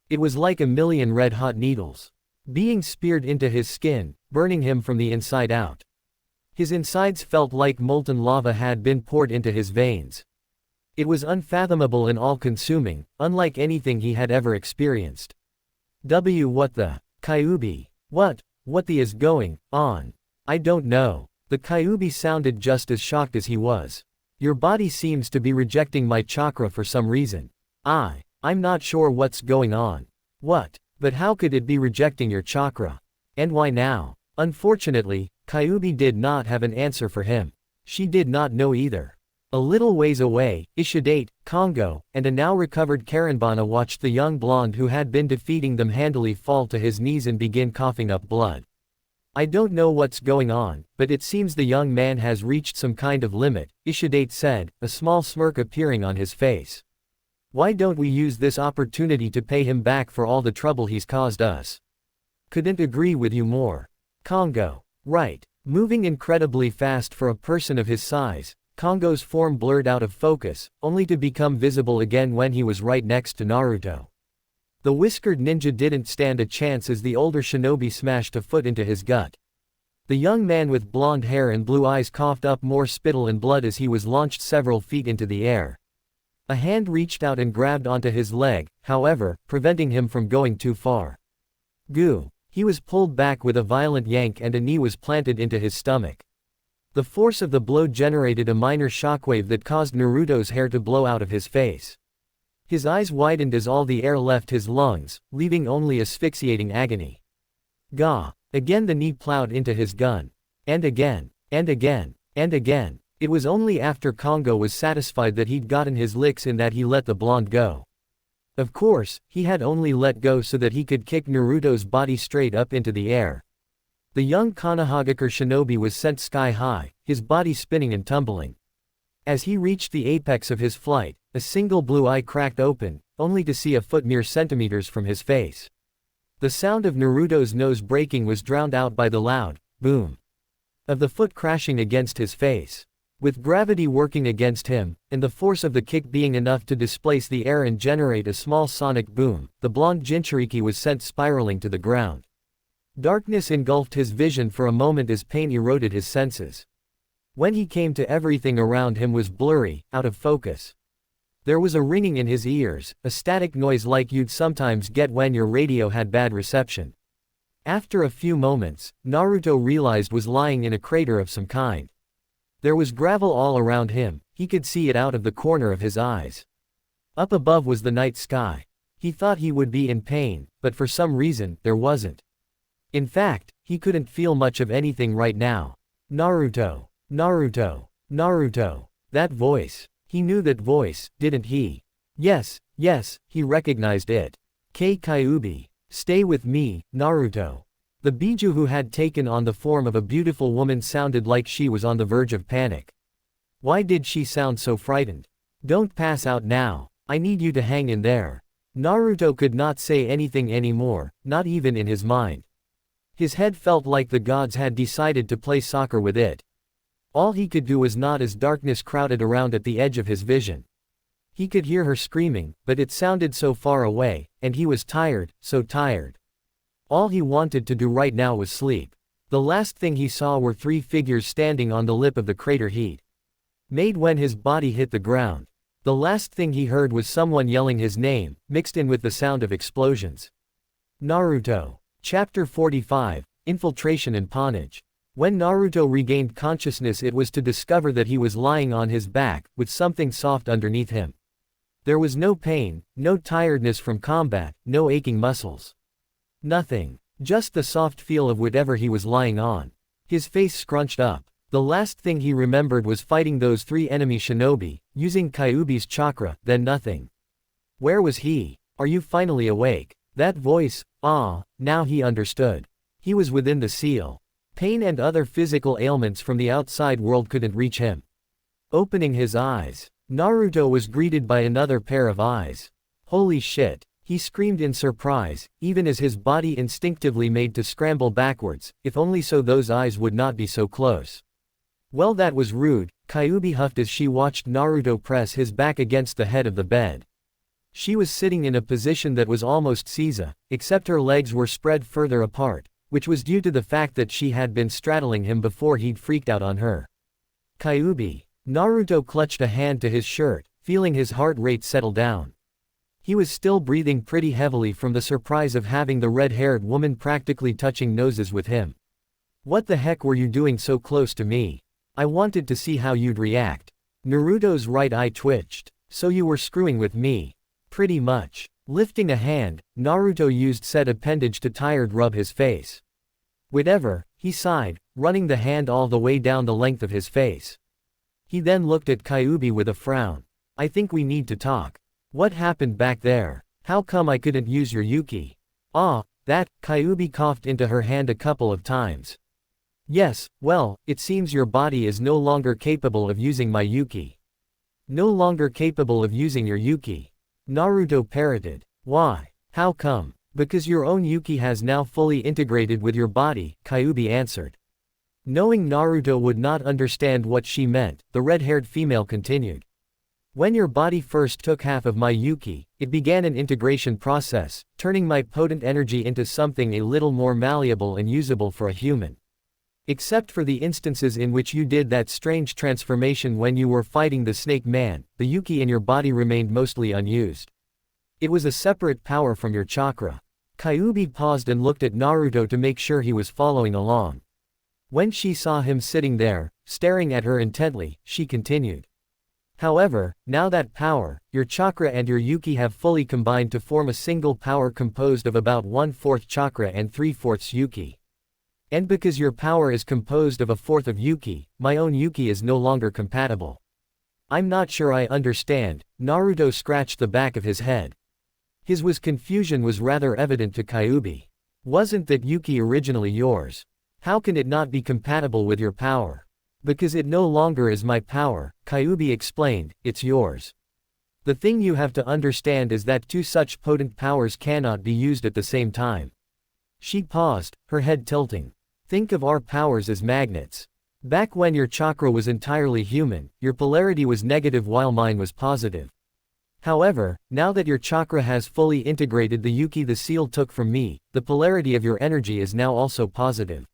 It was like a million red-hot needles being speared into his skin, burning him from the inside out. His insides felt like molten lava had been poured into his veins. It was unfathomable and all-consuming, unlike anything he had ever experienced. What the? Kyuubi. What the is going on? I don't know. The Kyuubi sounded just as shocked as he was. Your body seems to be rejecting my chakra for some reason. I'm not sure what's going on. What? But how could it be rejecting your chakra? And why now? Unfortunately, Kyuubi did not have an answer for him. She did not know either. A little ways away, Ishidate, Kongo, and a now recovered Karenbana watched the young blonde who had been defeating them handily fall to his knees and begin coughing up blood. I don't know what's going on, but it seems the young man has reached some kind of limit, Ishidate said, a small smirk appearing on his face. Why don't we use this opportunity to pay him back for all the trouble he's caused us? Couldn't agree with you more. Kongo. Right. Moving incredibly fast for a person of his size, Kongo's form blurred out of focus, only to become visible again when he was right next to Naruto. The whiskered ninja didn't stand a chance as the older shinobi smashed a foot into his gut. The young man with blonde hair and blue eyes coughed up more spittle and blood as he was launched several feet into the air. A hand reached out and grabbed onto his leg, however, preventing him from going too far. Goo. He was pulled back with a violent yank and a knee was planted into his stomach. The force of the blow generated a minor shockwave that caused Naruto's hair to blow out of his face. His eyes widened as all the air left his lungs, leaving only asphyxiating agony. Gah! Again the knee plowed into his gun. And again. And again. And again. It was only after Congo was satisfied that he'd gotten his licks in that he let the blonde go. Of course, he had only let go so that he could kick Naruto's body straight up into the air. The young Konohagakure shinobi was sent sky high, his body spinning and tumbling. As he reached the apex of his flight, a single blue eye cracked open, only to see a foot mere centimeters from his face. The sound of Naruto's nose breaking was drowned out by the loud boom of the foot crashing against his face. With gravity working against him, and the force of the kick being enough to displace the air and generate a small sonic boom, the blonde Jinchuriki was sent spiraling to the ground. Darkness engulfed his vision for a moment as pain eroded his senses. When he came to, everything around him was blurry, out of focus. There was a ringing in his ears, a static noise like you'd sometimes get when your radio had bad reception. After a few moments, Naruto realized was lying in a crater of some kind. There was gravel all around him, he could see it out of the corner of his eyes. Up above was the night sky. He thought he would be in pain, but for some reason, there wasn't. In fact, he couldn't feel much of anything right now. Naruto. Naruto. Naruto. That voice. He knew that voice, didn't he? Yes, he recognized it. Kyuubi. Stay with me, Naruto. The Biju who had taken on the form of a beautiful woman sounded like she was on the verge of panic. Why did she sound so frightened? Don't pass out now. I need you to hang in there. Naruto could not say anything anymore, not even in his mind. His head felt like the gods had decided to play soccer with it. All he could do was nod as darkness crowded around at the edge of his vision. He could hear her screaming, but it sounded so far away, and he was tired, so tired. All he wanted to do right now was sleep. The last thing he saw were three figures standing on the lip of the crater heat made when his body hit the ground. The last thing he heard was someone yelling his name, mixed in with the sound of explosions. Naruto. Chapter 45, Infiltration and Pawnage. When Naruto regained consciousness, it was to discover that he was lying on his back, with something soft underneath him. There was no pain, no tiredness from combat, no aching muscles. Nothing. Just the soft feel of whatever he was lying on. His face scrunched up. The last thing he remembered was fighting those three enemy shinobi, using Kyuubi's chakra, then nothing. Where was he? Are you finally awake? That voice, now he understood. He was within the seal. Pain and other physical ailments from the outside world couldn't reach him. Opening his eyes, Naruto was greeted by another pair of eyes. Holy shit! He screamed in surprise, even as his body instinctively made to scramble backwards, if only so those eyes would not be so close. Well, that was rude, Kyuubi huffed as she watched Naruto press his back against the head of the bed. She was sitting in a position that was almost Caesar, except her legs were spread further apart, which was due to the fact that she had been straddling him before he'd freaked out on her. Kyuubi. Naruto clutched a hand to his shirt, feeling his heart rate settle down. He was still breathing pretty heavily from the surprise of having the red-haired woman practically touching noses with him. What the heck were you doing so close to me? I wanted to see how you'd react. Naruto's right eye twitched. So you were screwing with me. Pretty much. Lifting a hand, Naruto used said appendage to tired rub his face. Whatever, he sighed, running the hand all the way down the length of his face. He then looked at Kyuubi with a frown. I think we need to talk. What happened back there? How come I couldn't use your Yuki? That, Kyuubi coughed into her hand a couple of times. Yes, well, it seems your body is no longer capable of using my Yuki. No longer capable of using your Yuki. Naruto parroted. Why? How come? Because your own Yuki has now fully integrated with your body, Kyuubi answered. Knowing Naruto would not understand what she meant, the red-haired female continued. When your body first took half of my Yuki, it began an integration process, turning my potent energy into something a little more malleable and usable for a human. Except for the instances in which you did that strange transformation when you were fighting the Snake Man, the Yuki in your body remained mostly unused. It was a separate power from your chakra. Kyuubi paused and looked at Naruto to make sure he was following along. When she saw him sitting there, staring at her intently, she continued. However, now that power, your chakra and your Yuki have fully combined to form a single power composed of about 1/4 chakra and 3/4 Yuki. And because your power is composed of a fourth of Yuki, my own Yuki is no longer compatible. I'm not sure I understand. Naruto scratched the back of his head. His confusion was rather evident to Kyuubi. Wasn't that Yuki originally yours? How can it not be compatible with your power? Because it no longer is my power, Kyuubi explained, it's yours. The thing you have to understand is that two such potent powers cannot be used at the same time. She paused, her head tilting. Think of our powers as magnets. Back when your chakra was entirely human, your polarity was negative while mine was positive. However, now that your chakra has fully integrated the Yuki the seal took from me, the polarity of your energy is now also positive.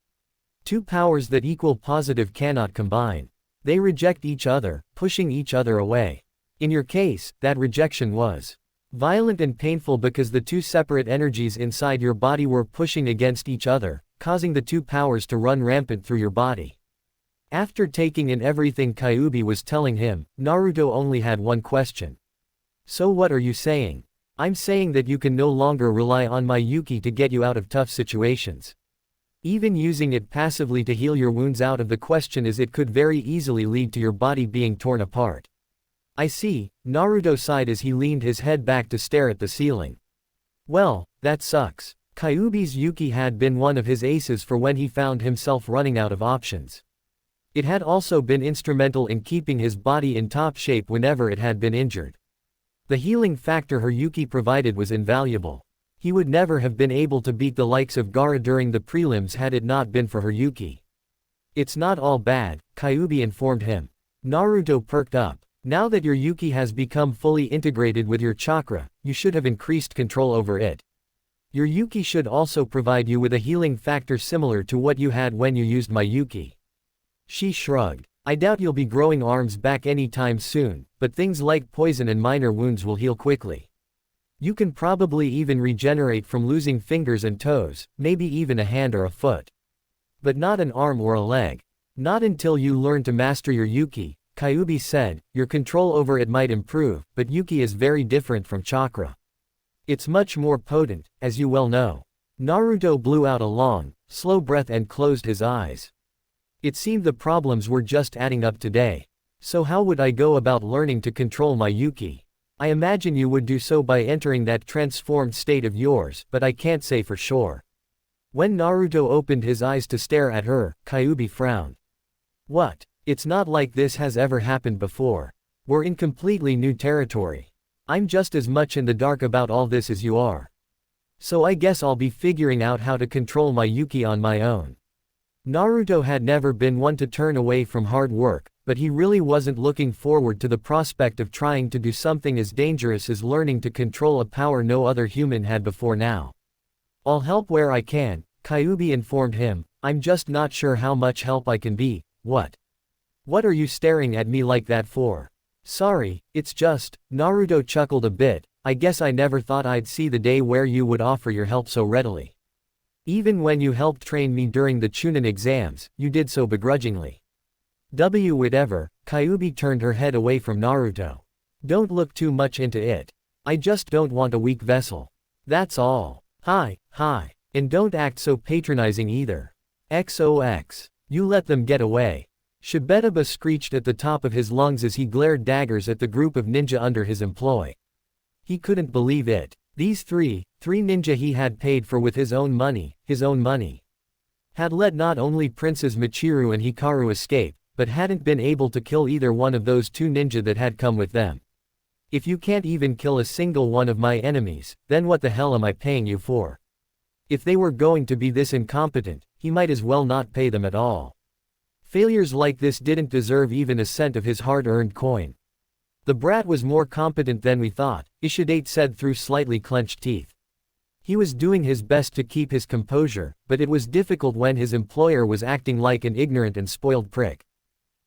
Two powers that equal positive cannot combine. They reject each other, pushing each other away. In your case, that rejection was violent and painful because the two separate energies inside your body were pushing against each other, causing the two powers to run rampant through your body. After taking in everything Kyuubi was telling him, Naruto only had one question. So what are you saying? I'm saying that you can no longer rely on my Yuki to get you out of tough situations. Even using it passively to heal your wounds out of the question is it could very easily lead to your body being torn apart. I see, Naruto sighed as he leaned his head back to stare at the ceiling. Well, that sucks. Kyuubi's Yuki had been one of his aces for when he found himself running out of options. It had also been instrumental in keeping his body in top shape whenever it had been injured. The healing factor her Yuki provided was invaluable. He would never have been able to beat the likes of Gaara during the prelims had it not been for her Yuki. It's not all bad, Kyuubi informed him. Naruto perked up. Now that your Yuki has become fully integrated with your chakra, you should have increased control over it. Your Yuki should also provide you with a healing factor similar to what you had when you used my Yuki. She shrugged. I doubt you'll be growing arms back anytime soon, but things like poison and minor wounds will heal quickly. You can probably even regenerate from losing fingers and toes, maybe even a hand or a foot. But not an arm or a leg. Not until you learn to master your Yuki, Kyuubi said. Your control over it might improve, but Yuki is very different from chakra. It's much more potent, as you well know. Naruto blew out a long, slow breath and closed his eyes. It seemed the problems were just adding up today. So how would I go about learning to control my Yuki? I imagine you would do so by entering that transformed state of yours, but I can't say for sure. When Naruto opened his eyes to stare at her, Kyuubi frowned. What? It's not like this has ever happened before. We're in completely new territory. I'm just as much in the dark about all this as you are. So I guess I'll be figuring out how to control my Yuki on my own. Naruto had never been one to turn away from hard work, but he really wasn't looking forward to the prospect of trying to do something as dangerous as learning to control a power no other human had before now. I'll help where I can, Kyuubi informed him. I'm just not sure how much help I can be. What? What are you staring at me like that for? Sorry, it's just, Naruto chuckled a bit, I guess I never thought I'd see the day where you would offer your help so readily. Even when you helped train me during the Chunin exams, you did so begrudgingly. Whatever, Kyuubi turned her head away from Naruto. Don't look too much into it. I just don't want a weak vessel. That's all. Hi. And don't act so patronizing either. XOX. You let them get away. Shibetaba screeched at the top of his lungs as he glared daggers at the group of ninja under his employ. He couldn't believe it. These three ninja he had paid for with his own money, had let not only Princes Michiru and Hikaru escape, but hadn't been able to kill either one of those two ninja that had come with them. If you can't even kill a single one of my enemies, then what the hell am I paying you for? If they were going to be this incompetent, he might as well not pay them at all. Failures like this didn't deserve even a cent of his hard-earned coin. The brat was more competent than we thought, Ishidate said through slightly clenched teeth. He was doing his best to keep his composure, but it was difficult when his employer was acting like an ignorant and spoiled prick.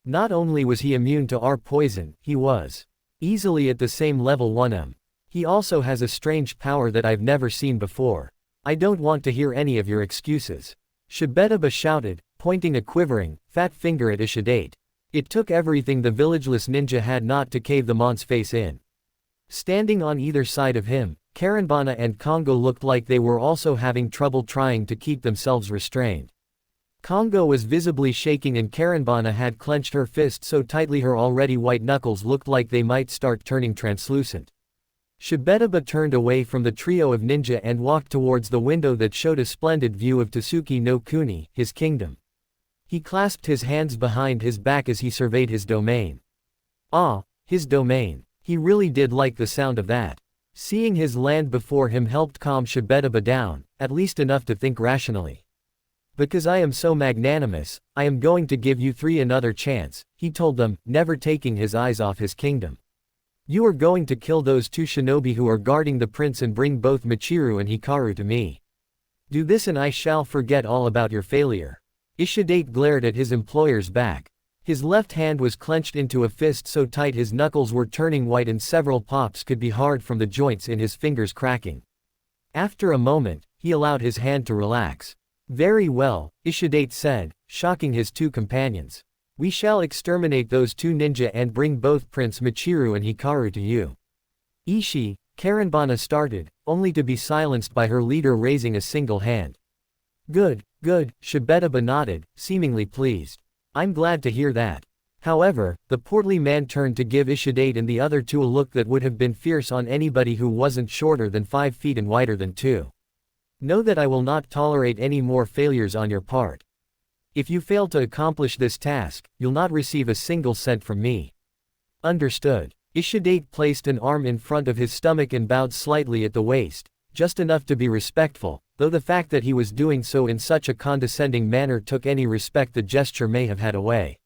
Not only was he immune to our poison, he was easily at the same level 1M. He also has a strange power that I've never seen before. I don't want to hear any of your excuses. Shibetaba shouted, pointing a quivering, fat finger at Ishidate. It took everything the villageless ninja had not to cave the mon's face in. Standing on either side of him, Karenbana and Congo looked like they were also having trouble trying to keep themselves restrained. Congo was visibly shaking and Karenbana had clenched her fist so tightly her already white knuckles looked like they might start turning translucent. Shibetaba turned away from the trio of ninja and walked towards the window that showed a splendid view of Tasuki no Kuni, his kingdom. He clasped his hands behind his back as he surveyed his domain. Ah, his domain. He really did like the sound of that. Seeing his land before him helped calm Shibetaba down, at least enough to think rationally. Because I am so magnanimous, I am going to give you three another chance, he told them, never taking his eyes off his kingdom. You are going to kill those two shinobi who are guarding the prince and bring both Michiru and Hikaru to me. Do this and I shall forget all about your failure. Ishidate glared at his employer's back. His left hand was clenched into a fist so tight his knuckles were turning white and several pops could be heard from the joints in his fingers cracking. After a moment, he allowed his hand to relax. Very well, Ishidate said, shocking his two companions. We shall exterminate those two ninja and bring both Prince Michiru and Hikaru to you. Ishii, Karenbana started, only to be silenced by her leader raising a single hand. Good, good, Shibetaba nodded, seemingly pleased. I'm glad to hear that. However, the portly man turned to give Ishidate and the other two a look that would have been fierce on anybody who wasn't shorter than 5 feet and wider than 2. Know that I will not tolerate any more failures on your part. If you fail to accomplish this task, you'll not receive a single cent from me. Understood. Ishidate placed an arm in front of his stomach and bowed slightly at the waist, just enough to be respectful, though the fact that he was doing so in such a condescending manner took any respect the gesture may have had away.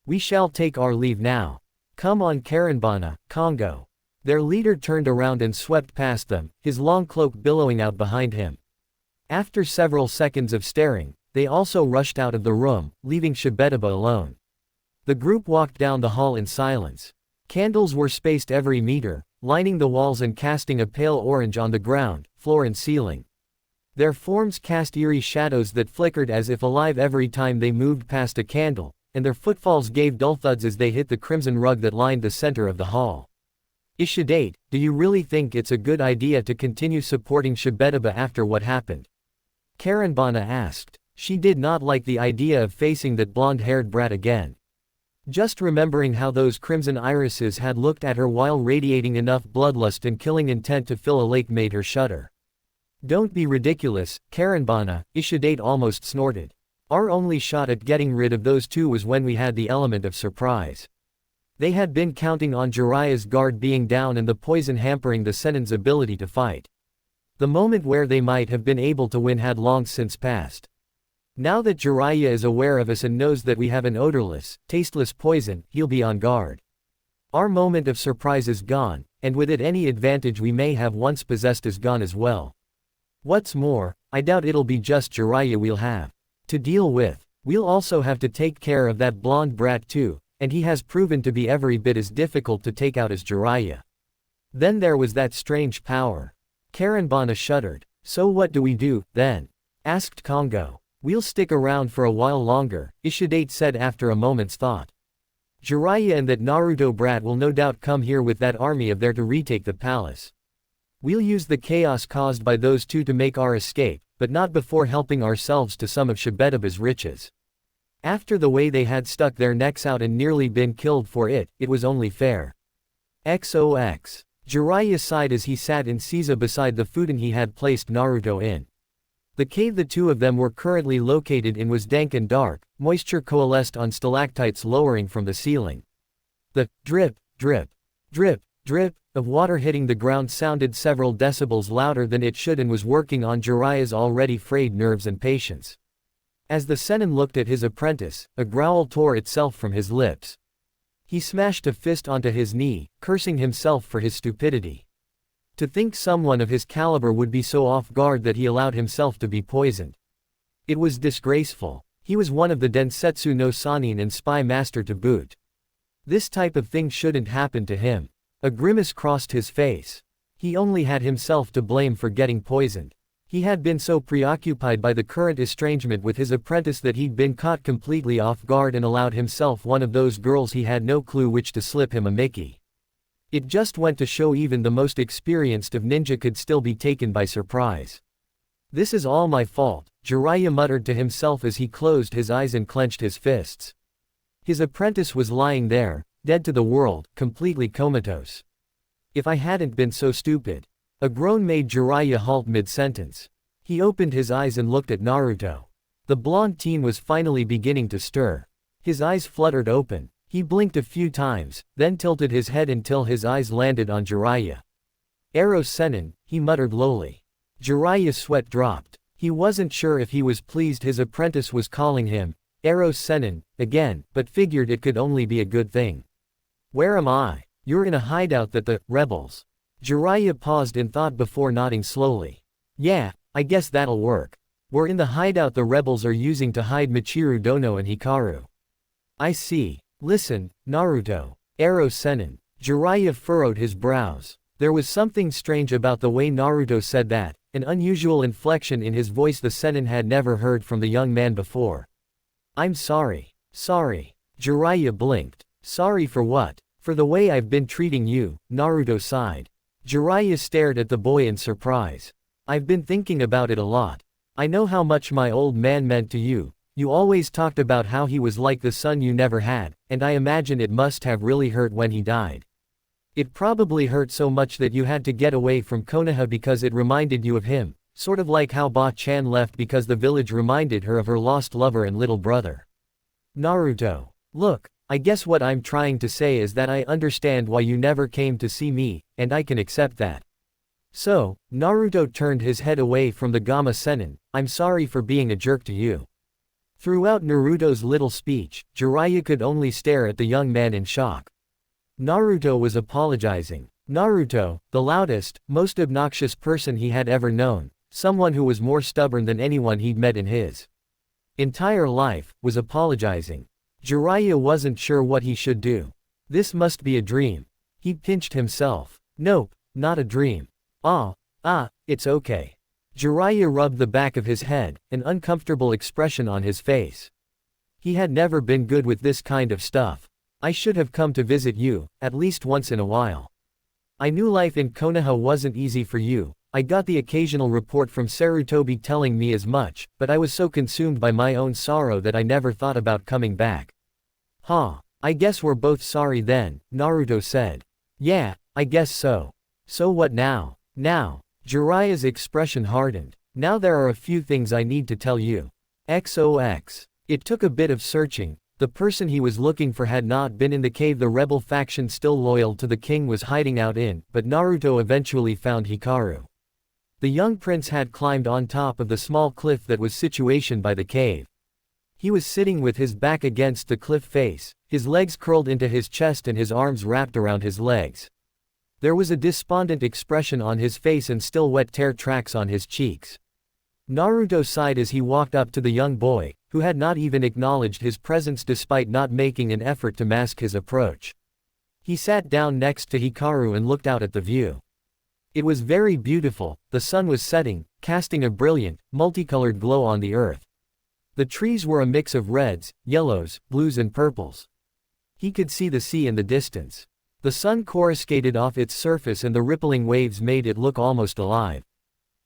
We shall take our leave now. Come on Karenbana, Congo. Their leader turned around and swept past them, his long cloak billowing out behind him. After several seconds of staring, they also rushed out of the room, leaving Shibetaba alone. The group walked down the hall in silence. Candles were spaced every meter, lining the walls and casting a pale orange on the ground, floor and ceiling. Their forms cast eerie shadows that flickered as if alive every time they moved past a candle, and their footfalls gave dull thuds as they hit the crimson rug that lined the center of the hall. Ishidate, do you really think it's a good idea to continue supporting Shibetaba after what happened? Karenbana asked. She did not like the idea of facing that blonde-haired brat again. Just remembering how those crimson irises had looked at her while radiating enough bloodlust and killing intent to fill a lake made her shudder. Don't be ridiculous, Karenbana, Ishidate almost snorted. Our only shot at getting rid of those two was when we had the element of surprise. They had been counting on Jiraiya's guard being down and the poison hampering the Senin's ability to fight. The moment where they might have been able to win had long since passed. Now that Jiraiya is aware of us and knows that we have an odorless, tasteless poison, he'll be on guard. Our moment of surprise is gone, and with it any advantage we may have once possessed is gone as well. What's more, I doubt it'll be just Jiraiya we'll have to deal with. We'll also have to take care of that blonde brat too, and he has proven to be every bit as difficult to take out as Jiraiya. Then there was that strange power. Karenbana shuddered. So what do we do, then? Asked Congo. We'll stick around for a while longer, Ishidate said after a moment's thought. Jiraiya and that Naruto brat will no doubt come here with that army of theirs to retake the palace. We'll use the chaos caused by those two to make our escape, but not before helping ourselves to some of Shibetaba's riches. After the way they had stuck their necks out and nearly been killed for it, it was only fair. XOX. Jiraiya sighed as he sat in Seiza beside the futon he had placed Naruto in. The cave the two of them were currently located in was dank and dark, moisture coalesced on stalactites lowering from the ceiling. The drip, drip, drip, drip of water hitting the ground sounded several decibels louder than it should and was working on Jiraiya's already frayed nerves and patience. As the Senin looked at his apprentice, a growl tore itself from his lips. He smashed a fist onto his knee, cursing himself for his stupidity. To think someone of his caliber would be so off guard that he allowed himself to be poisoned. It was disgraceful. He was one of the Densetsu no Sanin and spy master to boot. This type of thing shouldn't happen to him. A grimace crossed his face. He only had himself to blame for getting poisoned. He had been so preoccupied by the current estrangement with his apprentice that he'd been caught completely off guard and allowed himself one of those girls he had no clue which to slip him a Mickey. It just went to show even the most experienced of ninja could still be taken by surprise. This is all my fault, Jiraiya muttered to himself as he closed his eyes and clenched his fists. His apprentice was lying there, dead to the world, completely comatose. If I hadn't been so stupid. A groan made Jiraiya halt mid-sentence. He opened his eyes and looked at Naruto. The blonde teen was finally beginning to stir. His eyes fluttered open. He blinked a few times, then tilted his head until his eyes landed on Jiraiya. Eros Sennin, he muttered lowly. Jiraiya's sweat dropped. He wasn't sure if he was pleased his apprentice was calling him Eros Sennin again, but figured it could only be a good thing. Where am I? You're in a hideout that the rebels. Jiraiya paused in thought before nodding slowly. Yeah, I guess that'll work. We're in the hideout the rebels are using to hide Michiru Dono and Hikaru. I see. Listen, Naruto. Eros Sennin. Jiraiya furrowed his brows. There was something strange about the way Naruto said that, an unusual inflection in his voice the Sennin had never heard from the young man before. I'm sorry. Sorry. Jiraiya blinked. Sorry for what? For the way I've been treating you, Naruto sighed. Jiraiya stared at the boy in surprise. I've been thinking about it a lot. I know how much my old man meant to you. You always talked about how he was like the son you never had, and I imagine it must have really hurt when he died. It probably hurt so much that you had to get away from Konoha because it reminded you of him, sort of like how Ba-chan left because the village reminded her of her lost lover and little brother. Naruto. Look, I guess what I'm trying to say is that I understand why you never came to see me, and I can accept that. So, Naruto turned his head away from the Gamma Sennin, I'm sorry for being a jerk to you. Throughout Naruto's little speech, Jiraiya could only stare at the young man in shock. Naruto was apologizing. Naruto, the loudest, most obnoxious person he had ever known, someone who was more stubborn than anyone he'd met in his entire life, was apologizing. Jiraiya wasn't sure what he should do. This must be a dream. He pinched himself. Nope, not a dream. It's okay. Jiraiya rubbed the back of his head, an uncomfortable expression on his face. He had never been good with this kind of stuff. I should have come to visit you, at least once in a while. I knew life in Konoha wasn't easy for you. I got the occasional report from Sarutobi telling me as much, but I was so consumed by my own sorrow that I never thought about coming back. I guess we're both sorry then, Naruto said. Yeah, I guess so. So what now? Now. Jiraiya's expression hardened. Now there are a few things I need to tell you. XOX. It took a bit of searching. The person he was looking for had not been in the cave the rebel faction still loyal to the king was hiding out in, but Naruto eventually found Hikaru. The young prince had climbed on top of the small cliff that was situated by the cave. He was sitting with his back against the cliff face, his legs curled into his chest and his arms wrapped around his legs. There was a despondent expression on his face and still wet tear tracks on his cheeks. Naruto sighed as he walked up to the young boy, who had not even acknowledged his presence despite not making an effort to mask his approach. He sat down next to Hikaru and looked out at the view. It was very beautiful, the sun was setting, casting a brilliant, multicolored glow on the earth. The trees were a mix of reds, yellows, blues and purples. He could see the sea in the distance. The sun coruscated off its surface and the rippling waves made it look almost alive.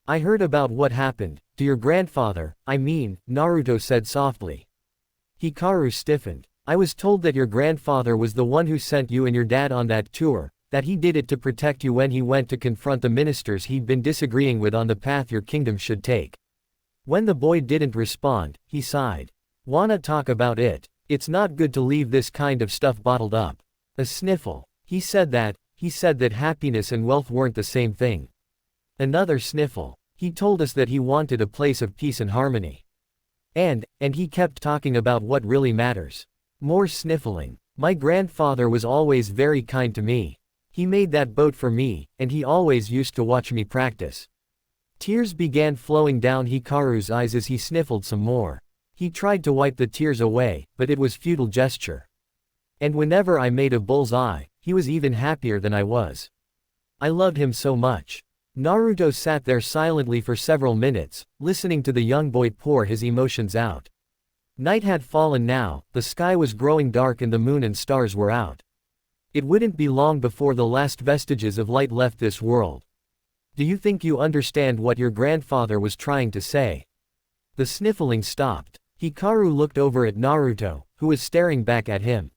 I heard about what happened, to your grandfather, Naruto said softly. Hikaru stiffened. I was told that your grandfather was the one who sent you and your dad on that tour, that he did it to protect you when he went to confront the ministers he'd been disagreeing with on the path your kingdom should take. When the boy didn't respond, he sighed. Wanna talk about it? It's not good to leave this kind of stuff bottled up. A sniffle. He said that happiness and wealth weren't the same thing. Another sniffle. He told us that he wanted a place of peace and harmony. And he kept talking about what really matters. More sniffling. My grandfather was always very kind to me. He made that boat for me, and he always used to watch me practice. Tears began flowing down Hikaru's eyes as he sniffled some more. He tried to wipe the tears away, but it was futile gesture. And whenever I made a bull's eye, he was even happier than I was. I loved him so much. Naruto sat there silently for several minutes, listening to the young boy pour his emotions out. Night had fallen now, the sky was growing dark and the moon and stars were out. It wouldn't be long before the last vestiges of light left this world. Do you think you understand what your grandfather was trying to say? The sniffling stopped. Hikaru looked over at Naruto, who was staring back at him.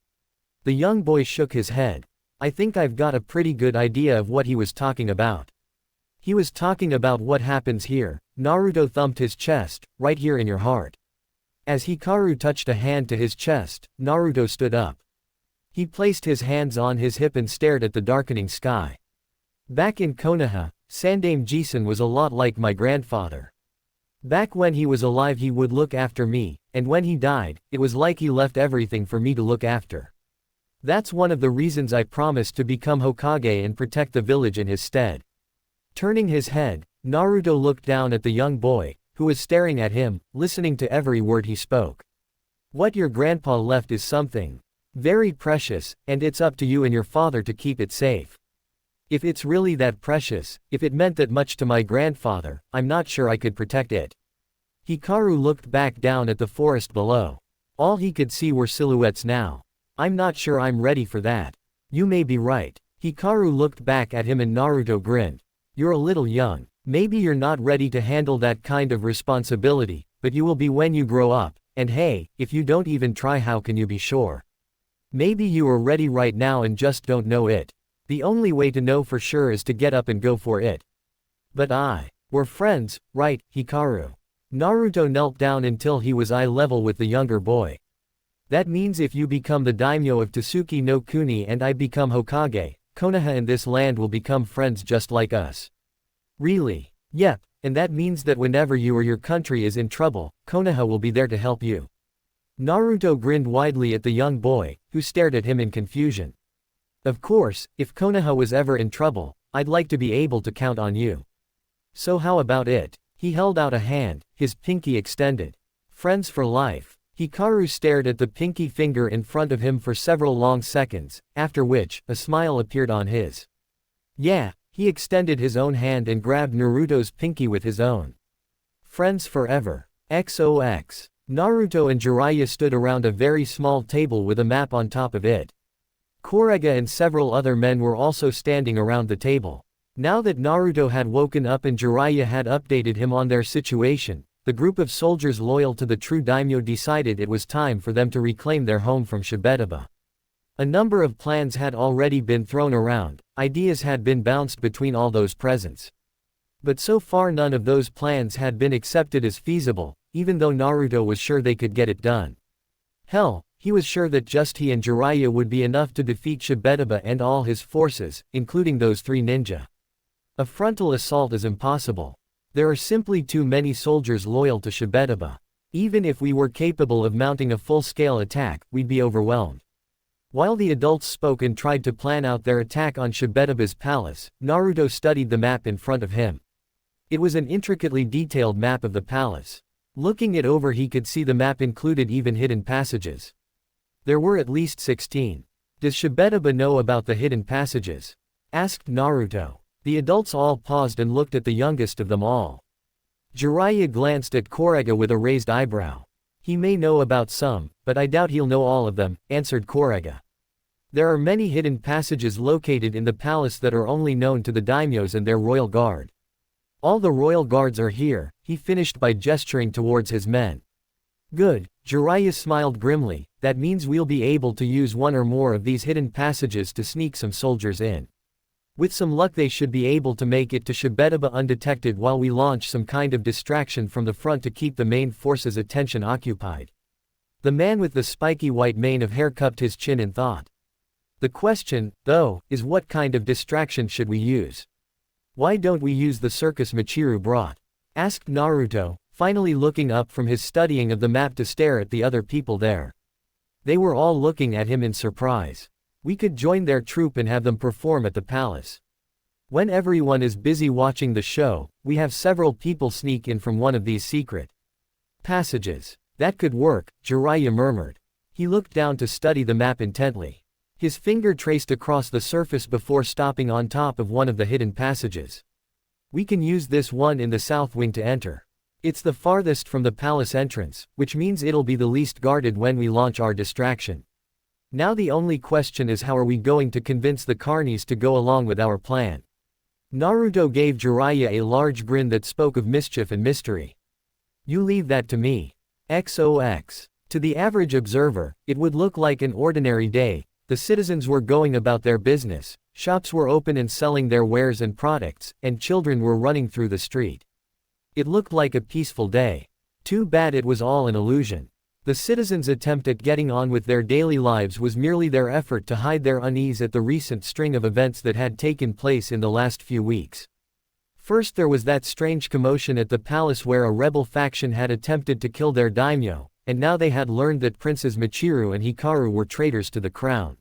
The young boy shook his head. I think I've got a pretty good idea of what he was talking about. He was talking about what happens here. Naruto thumped his chest, right here in your heart. As Hikaru touched a hand to his chest, Naruto stood up. He placed his hands on his hip and stared at the darkening sky. Back in Konoha, Sandaime Jisen was a lot like my grandfather. Back when he was alive he would look after me, and when he died, it was like he left everything for me to look after. That's one of the reasons I promised to become Hokage and protect the village in his stead. Turning his head, Naruto looked down at the young boy, who was staring at him, listening to every word he spoke. What your grandpa left is something very precious, and it's up to you and your father to keep it safe. If it's really that precious, if it meant that much to my grandfather, I'm not sure I could protect it. Hikaru looked back down at the forest below. All he could see were silhouettes now. I'm not sure I'm ready for that. You may be right. Hikaru looked back at him and Naruto grinned. You're a little young. Maybe you're not ready to handle that kind of responsibility, but you will be when you grow up, and hey, if you don't even try how can you be sure? Maybe you are ready right now and just don't know it. The only way to know for sure is to get up and go for it. But we're friends, right, Hikaru? Naruto knelt down until he was eye level with the younger boy. That means if you become the daimyo of Tsuki no Kuni and I become Hokage, Konoha and this land will become friends just like us. Really? Yep, and that means that whenever you or your country is in trouble, Konoha will be there to help you. Naruto grinned widely at the young boy, who stared at him in confusion. Of course, if Konoha was ever in trouble, I'd like to be able to count on you. So how about it? He held out a hand, his pinky extended. Friends for life. Hikaru stared at the pinky finger in front of him for several long seconds, after which, a smile appeared on his. Yeah, he extended his own hand and grabbed Naruto's pinky with his own. Friends forever. XOX. Naruto and Jiraiya stood around a very small table with a map on top of it. Korega and several other men were also standing around the table. Now that Naruto had woken up and Jiraiya had updated him on their situation, the group of soldiers loyal to the true daimyo decided it was time for them to reclaim their home from Shibetaba. A number of plans had already been thrown around, ideas had been bounced between all those presents. But so far none of those plans had been accepted as feasible, even though Naruto was sure they could get it done. Hell, he was sure that just he and Jiraiya would be enough to defeat Shibetaba and all his forces, including those three ninja. A frontal assault is impossible. There are simply too many soldiers loyal to Shibetaba. Even if we were capable of mounting a full-scale attack, we'd be overwhelmed. While the adults spoke and tried to plan out their attack on Shibetaba's palace, Naruto studied the map in front of him. It was an intricately detailed map of the palace. Looking it over he could see the map included even hidden passages. There were at least 16. Does Shibetaba know about the hidden passages? Asked Naruto. The adults all paused and looked at the youngest of them all. Jiraiya glanced at Korega with a raised eyebrow. He may know about some, but I doubt he'll know all of them, answered Korega. There are many hidden passages located in the palace that are only known to the daimyos and their royal guard. All the royal guards are here, he finished by gesturing towards his men. Good, Jiraiya smiled grimly, that means we'll be able to use one or more of these hidden passages to sneak some soldiers in. With some luck they should be able to make it to Shibetaba undetected while we launch some kind of distraction from the front to keep the main force's attention occupied. The man with the spiky white mane of hair cupped his chin in thought. The question, though, is what kind of distraction should we use? Why don't we use the circus Michiru brought? Asked Naruto, finally looking up from his studying of the map to stare at the other people there. They were all looking at him in surprise. We could join their troupe and have them perform at the palace. When everyone is busy watching the show, we have several people sneak in from one of these secret passages. That could work, Jiraiya murmured. He looked down to study the map intently. His finger traced across the surface before stopping on top of one of the hidden passages. We can use this one in the south wing to enter. It's the farthest from the palace entrance, which means it'll be the least guarded when we launch our distraction. Now the only question is how are we going to convince the carnies to go along with our plan? Naruto gave Jiraiya a large grin that spoke of mischief and mystery. You leave that to me. XOX. To the average observer, it would look like an ordinary day. The citizens were going about their business, shops were open and selling their wares and products, and children were running through the street. It looked like a peaceful day. Too bad it was all an illusion. The citizens' attempt at getting on with their daily lives was merely their effort to hide their unease at the recent string of events that had taken place in the last few weeks. First there was that strange commotion at the palace where a rebel faction had attempted to kill their daimyo, and now they had learned that Princes Michiru and Hikaru were traitors to the crown.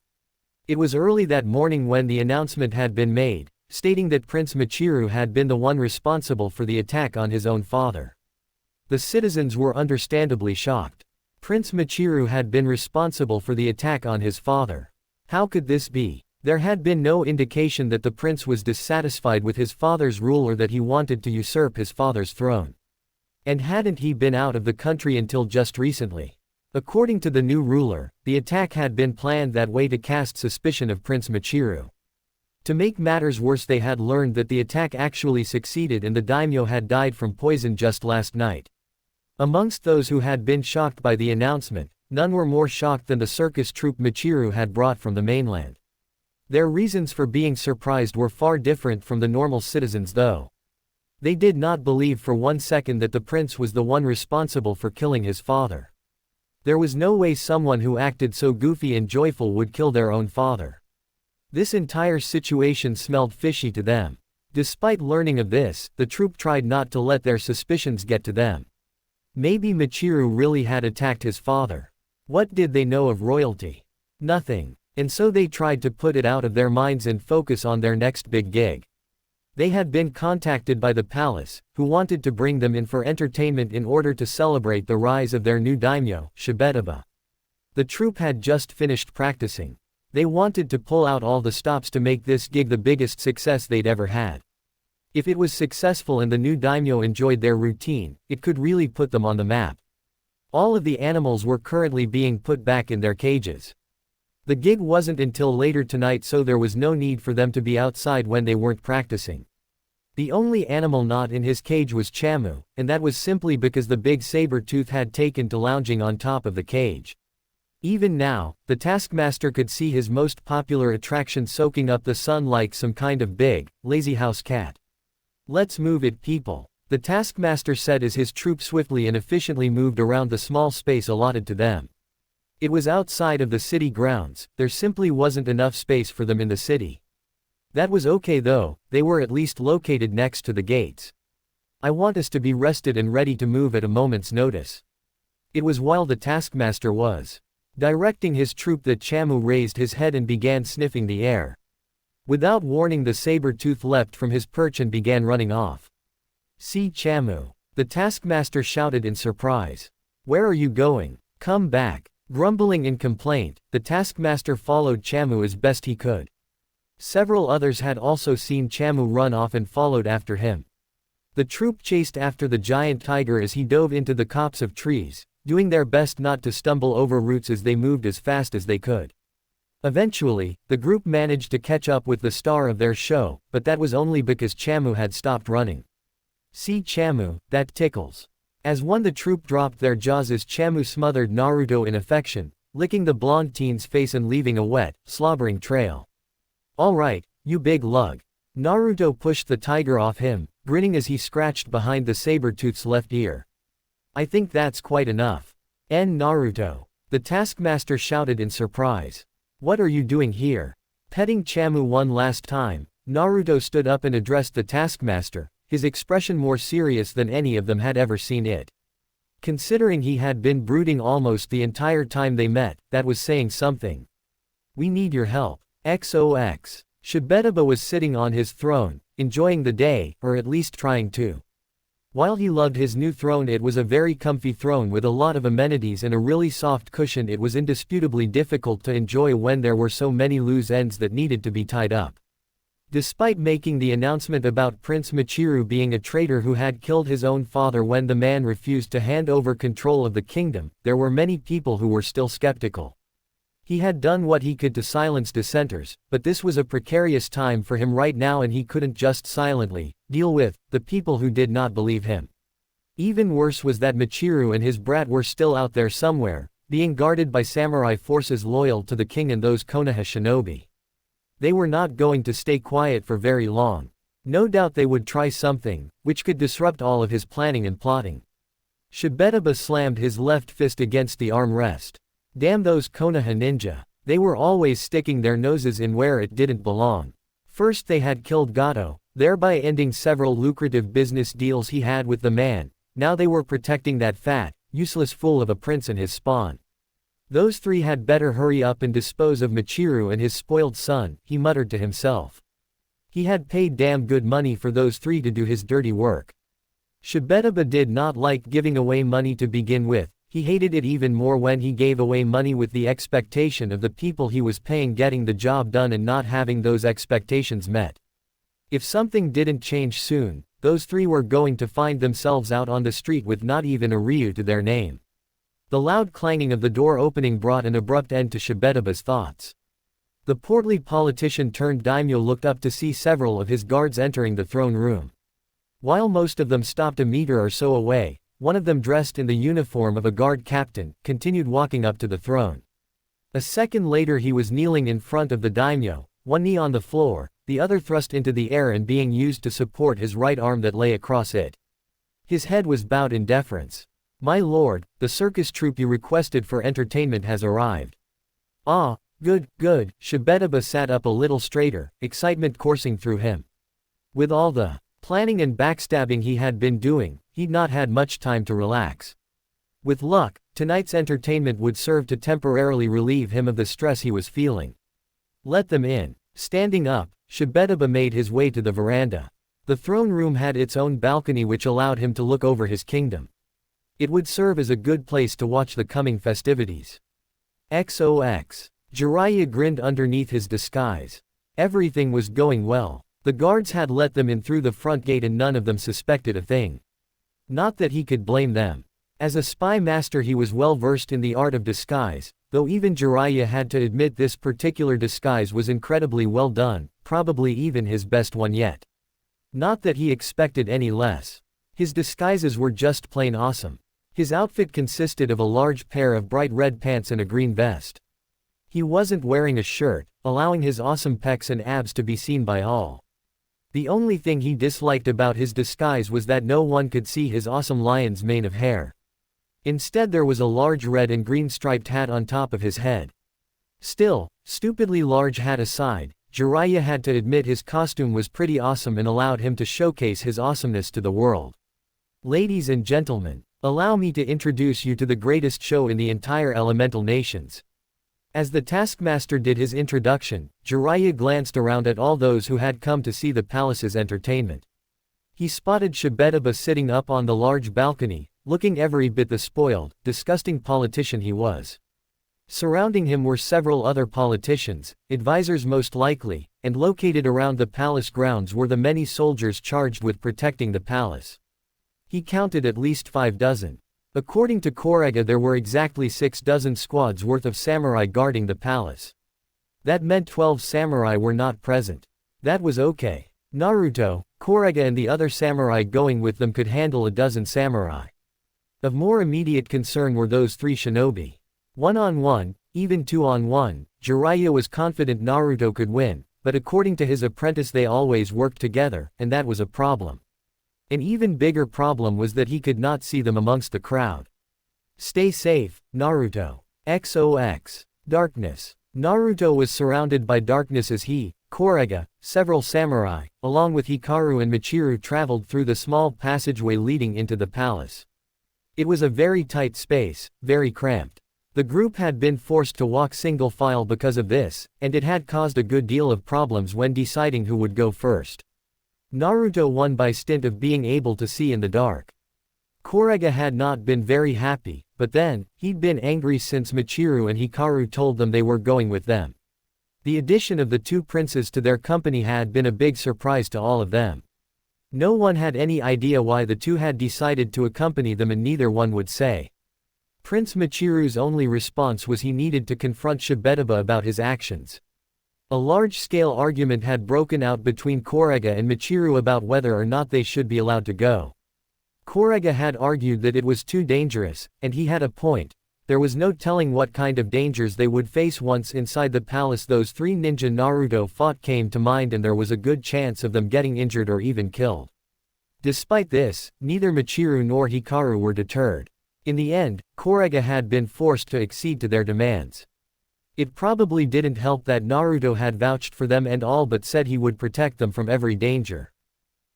It was early that morning when the announcement had been made, stating that Prince Michiru had been the one responsible for the attack on his own father. The citizens were understandably shocked. Prince Michiru had been responsible for the attack on his father. How could this be? There had been no indication that the prince was dissatisfied with his father's rule or that he wanted to usurp his father's throne. And hadn't he been out of the country until just recently? According to the new ruler, the attack had been planned that way to cast suspicion of Prince Michiru. To make matters worse, they had learned that the attack actually succeeded and the daimyo had died from poison just last night. Amongst those who had been shocked by the announcement, none were more shocked than the circus troupe Michiru had brought from the mainland. Their reasons for being surprised were far different from the normal citizens though. They did not believe for one second that the prince was the one responsible for killing his father. There was no way someone who acted so goofy and joyful would kill their own father. This entire situation smelled fishy to them. Despite learning of this, the troupe tried not to let their suspicions get to them. Maybe Michiru really had attacked his father. What did they know of royalty? Nothing. And so they tried to put it out of their minds and focus on their next big gig. They had been contacted by the palace, who wanted to bring them in for entertainment in order to celebrate the rise of their new daimyo, Shibetaba. The troupe had just finished practicing. They wanted to pull out all the stops to make this gig the biggest success they'd ever had. If it was successful and the new daimyo enjoyed their routine, it could really put them on the map. All of the animals were currently being put back in their cages. The gig wasn't until later tonight, so there was no need for them to be outside when they weren't practicing. The only animal not in his cage was Chamu, and that was simply because the big saber-tooth had taken to lounging on top of the cage. Even now, the taskmaster could see his most popular attraction soaking up the sun like some kind of big, lazy house cat. Let's move it, people, the taskmaster said as his troop swiftly and efficiently moved around the small space allotted to them. It was outside of the city grounds, there simply wasn't enough space for them in the city. That was okay though, they were at least located next to the gates. I want us to be rested and ready to move at a moment's notice. It was while the taskmaster was directing his troop that Chamu raised his head and began sniffing the air. Without warning, the saber-tooth leapt from his perch and began running off. "See Chamu!" the taskmaster shouted in surprise. "Where are you going? Come back!" Grumbling in complaint, the taskmaster followed Chamu as best he could. Several others had also seen Chamu run off and followed after him. The troop chased after the giant tiger as he dove into the copse of trees, doing their best not to stumble over roots as they moved as fast as they could. Eventually, the group managed to catch up with the star of their show, but that was only because Chamu had stopped running. "See Chamu, that tickles." As one, the troop dropped their jaws as Chamu smothered Naruto in affection, licking the blonde teen's face and leaving a wet, slobbering trail. "All right, you big lug." Naruto pushed the tiger off him, grinning as he scratched behind the saber-tooth's left ear. "I think that's quite enough." Naruto, the taskmaster shouted in surprise. "What are you doing here?" Petting Chamu one last time, Naruto stood up and addressed the taskmaster, his expression more serious than any of them had ever seen it. Considering he had been brooding almost the entire time they met, that was saying something. "We need your help." XOX. Shibetaba was sitting on his throne, enjoying the day, or at least trying to. While he loved his new throne, it was a very comfy throne with a lot of amenities and a really soft cushion. It was indisputably difficult to enjoy when there were so many loose ends that needed to be tied up. Despite making the announcement about Prince Michiru being a traitor who had killed his own father when the man refused to hand over control of the kingdom, there were many people who were still skeptical. He had done what he could to silence dissenters, but this was a precarious time for him right now and he couldn't just silently deal with the people who did not believe him. Even worse was that Michiru and his brat were still out there somewhere, being guarded by samurai forces loyal to the king and those Konoha shinobi. They were not going to stay quiet for very long. No doubt they would try something, which could disrupt all of his planning and plotting. Shibetaba slammed his left fist against the armrest. Damn those Konoha ninja. They were always sticking their noses in where it didn't belong. First they had killed Gato, thereby ending several lucrative business deals he had with the man. Now they were protecting that fat, useless fool of a prince and his spawn. Those three had better hurry up and dispose of Michiru and his spoiled son, he muttered to himself. He had paid damn good money for those three to do his dirty work. Shibetaba did not like giving away money to begin with, he hated it even more when he gave away money with the expectation of the people he was paying getting the job done and not having those expectations met. If something didn't change soon, those three were going to find themselves out on the street with not even a Ryu to their name. The loud clanging of the door opening brought an abrupt end to Shibetaba's thoughts. The portly politician turned daimyo looked up to see several of his guards entering the throne room. While most of them stopped a meter or so away, one of them dressed in the uniform of a guard captain, continued walking up to the throne. A second later he was kneeling in front of the daimyo, one knee on the floor, the other thrust into the air and being used to support his right arm that lay across it. His head was bowed in deference. My lord, the circus troupe you requested for entertainment has arrived. Ah, good, good, Shibetaba sat up a little straighter, excitement coursing through him. With all the planning and backstabbing he had been doing, he'd not had much time to relax. With luck, tonight's entertainment would serve to temporarily relieve him of the stress he was feeling. Let them in. Standing up, Shibetaba made his way to the veranda. The throne room had its own balcony which allowed him to look over his kingdom. It would serve as a good place to watch the coming festivities. XOX. Jiraiya grinned underneath his disguise. Everything was going well. The guards had let them in through the front gate and none of them suspected a thing. Not that he could blame them. As a spy master he was well versed in the art of disguise, though even Jiraiya had to admit this particular disguise was incredibly well done, probably even his best one yet. Not that he expected any less. His disguises were just plain awesome. His outfit consisted of a large pair of bright red pants and a green vest. He wasn't wearing a shirt, allowing his awesome pecs and abs to be seen by all. The only thing he disliked about his disguise was that no one could see his awesome lion's mane of hair. Instead there was a large red and green striped hat on top of his head. Still, stupidly large hat aside, Jiraiya had to admit his costume was pretty awesome and allowed him to showcase his awesomeness to the world. Ladies and gentlemen, allow me to introduce you to the greatest show in the entire elemental nations. As the taskmaster did his introduction, Jiraiya glanced around at all those who had come to see the palace's entertainment. He spotted Shibetaba sitting up on the large balcony, looking every bit the spoiled, disgusting politician he was. Surrounding him were several other politicians, advisors most likely, and located around the palace grounds were the many soldiers charged with protecting the palace. He counted at least 5 dozen. According to Korega there were exactly 6 dozen squads worth of samurai guarding the palace. That meant 12 samurai were not present. That was okay. Naruto, Korega and the other samurai going with them could handle a dozen samurai. Of more immediate concern were those 3 shinobi. 1-on-1, even 2-on-1, Jiraiya was confident Naruto could win, but according to his apprentice they always worked together, and that was a problem. An even bigger problem was that he could not see them amongst the crowd. Stay safe, Naruto. XOX. Darkness. Naruto was surrounded by darkness as he, Korega, several samurai, along with Hikaru and Michiru traveled through the small passageway leading into the palace. It was a very tight space, very cramped. The group had been forced to walk single file because of this, and it had caused a good deal of problems when deciding who would go first. Naruto won by stint of being able to see in the dark. Korega had not been very happy, but then, he'd been angry since Michiru and Hikaru told them they were going with them. The addition of the two princes to their company had been a big surprise to all of them. No one had any idea why the two had decided to accompany them, and neither one would say. Prince Michiru's only response was he needed to confront Shibetaba about his actions. A large-scale argument had broken out between Korega and Michiru about whether or not they should be allowed to go. Korega had argued that it was too dangerous, and he had a point. There was no telling what kind of dangers they would face once inside the palace. Those three ninja Naruto fought came to mind, and there was a good chance of them getting injured or even killed. Despite this, neither Michiru nor Hikaru were deterred. In the end, Korega had been forced to accede to their demands. It probably didn't help that Naruto had vouched for them and all but said he would protect them from every danger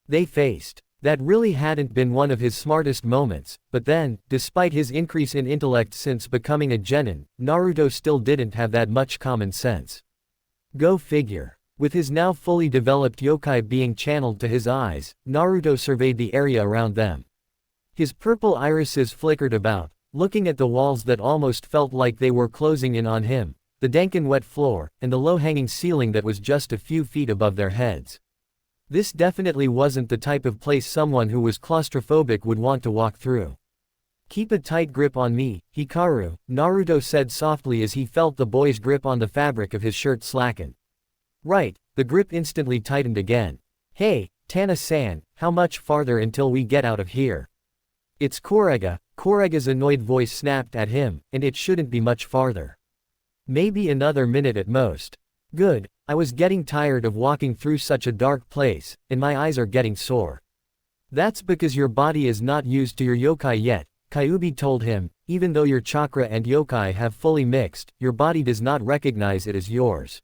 they faced. That really hadn't been one of his smartest moments, but then, despite his increase in intellect since becoming a genin, Naruto still didn't have that much common sense. Go figure. With his now fully developed yokai being channeled to his eyes, Naruto surveyed the area around them. His purple irises flickered about, looking at the walls that almost felt like they were closing in on him, the dank and wet floor, and the low-hanging ceiling that was just a few feet above their heads. This definitely wasn't the type of place someone who was claustrophobic would want to walk through. Keep a tight grip on me, Hikaru, Naruto said softly as he felt the boy's grip on the fabric of his shirt slacken. Right, the grip instantly tightened again. Hey, Tana-san, how much farther until we get out of here? It's Korega. Korega's annoyed voice snapped at him, and it shouldn't be much farther. Maybe another minute at most. Good, I was getting tired of walking through such a dark place, and my eyes are getting sore. That's because your body is not used to your yokai yet, Kyuubi told him. Even though your chakra and yokai have fully mixed, your body does not recognize it as yours.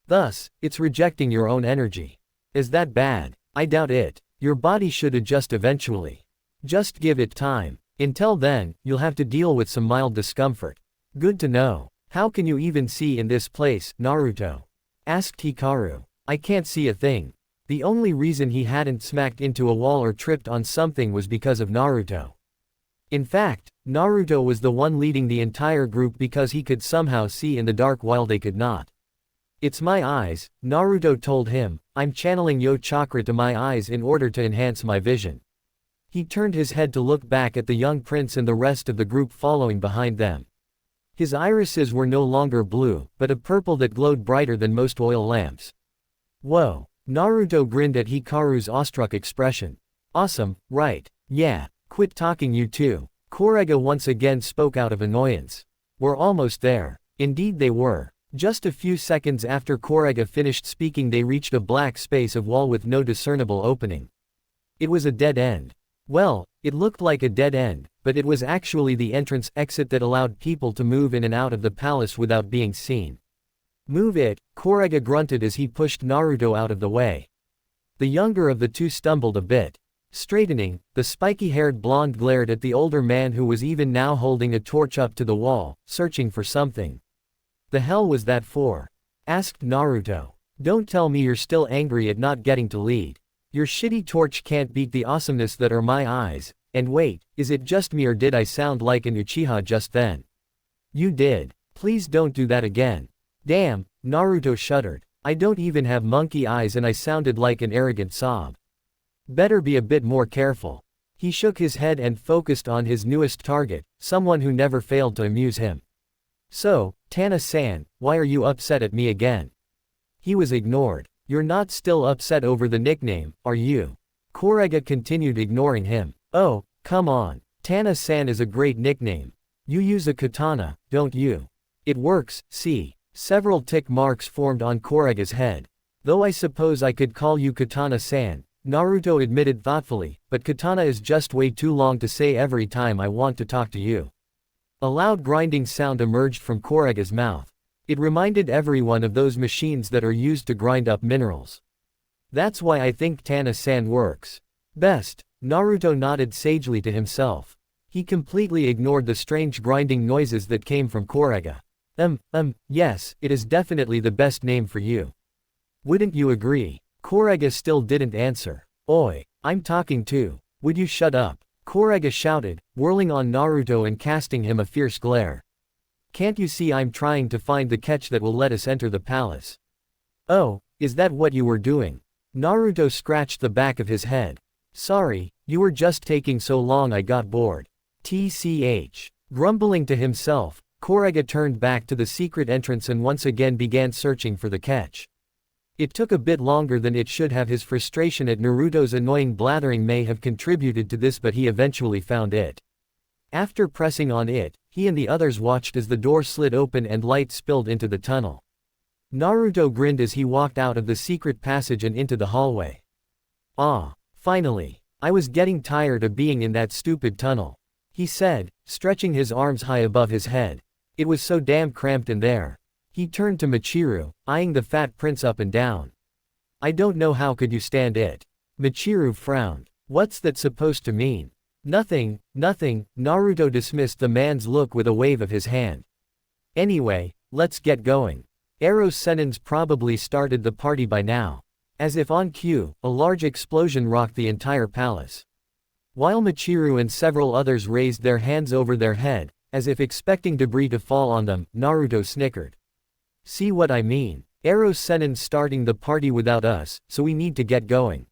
Thus, it's rejecting your own energy. Is that bad? I doubt it. Your body should adjust eventually. Just give it time. Until then, you'll have to deal with some mild discomfort. Good to know. How can you even see in this place, Naruto? Asked Hikaru. I can't see a thing. The only reason he hadn't smacked into a wall or tripped on something was because of Naruto. In fact, Naruto was the one leading the entire group because he could somehow see in the dark while they could not. It's my eyes, Naruto told him. I'm channeling Yo chakra to my eyes in order to enhance my vision. He turned his head to look back at the young prince and the rest of the group following behind them. His irises were no longer blue, but a purple that glowed brighter than most oil lamps. Whoa! Naruto grinned at Hikaru's awestruck expression. Awesome, right? Yeah. Quit talking, you two. Korega once again spoke out of annoyance. We're almost there. Indeed they were. Just a few seconds after Korega finished speaking, they reached a black space of wall with no discernible opening. It was a dead end. Well, it looked like a dead end, but it was actually the entrance exit that allowed people to move in and out of the palace without being seen. Move it, Korega grunted as he pushed Naruto out of the way. The younger of the two stumbled a bit. Straightening, the spiky-haired blonde glared at the older man who was even now holding a torch up to the wall, searching for something. The hell was that for? Asked Naruto. Don't tell me you're still angry at not getting to lead. Your shitty torch can't beat the awesomeness that are my eyes. And wait, is it just me or did I sound like an Uchiha just then? You did. Please don't do that again. Damn, Naruto shuddered. I don't even have monkey eyes and I sounded like an arrogant sob. Better be a bit more careful. He shook his head and focused on his newest target, someone who never failed to amuse him. So, Tana-san, why are you upset at me again? He was ignored. You're not still upset over the nickname, are you? Korega continued ignoring him. Oh, come on. Tana-san is a great nickname. You use a katana, don't you? It works, see. Several tick marks formed on Korega's head. Though I suppose I could call you Katana-san, Naruto admitted thoughtfully, but katana is just way too long to say every time I want to talk to you. A loud grinding sound emerged from Korega's mouth. It reminded everyone of those machines that are used to grind up minerals. That's why I think Tana-san works best. Naruto nodded sagely to himself. He completely ignored the strange grinding noises that came from Korega. Yes, it is definitely the best name for you. Wouldn't you agree? Korega still didn't answer. Oi, I'm talking too. Would you shut up? Korega shouted, whirling on Naruto and casting him a fierce glare. Can't you see I'm trying to find the catch that will let us enter the palace? Oh, is that what you were doing? Naruto scratched the back of his head. Sorry, you were just taking so long I got bored. TCH. Grumbling to himself, Koraga turned back to the secret entrance and once again began searching for the catch. It took a bit longer than it should have. His frustration at Naruto's annoying blathering may have contributed to this, but he eventually found it. After pressing on it, he and the others watched as the door slid open and light spilled into the tunnel. Naruto grinned as he walked out of the secret passage and into the hallway. Ah, finally. I was getting tired of being in that stupid tunnel, he said, stretching his arms high above his head. It was so damn cramped in there. He turned to Michiru, eyeing the fat prince up and down. I don't know, how could you stand it? Michiru frowned. What's that supposed to mean? Nothing, nothing, Naruto dismissed the man's look with a wave of his hand. Anyway, let's get going. Eros Sennin's probably started the party by now. As if on cue, a large explosion rocked the entire palace. While Michiru and several others raised their hands over their head, as if expecting debris to fall on them, Naruto snickered. See what I mean? Eros Sennin's starting the party without us, so we need to get going.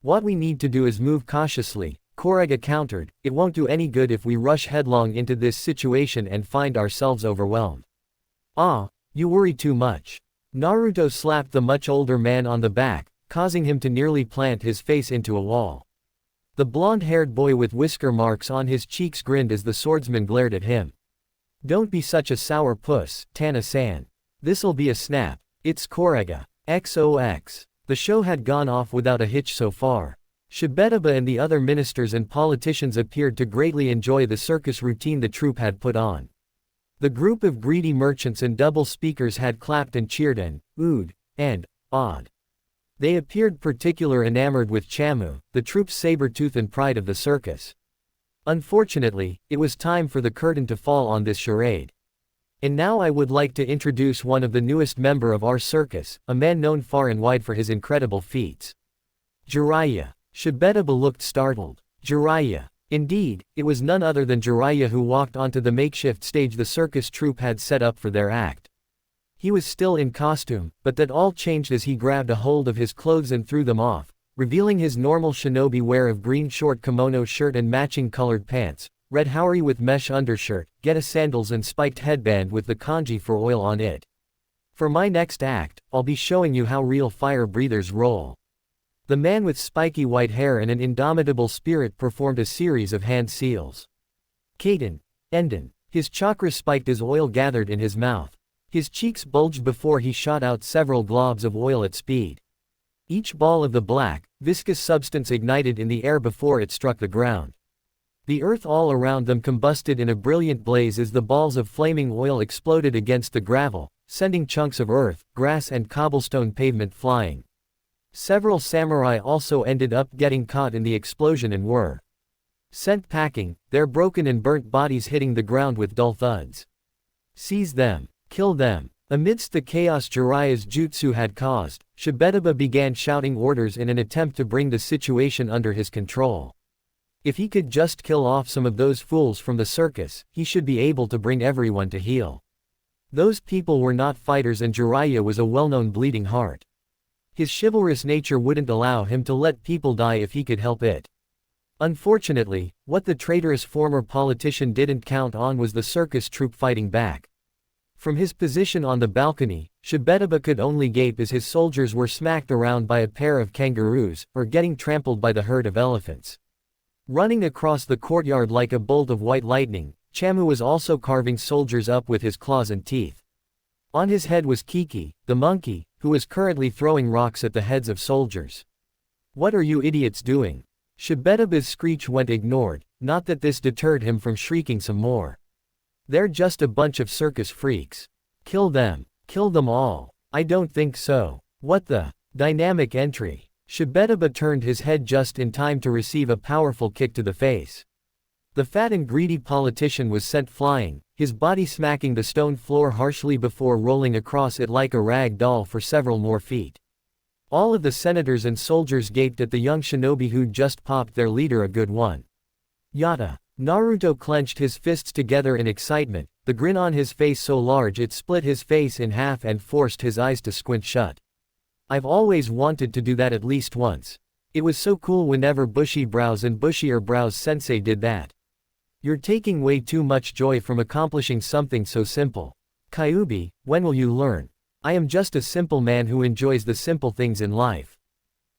What we need to do is move cautiously, Koraga countered. It won't do any good if we rush headlong into this situation and find ourselves overwhelmed. Ah, you worry too much. Naruto slapped the much older man on the back, causing him to nearly plant his face into a wall. The blonde-haired boy with whisker marks on his cheeks grinned as the swordsman glared at him. Don't be such a sour puss, Tana-san. This'll be a snap. It's Koraga. XOX. The show had gone off without a hitch so far. Shibetaba and the other ministers and politicians appeared to greatly enjoy the circus routine the troupe had put on. The group of greedy merchants and double speakers had clapped and cheered and oohed and awed. They appeared particularly enamored with Chamu, the troupe's saber-tooth and pride of the circus. Unfortunately, it was time for the curtain to fall on this charade. And now I would like to introduce one of the newest member of our circus, a man known far and wide for his incredible feats. Jiraiya. Shibetaba looked startled. Jiraiya. Indeed, it was none other than Jiraiya who walked onto the makeshift stage the circus troupe had set up for their act. He was still in costume, but that all changed as he grabbed a hold of his clothes and threw them off, revealing his normal shinobi wear of green short kimono shirt and matching colored pants, red haori with mesh undershirt, geta sandals and spiked headband with the kanji for oil on it. For my next act, I'll be showing you how real fire breathers roll. The man with spiky white hair and an indomitable spirit performed a series of hand seals. Kaden. Enden. His chakra spiked as oil gathered in his mouth. His cheeks bulged before he shot out several globs of oil at speed. Each ball of the black, viscous substance ignited in the air before it struck the ground. The earth all around them combusted in a brilliant blaze as the balls of flaming oil exploded against the gravel, sending chunks of earth, grass and cobblestone pavement flying. Several samurai also ended up getting caught in the explosion and were sent packing, their broken and burnt bodies hitting the ground with dull thuds. Seize them. Kill them. Amidst the chaos Jiraiya's jutsu had caused, Shibetaba began shouting orders in an attempt to bring the situation under his control. If he could just kill off some of those fools from the circus, he should be able to bring everyone to heel. Those people were not fighters and Jiraiya was a well-known bleeding heart. His chivalrous nature wouldn't allow him to let people die if he could help it. Unfortunately, what the traitorous former politician didn't count on was the circus troupe fighting back. From his position on the balcony, Shibetaba could only gape as his soldiers were smacked around by a pair of kangaroos, or getting trampled by the herd of elephants. Running across the courtyard like a bolt of white lightning, Chamu was also carving soldiers up with his claws and teeth. On his head was Kiki, the monkey, who was currently throwing rocks at the heads of soldiers. What are you idiots doing? Shibetaba's screech went ignored, not that this deterred him from shrieking some more. They're just a bunch of circus freaks. Kill them. Kill them all. I don't think so. What the? Dynamic entry. Shibetaba turned his head just in time to receive a powerful kick to the face. The fat and greedy politician was sent flying, his body smacking the stone floor harshly before rolling across it like a rag doll for several more feet. All of the senators and soldiers gaped at the young shinobi who'd just popped their leader a good one. Yata. Naruto clenched his fists together in excitement, the the grin on his face so large it split his face in half and forced his eyes to squint shut. I've always wanted to do that at least once. It was so cool whenever Bushy Brows and Bushier Brows Sensei did that. You're taking way too much joy from accomplishing something so simple. Kyuubi, when will you learn? I am just a simple man who enjoys the simple things in life.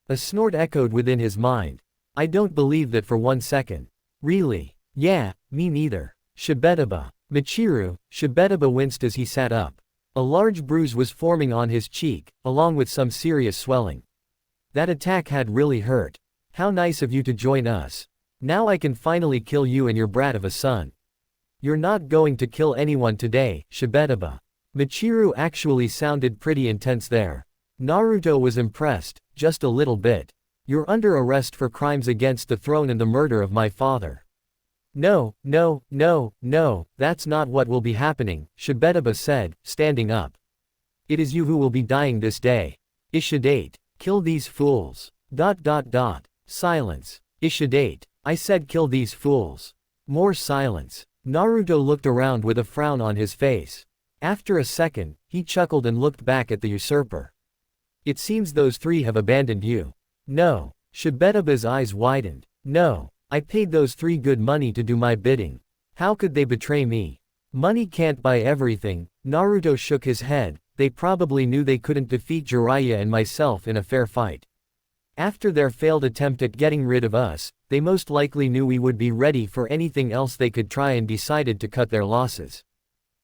A snort echoed within his mind. I don't believe that for 1 second. Really? Yeah, me neither. Shibetaba. Michiru. Shibetaba winced as he sat up. A large bruise was forming on his cheek, along with some serious swelling. That attack had really hurt. How nice of you to join us. Now I can finally kill you and your brat of a son. You're not going to kill anyone today, Shibetaba. Michiru actually sounded pretty intense there. Naruto was impressed, just a little bit. You're under arrest for crimes against the throne and the murder of my father. No, that's not what will be happening, Shibetaba said, standing up. It is you who will be dying this day. Ishidate. Kill these fools. Silence. Ishidate. I said kill these fools. More silence. Naruto looked around with a frown on his face. After a second, he chuckled and looked back at the usurper. It seems those three have abandoned you. No. Shibetaba's eyes widened. No. I paid those three good money to do my bidding. How could they betray me? Money can't buy everything. Naruto shook his head. They probably knew they couldn't defeat Jiraiya and myself in a fair fight. After their failed attempt at getting rid of us, they most likely knew we would be ready for anything else they could try and decided to cut their losses.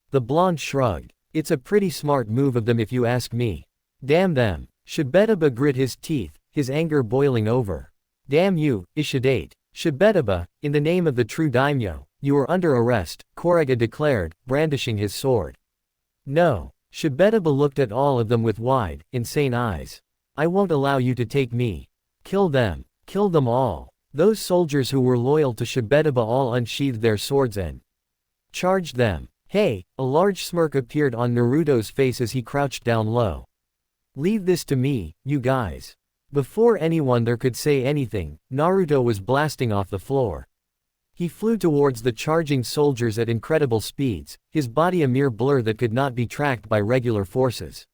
The blonde shrugged. It's a pretty smart move of them if you ask me. Damn them. Shibetaba grit his teeth, his anger boiling over. Damn you, Ishidate. Shibetaba, in the name of the true daimyo, you are under arrest, Korega declared, brandishing his sword. No. Shibetaba looked at all of them with wide, insane eyes. I won't allow you to take me. Kill them. Kill them all. Those soldiers who were loyal to Shibetaba all unsheathed their swords and charged them. Hey, a large smirk appeared on Naruto's face as he crouched down low. Leave this to me, you guys. Before anyone there could say anything, Naruto was blasting off the floor. He flew towards the charging soldiers at incredible speeds, his body a mere blur that could not be tracked by regular forces.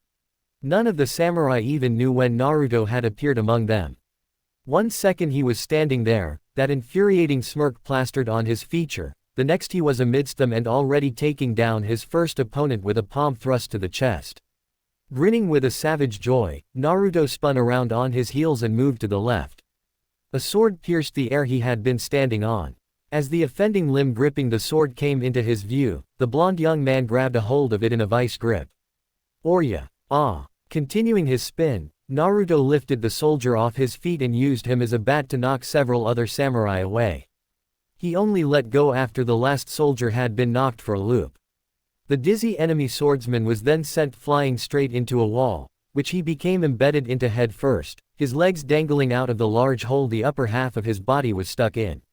None of the samurai even knew when Naruto had appeared among them. 1 second he was standing there, that infuriating smirk plastered on his feature, the next he was amidst them and already taking down his first opponent with a palm thrust to the chest. Grinning with a savage joy, Naruto spun around on his heels and moved to the left. A sword pierced the air he had been standing on. As the offending limb gripping the sword came into his view, the blond young man grabbed a hold of it in a vice grip. Orya. Ah. Continuing his spin, Naruto lifted the soldier off his feet and used him as a bat to knock several other samurai away. He only let go after the last soldier had been knocked for a loop. The dizzy enemy swordsman was then sent flying straight into a wall, which he became embedded into head first, his legs dangling out of the large hole the upper half of his body was stuck in.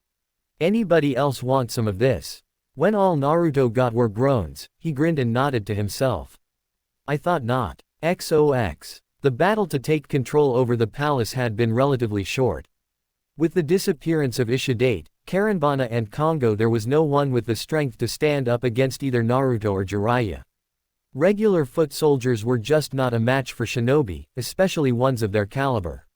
Anybody else want some of this? When all Naruto got were groans, he grinned and nodded to himself. I thought not. XOX. The battle to take control over the palace had been relatively short. With the disappearance of Ishidate, Karenbana and Kongo there was no one with the strength to stand up against either Naruto or Jiraiya. Regular foot soldiers were just not a match for shinobi, especially ones of their caliber.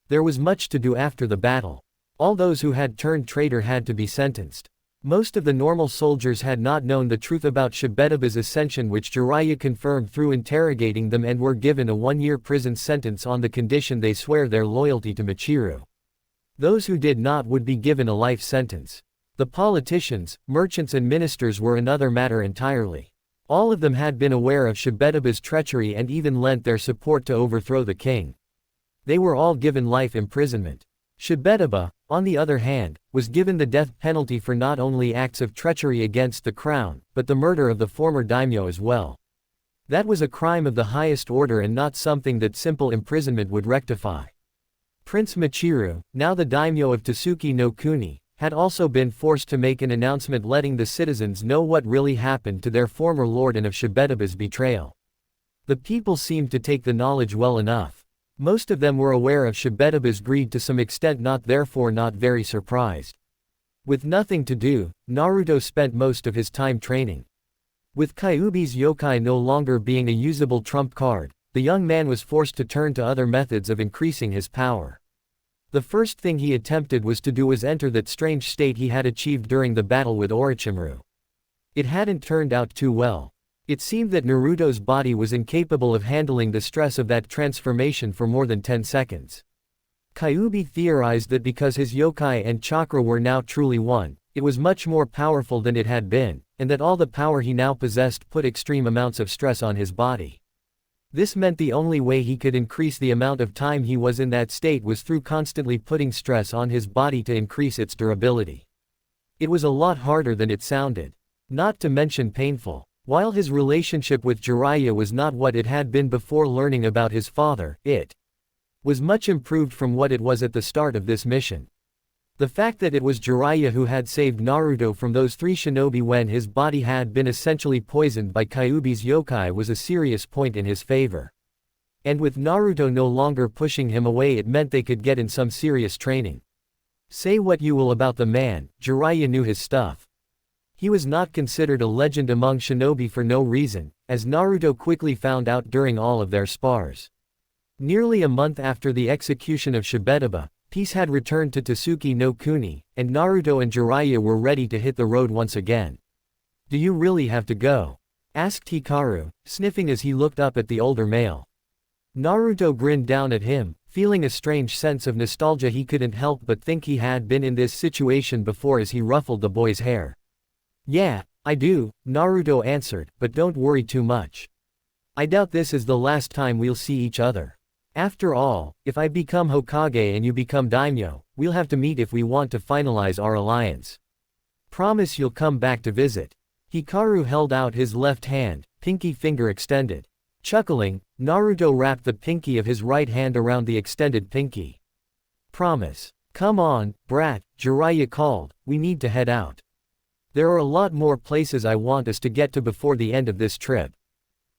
There was much to do after the battle. All those who had turned traitor had to be sentenced. Most of the normal soldiers had not known the truth about Shibetaba's ascension, which Jiraiya confirmed through interrogating them, and were given a 1-year prison sentence on the condition they swear their loyalty to Michiru. Those who did not would be given a life sentence. The politicians, merchants and ministers were another matter entirely. All of them had been aware of Shibetaba's treachery and even lent their support to overthrow the king. They were all given life imprisonment. Shibetaba, on the other hand, was given the death penalty for not only acts of treachery against the crown, but the murder of the former daimyo as well. That was a crime of the highest order and not something that simple imprisonment would rectify. Prince Michiru, now the daimyo of Tasuki no Kuni, had also been forced to make an announcement letting the citizens know what really happened to their former lord and of Shibetaba's betrayal. The people seemed to take the knowledge well enough. Most of them were aware of Shibetaba's greed to some extent, therefore not very surprised. With nothing to do, Naruto spent most of his time training. With Kyuubi's yokai no longer being a usable trump card, the young man was forced to turn to other methods of increasing his power. The first thing he attempted was to enter that strange state he had achieved during the battle with Orochimaru. It hadn't turned out too well. It seemed that Naruto's body was incapable of handling the stress of that transformation for more than 10 seconds. Kyuubi theorized that because his yokai and chakra were now truly one, it was much more powerful than it had been, and that all the power he now possessed put extreme amounts of stress on his body. This meant the only way he could increase the amount of time he was in that state was through constantly putting stress on his body to increase its durability. It was a lot harder than it sounded. Not to mention painful. While his relationship with Jiraiya was not what it had been before learning about his father, it was much improved from what it was at the start of this mission. The fact that it was Jiraiya who had saved Naruto from those 3 shinobi when his body had been essentially poisoned by Kyuubi's yokai was a serious point in his favor. And with Naruto no longer pushing him away, it meant they could get in some serious training. Say what you will about the man, Jiraiya knew his stuff. He was not considered a legend among shinobi for no reason, as Naruto quickly found out during all of their spars. Nearly a month after the execution of Shibetaba, peace had returned to Tsuki no Kuni, and Naruto and Jiraiya were ready to hit the road once again. "Do you really have to go?" asked Hikaru, sniffing as he looked up at the older male. Naruto grinned down at him, feeling a strange sense of nostalgia. He couldn't help but think he had been in this situation before as he ruffled the boy's hair. "Yeah, I do," Naruto answered, "but don't worry too much. I doubt this is the last time we'll see each other. After all, if I become Hokage and you become daimyo, we'll have to meet if we want to finalize our alliance. Promise you'll come back to visit." Hikaru held out his left hand, pinky finger extended. Chuckling, Naruto wrapped the pinky of his right hand around the extended pinky. "Promise. Come on, brat," Jiraiya called, "we need to head out. There are a lot more places I want us to get to before the end of this trip."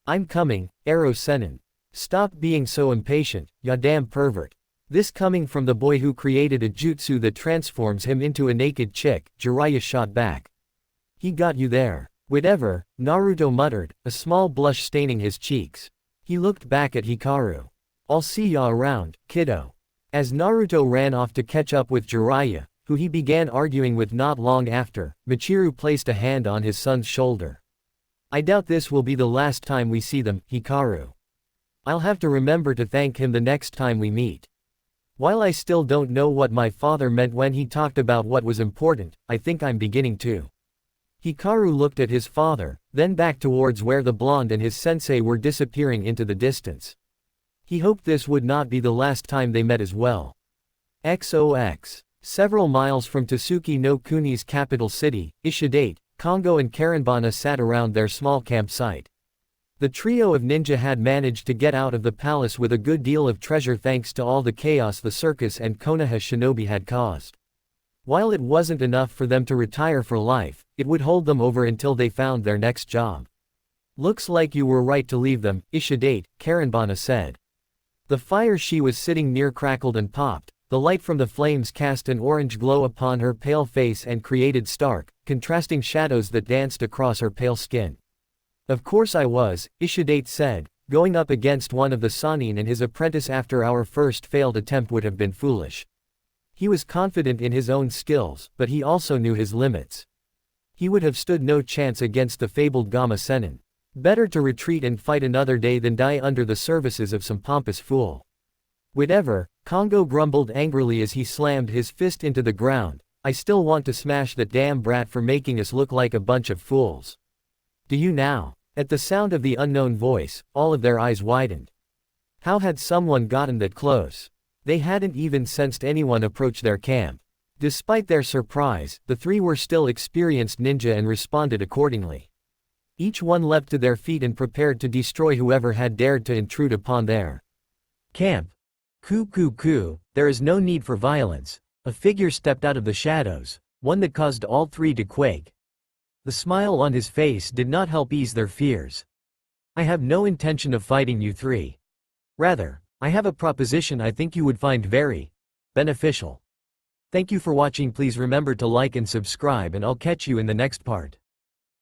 "I'm coming, Ero Sennin. Stop being so impatient, ya damn pervert." This coming from the boy who created a jutsu that transforms him into a naked chick, Jiraiya shot back. "He got you there." "Whatever," Naruto muttered, a small blush staining his cheeks. He looked back at Hikaru. "I'll see ya around, kiddo." As Naruto ran off to catch up with Jiraiya, who he began arguing with not long after, Michiru placed a hand on his son's shoulder. "I doubt this will be the last time we see them, Hikaru. I'll have to remember to thank him the next time we meet. While I still don't know what my father meant when he talked about what was important, I think I'm beginning to." Hikaru looked at his father, then back towards where the blonde and his sensei were disappearing into the distance. He hoped this would not be the last time they met as well. XOX. Several miles from Tsuki no Kuni's capital city, Ishidate, Kongo and Karenbana sat around their small campsite. The trio of ninja had managed to get out of the palace with a good deal of treasure thanks to all the chaos the circus and Konoha shinobi had caused. While it wasn't enough for them to retire for life, it would hold them over until they found their next job. "Looks like you were right to leave them, Ishidate," Karenbana said. The fire she was sitting near crackled and popped. The light from the flames cast an orange glow upon her pale face and created stark, contrasting shadows that danced across her pale skin. "Of course I was," Ishidate said. "Going up against one of the Sannin and his apprentice after our first failed attempt would have been foolish." He was confident in his own skills, but he also knew his limits. He would have stood no chance against the fabled Gamma Sennin. Better to retreat and fight another day than die under the services of some pompous fool. "Whatever," Kongo grumbled angrily as he slammed his fist into the ground, "I still want to smash that damn brat for making us look like a bunch of fools." "Do you now?" At the sound of the unknown voice, all of their eyes widened. How had someone gotten that close? They hadn't even sensed anyone approach their camp. Despite their surprise, the three were still experienced ninja and responded accordingly. Each one leapt to their feet and prepared to destroy whoever had dared to intrude upon their camp. Ku, there is no need for violence." A figure stepped out of the shadows, one that caused all three to quake. The smile on his face did not help ease their fears. "I have no intention of fighting you three. Rather, I have a proposition I think you would find very beneficial." Thank you for watching. Please remember to like and subscribe, and I'll catch you in the next part.